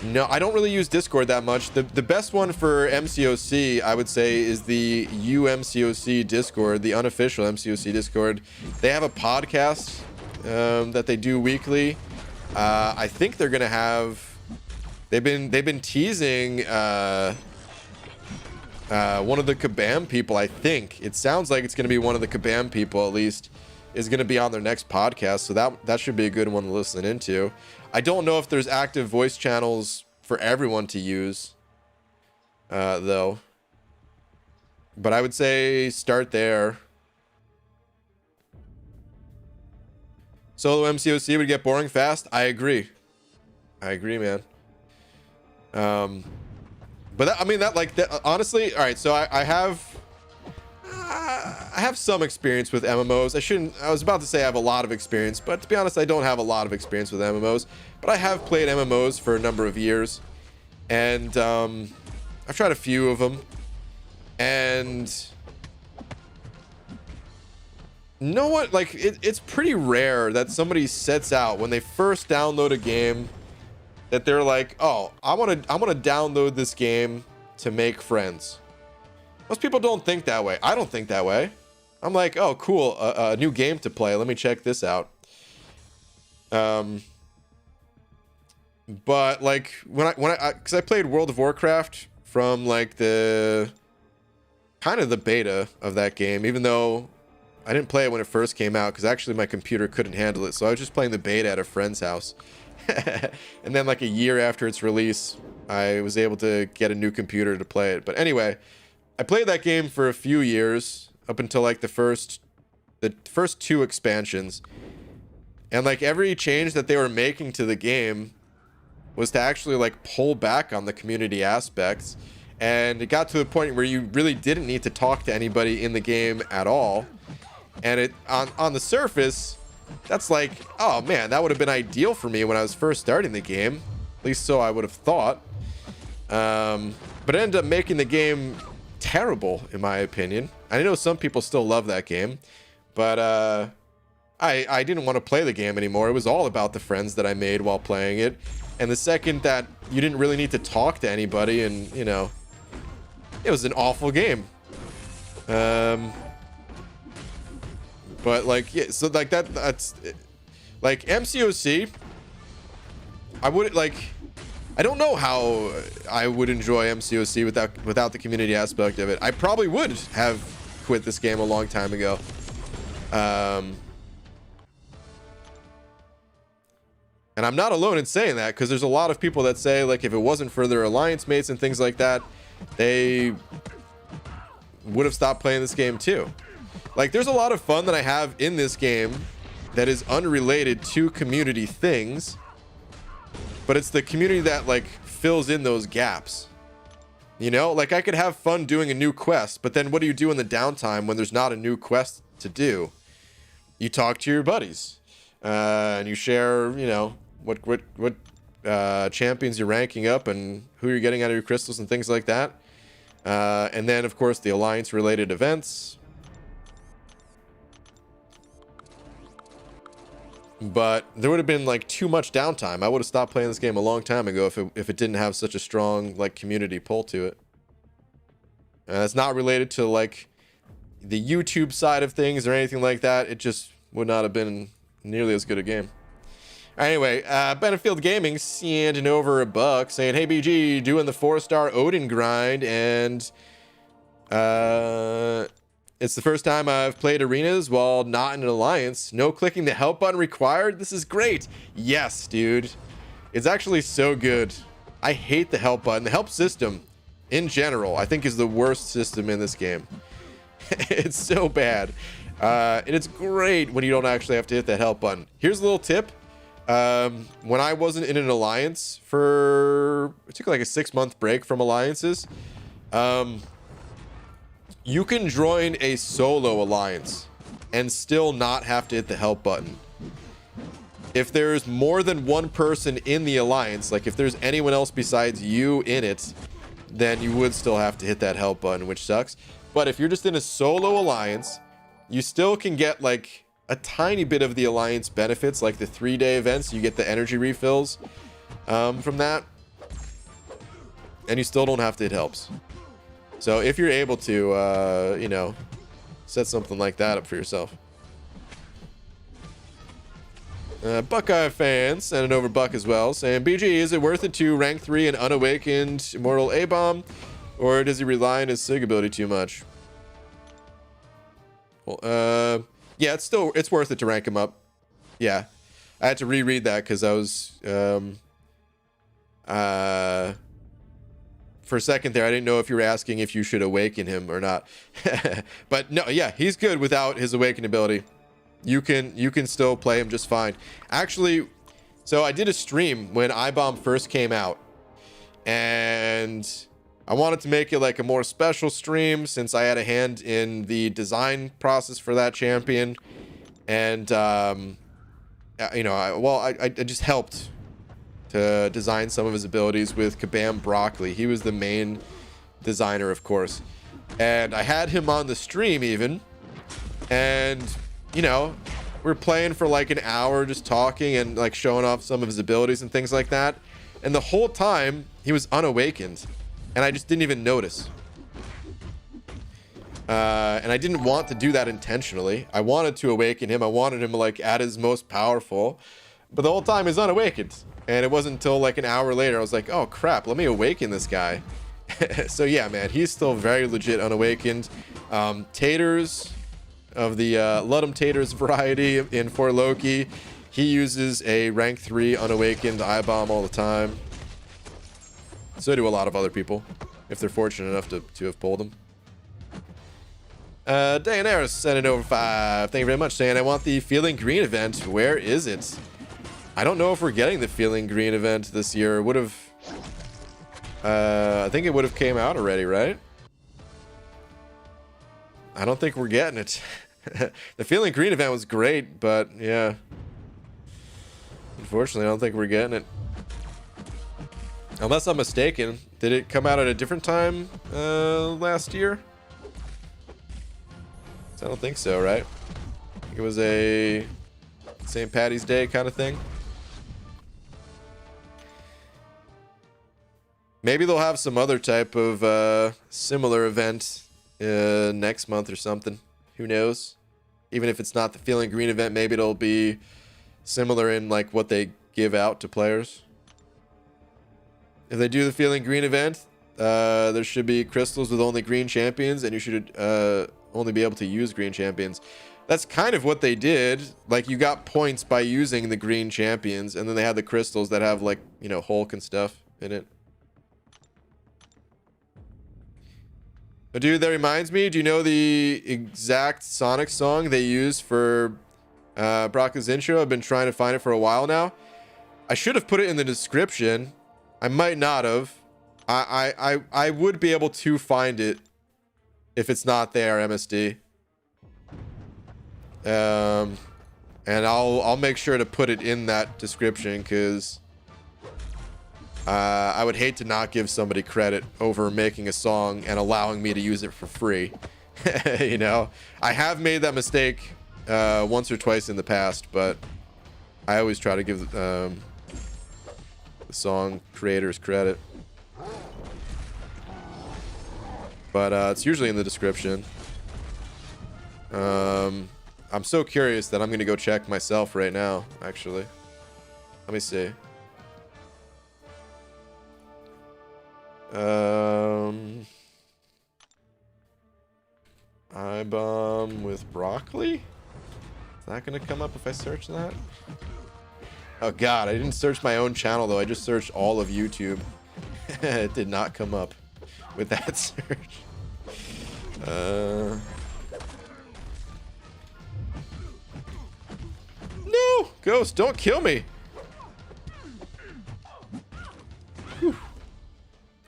No, I don't really use Discord that much. The best one for MCOC, I would say, is the UMCOC Discord, the unofficial MCOC Discord. They have a podcast that they do weekly. I think they're gonna have. They've been teasing one of the Kabam people. I think it sounds like it's gonna be one of the Kabam people, at least, is gonna be on their next podcast. So that should be a good one to listen into. I don't know if there's active voice channels for everyone to use, though. But I would say start there. Solo MCOC would get boring fast. I agree, man. But that, I mean, that like that, honestly. All right, so I have some experience with MMOs. I was about to say I have a lot of experience, but to be honest, I don't have a lot of experience with MMOs. But I have played MMOs for a number of years, and I've tried a few of them. And you know what? Like, it's pretty rare that somebody sets out when they first download a game that they're like, oh, I want to download this game to make friends. Most people don't think that way. I don't think that way. I'm like, oh, cool, a new game to play. Let me check this out. But like because I played World of Warcraft from like the kind of the beta of that game, even though I didn't play it when it first came out because actually my computer couldn't handle it. So I was just playing the beta at a friend's house. And then like a year after its release, I was able to get a new computer to play it. But anyway, I played that game for a few years up until like the first two expansions. And like every change that they were making to the game was to actually like pull back on the community aspects. And it got to the point where you really didn't need to talk to anybody in the game at all. And it on the surface, that's like, oh man, that would have been ideal for me when I was first starting the game. At least so I would have thought. But it ended up making the game terrible, in my opinion. I know some people still love that game, but I didn't want to play the game anymore. It was all about the friends that I made while playing it. And the second that you didn't really need to talk to anybody, and you know, it was an awful game. But like, yeah, so like that's Like MCOC, I would like. I don't know how I would enjoy MCOC without the community aspect of it. I probably would have quit this game a long time ago. And I'm not alone in saying that, because there's a lot of people that say, like, if it wasn't for their alliance mates and things like that, they would have stopped playing this game too. Like, there's a lot of fun that I have in this game that is unrelated to community things, but it's the community that like fills in those gaps. You know, like I could have fun doing a new quest, but then what do you do in the downtime when there's not a new quest to do? You talk to your buddies, and you share, you know, what champions you're ranking up and who you're getting out of your crystals and things like that. And then of course the alliance related events. But there would have been like too much downtime. I would have stopped playing this game a long time ago if it didn't have such a strong like community pull to it. It's not related to like the YouTube side of things or anything like that. It just would not have been nearly as good a game. Anyway, Battlefield Gaming sending over $1 saying, "Hey BG, doing the 4-star Odin grind, and it's the first time I've played arenas while not in an alliance. No clicking the help button required. This is great." Yes, dude. It's actually so good. I hate the help button. The help system, in general, I think is the worst system in this game. It's so bad. And it's great when you don't actually have to hit that help button. Here's a little tip. When I wasn't in an alliance it took like a 6-month break from alliances. You can join a solo alliance and still not have to hit the help button. If there's more than one person in the alliance, like if there's anyone else besides you in it, then you would still have to hit that help button, which sucks. But if you're just in a solo alliance, you still can get like a tiny bit of the alliance benefits, like the 3-day events. You get the energy refills from that, and you still don't have to hit helps. So if you're able to, you know, set something like that up for yourself. Buckeye fans sending over Buck as well, saying, "BG, is it worth it to rank 3 an unawakened immortal A-bomb, or does he rely on his sig ability too much?" Well, yeah, it's worth it to rank him up. Yeah, I had to reread that because I was for a second there, I didn't know if you were asking if you should awaken him or not. But no, yeah, he's good without his awaken ability. You can still play him just fine. Actually, so I did a stream when iBomb first came out, and I wanted to make it like a more special stream since I had a hand in the design process for that champion, and you know, I just helped to design some of his abilities with Kabam Broccoli. He was the main designer, of course, and I had him on the stream even, and you know, we're playing for like an hour just talking and like showing off some of his abilities and things like that, and the whole time he was unawakened and I just didn't even notice. And I didn't want to do that intentionally. I wanted to awaken him. I wanted him like at his most powerful, but the whole time he's unawakened. And it wasn't until like an hour later I was like, oh crap, let me awaken this guy. So yeah, man, he's still very legit unawakened. Taters of the Ludum Taters variety in For Loki, he uses a rank 3 unawakened I-bomb all the time. So do a lot of other people, if they're fortunate enough to have pulled them. Daenerys sent it over 5. Thank you very much, saying, "I want the Feeling Green event. Where is it?" I don't know if we're getting the Feeling Green event this year. It would have... I think it would have came out already, right? I don't think we're getting it. The Feeling Green event was great, but yeah. Unfortunately, I don't think we're getting it. Unless I'm mistaken. Did it come out at a different time last year? I don't think so, right? I think it was a St. Patty's Day kind of thing. Maybe they'll have some other type of similar event next month or something. Who knows? Even if it's not the Feeling Green event, maybe it'll be similar in like what they give out to players. If they do the Feeling Green event, there should be crystals with only green champions, and you should only be able to use green champions. That's kind of what they did. Like, you got points by using the green champions, and then they had the crystals that have, like, you know, Hulk and stuff in it. But dude, that reminds me, do you know the exact Sonic song they use for Brock's intro? I've been trying to find it for a while now. I should have put it in the description. I might not have. I would be able to find it if it's not there, MSD. And I'll make sure to put it in that description, because I would hate to not give somebody credit over making a song and allowing me to use it for free. You know, I have made that mistake once or twice in the past, but I always try to give the song creators credit. But it's usually in the description. I'm so curious that I'm gonna go check myself right now, actually. Let me see. iBomb with broccoli? Is that gonna come up if I search that? Oh god, I didn't search my own channel though. I just searched all of YouTube. It did not come up with that search. No! Ghost, don't kill me! Whew.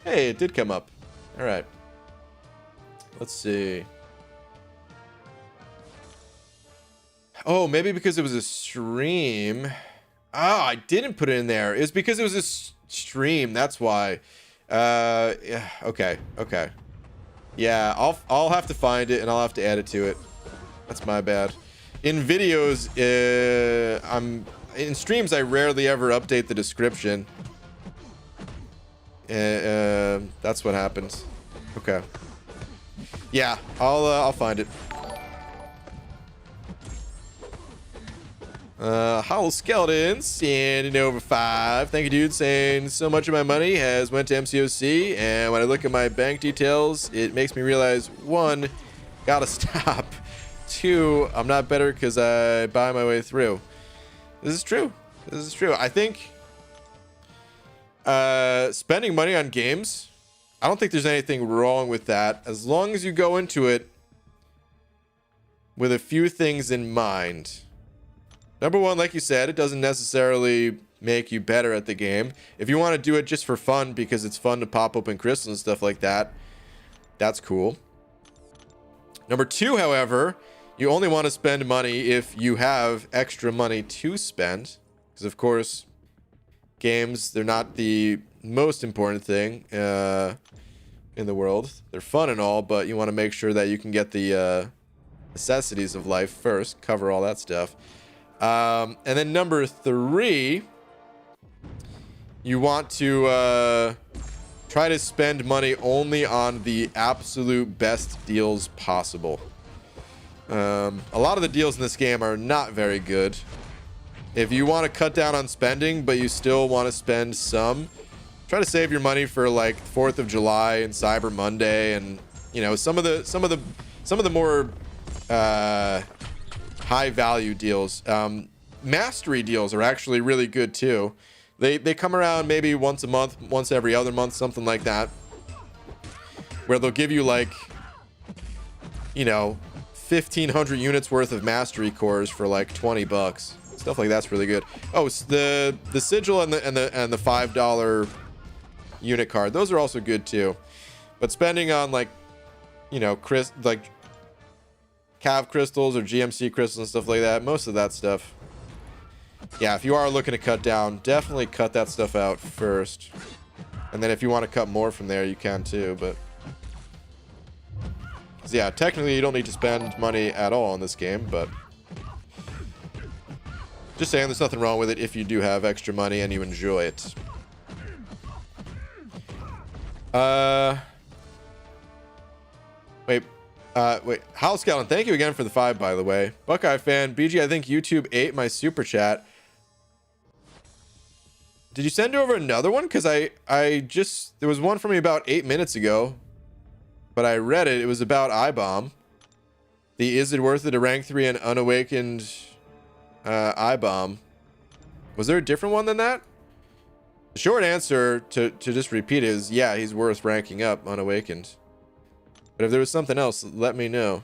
Hey, it did come up. Alright. Let's see. Oh, maybe because it was a stream. Oh, I didn't put it in there. It's because it was a stream. That's why. Yeah, okay. Yeah, I'll have to find it and I'll have to add it to it. That's my bad. In videos, in streams, I rarely ever update the description. That's what happens. Okay. Yeah, I'll find it. Hollow Skeletons, standing over 5. Thank you, dude, saying so much of my money has went to MCOC, and when I look at my bank details, it makes me realize, 1, gotta stop. 2, I'm not better because I buy my way through. This is true. I think spending money on games, I don't think there's anything wrong with that, as long as you go into it with a few things in mind. Number 1, like you said, it doesn't necessarily make you better at the game. If you want to do it just for fun because it's fun to pop open crystals and stuff like that, that's cool. Number 2, however, you only want to spend money if you have extra money to spend. Because, of course, games, they're not the most important thing in the world. They're fun and all, but you want to make sure that you can get the necessities of life first, cover all that stuff. And then number 3, you want to try to spend money only on the absolute best deals possible. A lot of the deals in this game are not very good. If you want to cut down on spending, but you still want to spend some, try to save your money for like 4th of July and Cyber Monday, and you know, some of the more high value deals. Mastery deals are actually really good too. They come around maybe once a month, once every other month, something like that, where they'll give you like, you know, 1,500 units worth of mastery cores for like 20 bucks. Stuff like that's really good. Oh, the sigil and the $5 unit card, those are also good too. But spending on like, you know, like Cav crystals or GMC crystals and stuff like that, most of that stuff, yeah, if you are looking to cut down, definitely cut that stuff out first. And then if you want to cut more from there, you can too, but yeah, technically you don't need to spend money at all in this game, but just saying, there's nothing wrong with it if you do have extra money and you enjoy it. Wait, Hal Scallon, thank you again for the 5, by the way. Buckeye fan, BG, I think YouTube ate my super chat. Did you send over another one? Because I just, there was one from me about 8 minutes ago, but I read it. It was about I-Bomb. The is it worth it to rank 3 and unawakened I-Bomb. Was there a different one than that? The short answer to just repeat is, yeah, he's worth ranking up unawakened. But if there was something else, let me know.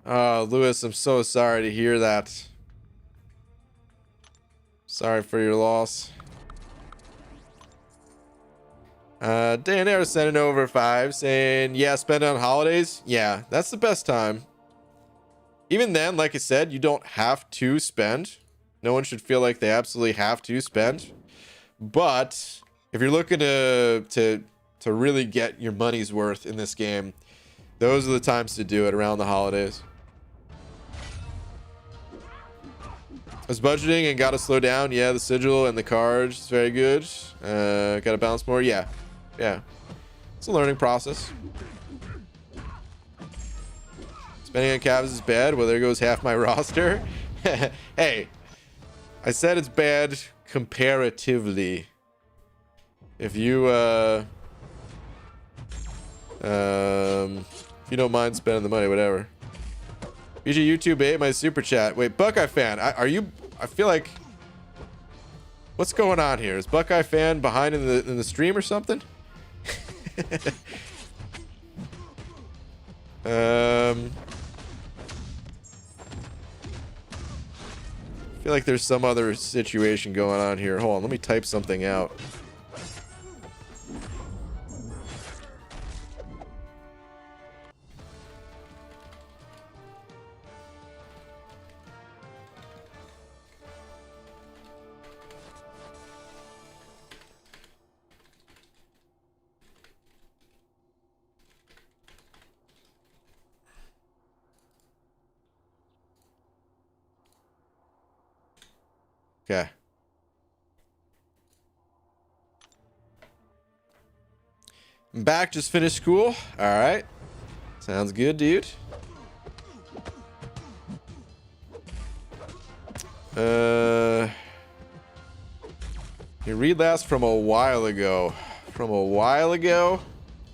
Lewis, I'm so sorry to hear that. Sorry for your loss. Daenerys sending over 5 saying, yeah, spend it on holidays. Yeah, that's the best time. Even then, like I said, you don't have to spend. No one should feel like they absolutely have to spend. But if you're looking to really get your money's worth in this game, those are the times to do it around the holidays. I was budgeting and got to slow down. Yeah, the sigil and the cards is very good. Got to balance more. Yeah. It's a learning process. Spending on Cavs is bad. Well, there goes half my roster. Hey, I said it's bad comparatively. If you don't mind spending the money, whatever. BG YouTube 8, my super chat. Wait, Buckeye fan, are you? I feel like, what's going on here? Is Buckeye fan behind in the stream or something? I feel like there's some other situation going on here. Hold on, let me type something out. Okay. I'm back. Just finished school. All right. Sounds good, dude. You read last from a while ago. From a while ago.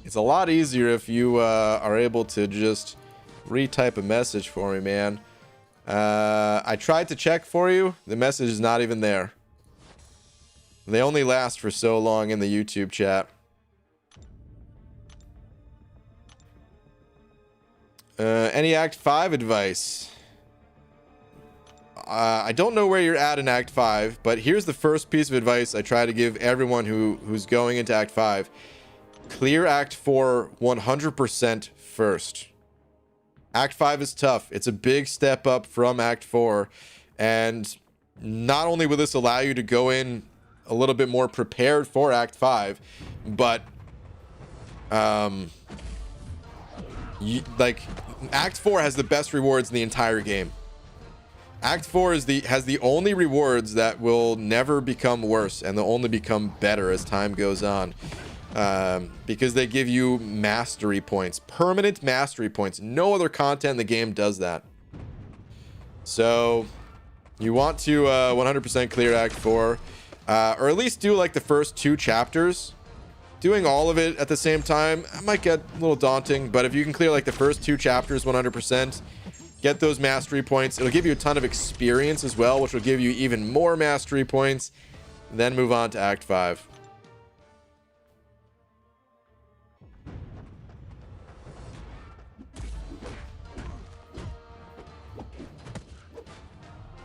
It's a lot easier if you are able to just retype a message for me, man. I tried to check for you. The message is not even there. They only last for so long in the YouTube chat. Any Act 5 advice? I don't know where you're at in Act 5, but here's the first piece of advice I try to give everyone who's going into Act 5. Clear Act 4 100% first. Act 5 is tough. It's a big step up from Act 4. And not only will this allow you to go in a little bit more prepared for Act 5, but Act 4 has the best rewards in the entire game. Act 4 has the only rewards that will never become worse, and they'll only become better as time goes on. Because they give you mastery points, permanent mastery points. No other content in the game does that. So you want to 100% clear Act 4, or at least do like the first 2 chapters. Doing all of it at the same time might get a little daunting, but if you can clear like the first 2 chapters 100%, get those mastery points, it'll give you a ton of experience as well, which will give you even more mastery points. Then move on to Act 5.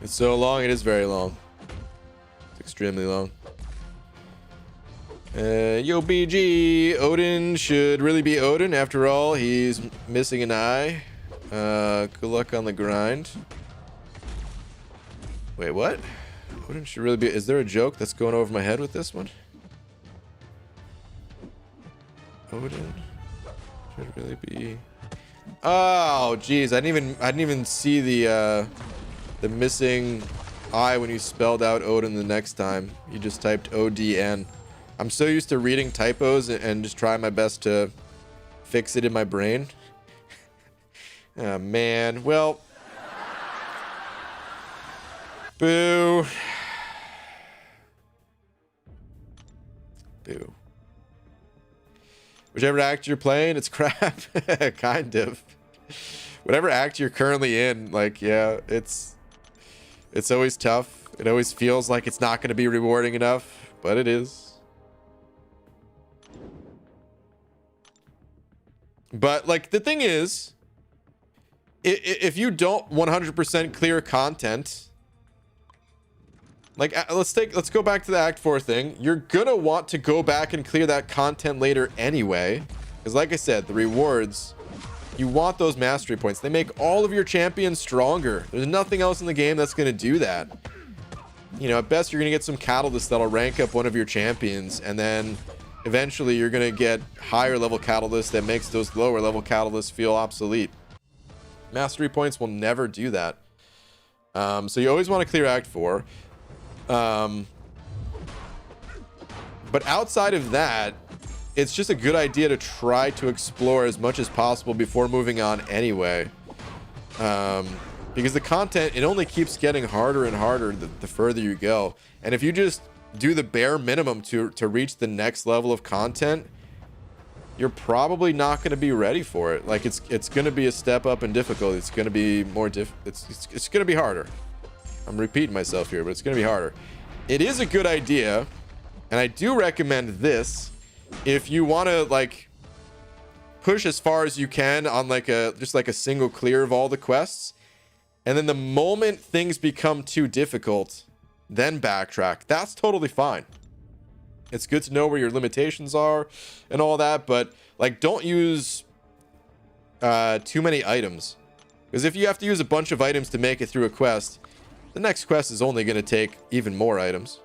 It's so long. It is very long. It's extremely long. Yo, BG. Odin should really be Odin. After all, he's missing an eye. Good luck on the grind. Wait, what? Odin should really be... Is there a joke that's going over my head with this one? Odin should really be... Oh, jeez. I didn't even see the missing I when you spelled out Odin the next time. You just typed ODN. I'm so used to reading typos and just trying my best to fix it in my brain. Oh, man. Well, Boo. Boo. Whichever act you're playing, it's crap. Kind of. Whatever act you're currently in, like, yeah, it's always tough. It always feels like it's not going to be rewarding enough, but it is. But, like, the thing is, if you don't 100% clear content, like, let's go back to the Act 4 thing. You're gonna want to go back and clear that content later anyway. Because like I said, the rewards, you want those mastery points. They make all of your champions stronger. There's nothing else in the game that's gonna do that. You know, at best, you're gonna get some catalysts that'll rank up one of your champions. And then eventually you're gonna get higher level catalysts that makes those lower level catalysts feel obsolete. Mastery points will never do that. So you always want to clear Act 4. But outside of that, it's just a good idea to try to explore as much as possible before moving on anyway. Because the content, it only keeps getting harder and harder the further you go. And if you just do the bare minimum to reach the next level of content, you're probably not going to be ready for it. Like, it's going to be a step up in difficulty. It's going to be more it's going to be harder. I'm repeating myself here, but it's going to be harder. It is a good idea, and I do recommend this if you want to, like, push as far as you can on like just a single clear of all the quests, and then the moment things become too difficult, then backtrack. That's totally fine. It's good to know where your limitations are and all that, but, like, don't use too many items, because if you have to use a bunch of items to make it through a quest, the next quest is only going to take even more items.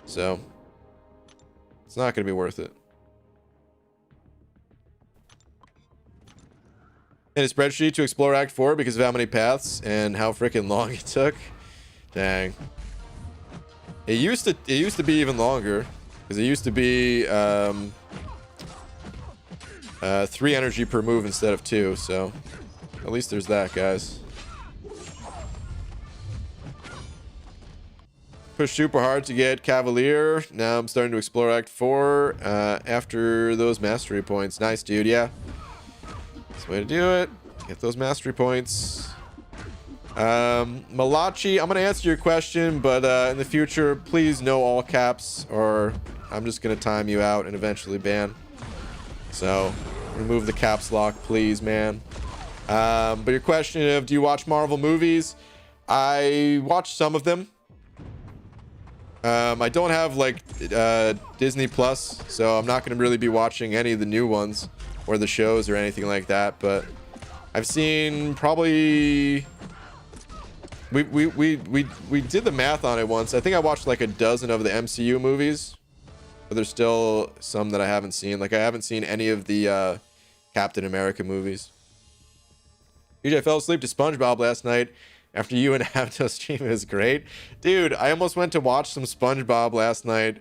So it's not going to be worth it. In a spreadsheet to explore Act 4 because of how many paths and how freaking long it took. Dang. It used to be even longer, because it used to be 3 energy per move instead of 2. So at least there's that, guys. Push super hard to get Cavalier. Now I'm starting to explore Act 4 after those mastery points. Nice, dude. Yeah. That's the way to do it. Get those mastery points. Malachi, I'm going to answer your question, but in the future, please no all caps, or I'm just going to time you out and eventually ban. So remove the caps lock, please, man. But your question of, do you watch Marvel movies? I watch some of them. I don't have, like, Disney Plus, so I'm not going to really be watching any of the new ones or the shows or anything like that, but I've seen probably... We did the math on it once. I think I watched like a dozen of the MCU movies, but there's still some that I haven't seen. Like, I haven't seen any of the Captain America movies. PJ, I fell asleep to SpongeBob last night after you and Avto stream. It was great. Dude, I almost went to watch some SpongeBob last night,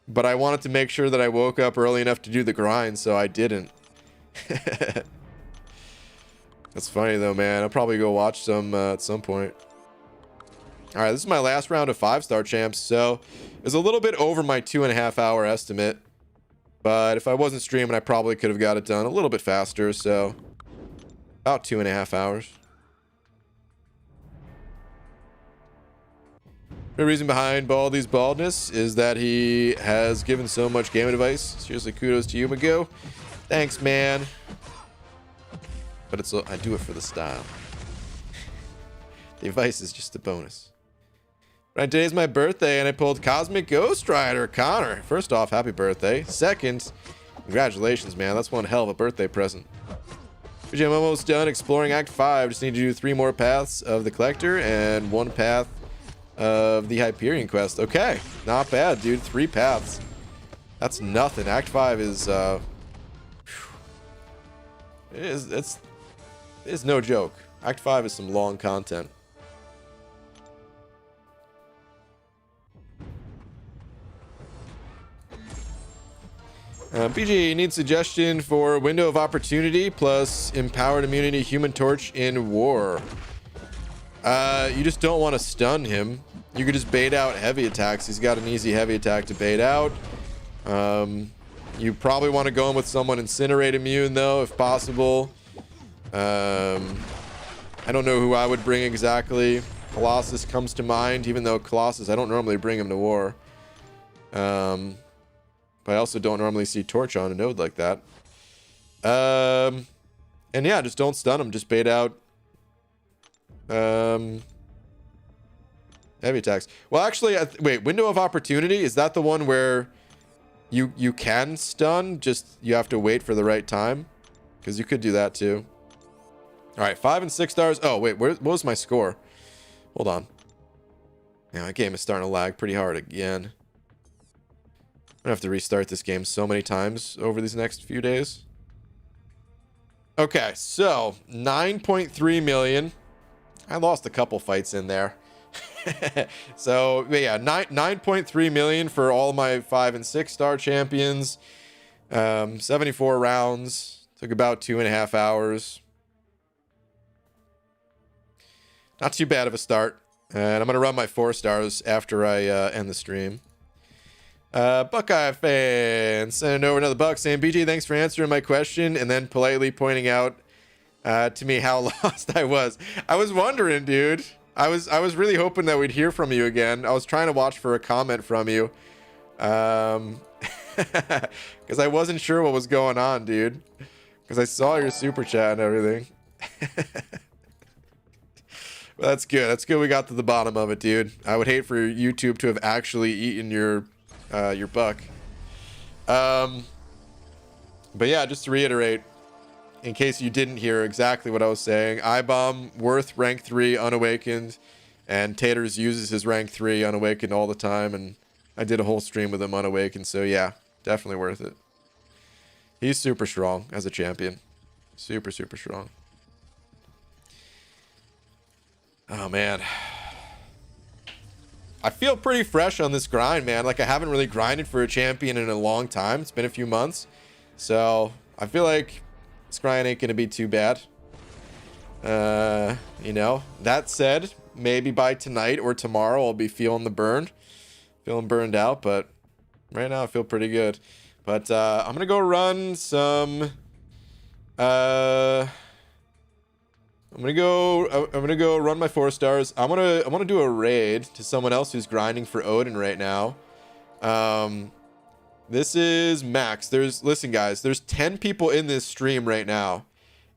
but I wanted to make sure that I woke up early enough to do the grind, so I didn't. That's funny though, man. I'll probably go watch some at some point. All right, this is my last round of 5-star champs, so it's a little bit over my 2.5 hour estimate, but if I wasn't streaming, I probably could have got it done a little bit faster, so about 2.5 hours. The reason behind Baldy's baldness is that he has given so much game advice. Seriously, kudos to you, Magoo. Thanks, man. But it's I do it for the style. The advice is just a bonus. Right, today's my birthday, and I pulled Cosmic Ghost Rider. Connor, first off, happy birthday. Second, congratulations, man. That's one hell of a birthday present. I'm almost done exploring Act 5. Just need to do 3 more paths of the Collector and 1 path of the Hyperion quest. Okay, not bad, dude. 3 paths. That's nothing. Act 5 is it's no joke. Act 5 is some long content. BG needs suggestion for window of opportunity plus empowered immunity Human Torch in war. You just don't want to stun him. You could just bait out heavy attacks. He's got an easy heavy attack to bait out. You probably want to go in with someone Incinerate immune, though, if possible. I don't know who I would bring exactly. Colossus comes to mind, even though Colossus, I don't normally bring him to war. But I also don't normally see Torch on a node like that. And yeah, just don't stun him. Just bait out heavy attacks. Well, actually, wait, Window of Opportunity, is that the one where you can stun, just you have to wait for the right time? Because you could do that too. All right, 5 and 6 stars. Oh wait, what was my score? Hold on. Yeah, my game is starting to lag pretty hard again. I'm gonna have to restart this game so many times over these next few days. Okay, so 9.3 million. I lost a couple fights in there. So yeah, 9.3 million for all my 5 and 6 star champions. 74 rounds. Took about 2.5 hours. Not too bad of a start. And I'm gonna run my 4 stars after I end the stream. Buckeye fan sending over another buck saying, BG, thanks for answering my question and then politely pointing out to me how lost I was. I was wondering, dude. I was really hoping that we'd hear from you again. I was trying to watch for a comment from you. Because I wasn't sure what was going on, dude. Because I saw your super chat and everything. Well, that's good. That's good we got to the bottom of it, dude. I would hate for YouTube to have actually eaten your buck. But yeah, just to reiterate, in case you didn't hear exactly what I was saying, iBomb, Worth, rank 3, unawakened, and Taters uses his rank 3 unawakened all the time, and I did a whole stream with him unawakened, so yeah, definitely worth it. He's super strong as a champion. Super, super strong. Oh, man. I feel pretty fresh on this grind, man. Like, I haven't really grinded for a champion in a long time. It's been a few months. So, I feel like this grind ain't gonna be too bad. You know, that said, maybe by tonight or tomorrow I'll be feeling the burn. Feeling burned out, but right now I feel pretty good. But I'm gonna go run some I'm gonna go run my 4 stars. I wanna do a raid to someone else who's grinding for Odin right now. This is Max. Listen guys, there's 10 people in this stream right now.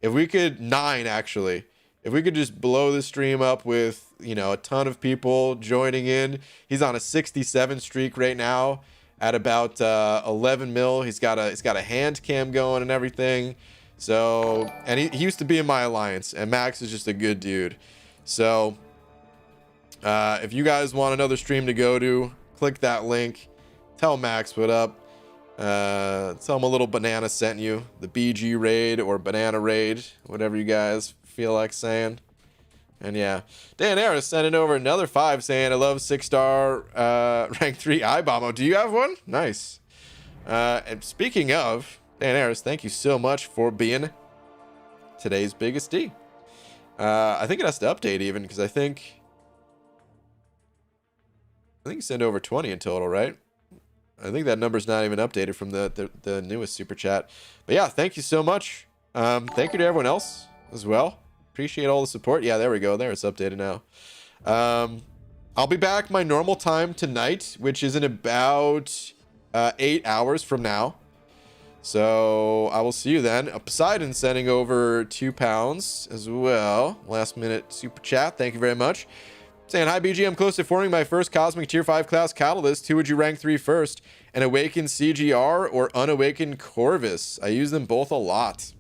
If we could, 9 actually. If we could just blow the stream up with, you know, a ton of people joining in. He's on a 67 streak right now at about 11 mil. He's got a hand cam going and everything. So, and he used to be in my alliance, and Max is just a good dude. So, if you guys want another stream to go to, click that link. Tell Max what up. Tell him a little banana sent you. The BG raid or banana raid, whatever you guys feel like saying. And yeah, Dan Harris sending over another 5 saying, I love 6-star rank 3 iBomb. Do you have one? Nice. And speaking of, Dan Harris, thank you so much for being today's biggest D. I think it has to update even because I think you sent over 20 in total, right? I think that number's not even updated from the newest super chat. But yeah, thank you so much. Thank you to everyone else as well. Appreciate all the support. Yeah, there we go. There, it's updated now. I'll be back my normal time tonight, which is in about 8 hours from now. So I will see you then. Poseidon sending over £2 as well. Last minute super chat. Thank you very much. Saying, hi BG, I'm close to forming my first Cosmic Tier 5 class Catalyst. Who would you rank 3 first? An Awakened CGR or Unawakened Corvus? I use them both a lot.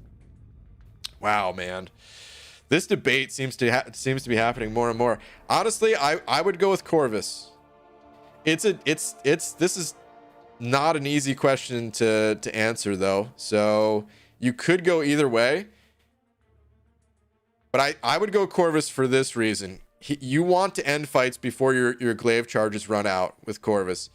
Wow, man. This debate seems to be happening more and more. Honestly, I would go with Corvus. This is not an easy question to answer though. So you could go either way. But I would go Corvus for this reason. You want to end fights before your glaive charges run out with Corvus.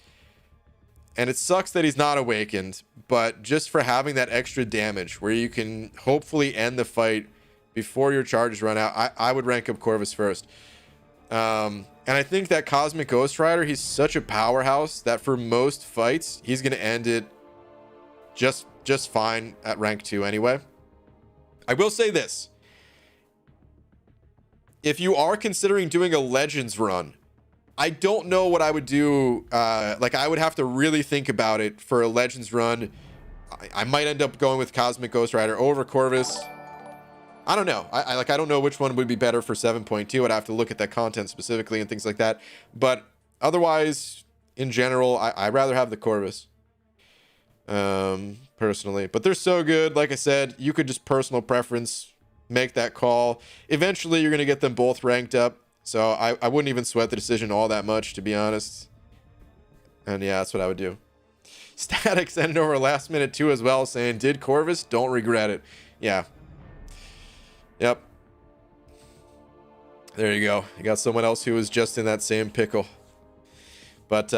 And it sucks that he's not awakened, but just for having that extra damage where you can hopefully end the fight before your charges run out, I would rank up Corvus first. And I think that Cosmic Ghost Rider, he's such a powerhouse that for most fights, he's going to end it just fine at rank 2 anyway. I will say this. If you are considering doing a Legends run, I don't know what I would do. Like, I would have to really think about it for a Legends run. I might end up going with Cosmic Ghost Rider over Corvus. I don't know. I don't know which one would be better for 7.2. I'd have to look at that content specifically and things like that. But otherwise, in general, I'd rather have the Corvus. Personally. But they're so good. Like I said, you could just personal preference make that call. Eventually, you're going to get them both ranked up. So I wouldn't even sweat the decision all that much, to be honest. And yeah, that's what I would do. Static sent it over last minute too as well, saying, did Corvus? Don't regret it. Yeah. Yep. There you go. You got someone else who was just in that same pickle. But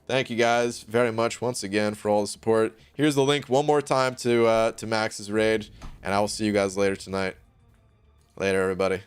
thank you guys very much once again for all the support. Here's the link one more time to Max's raid, and I will see you guys later tonight. Later, everybody.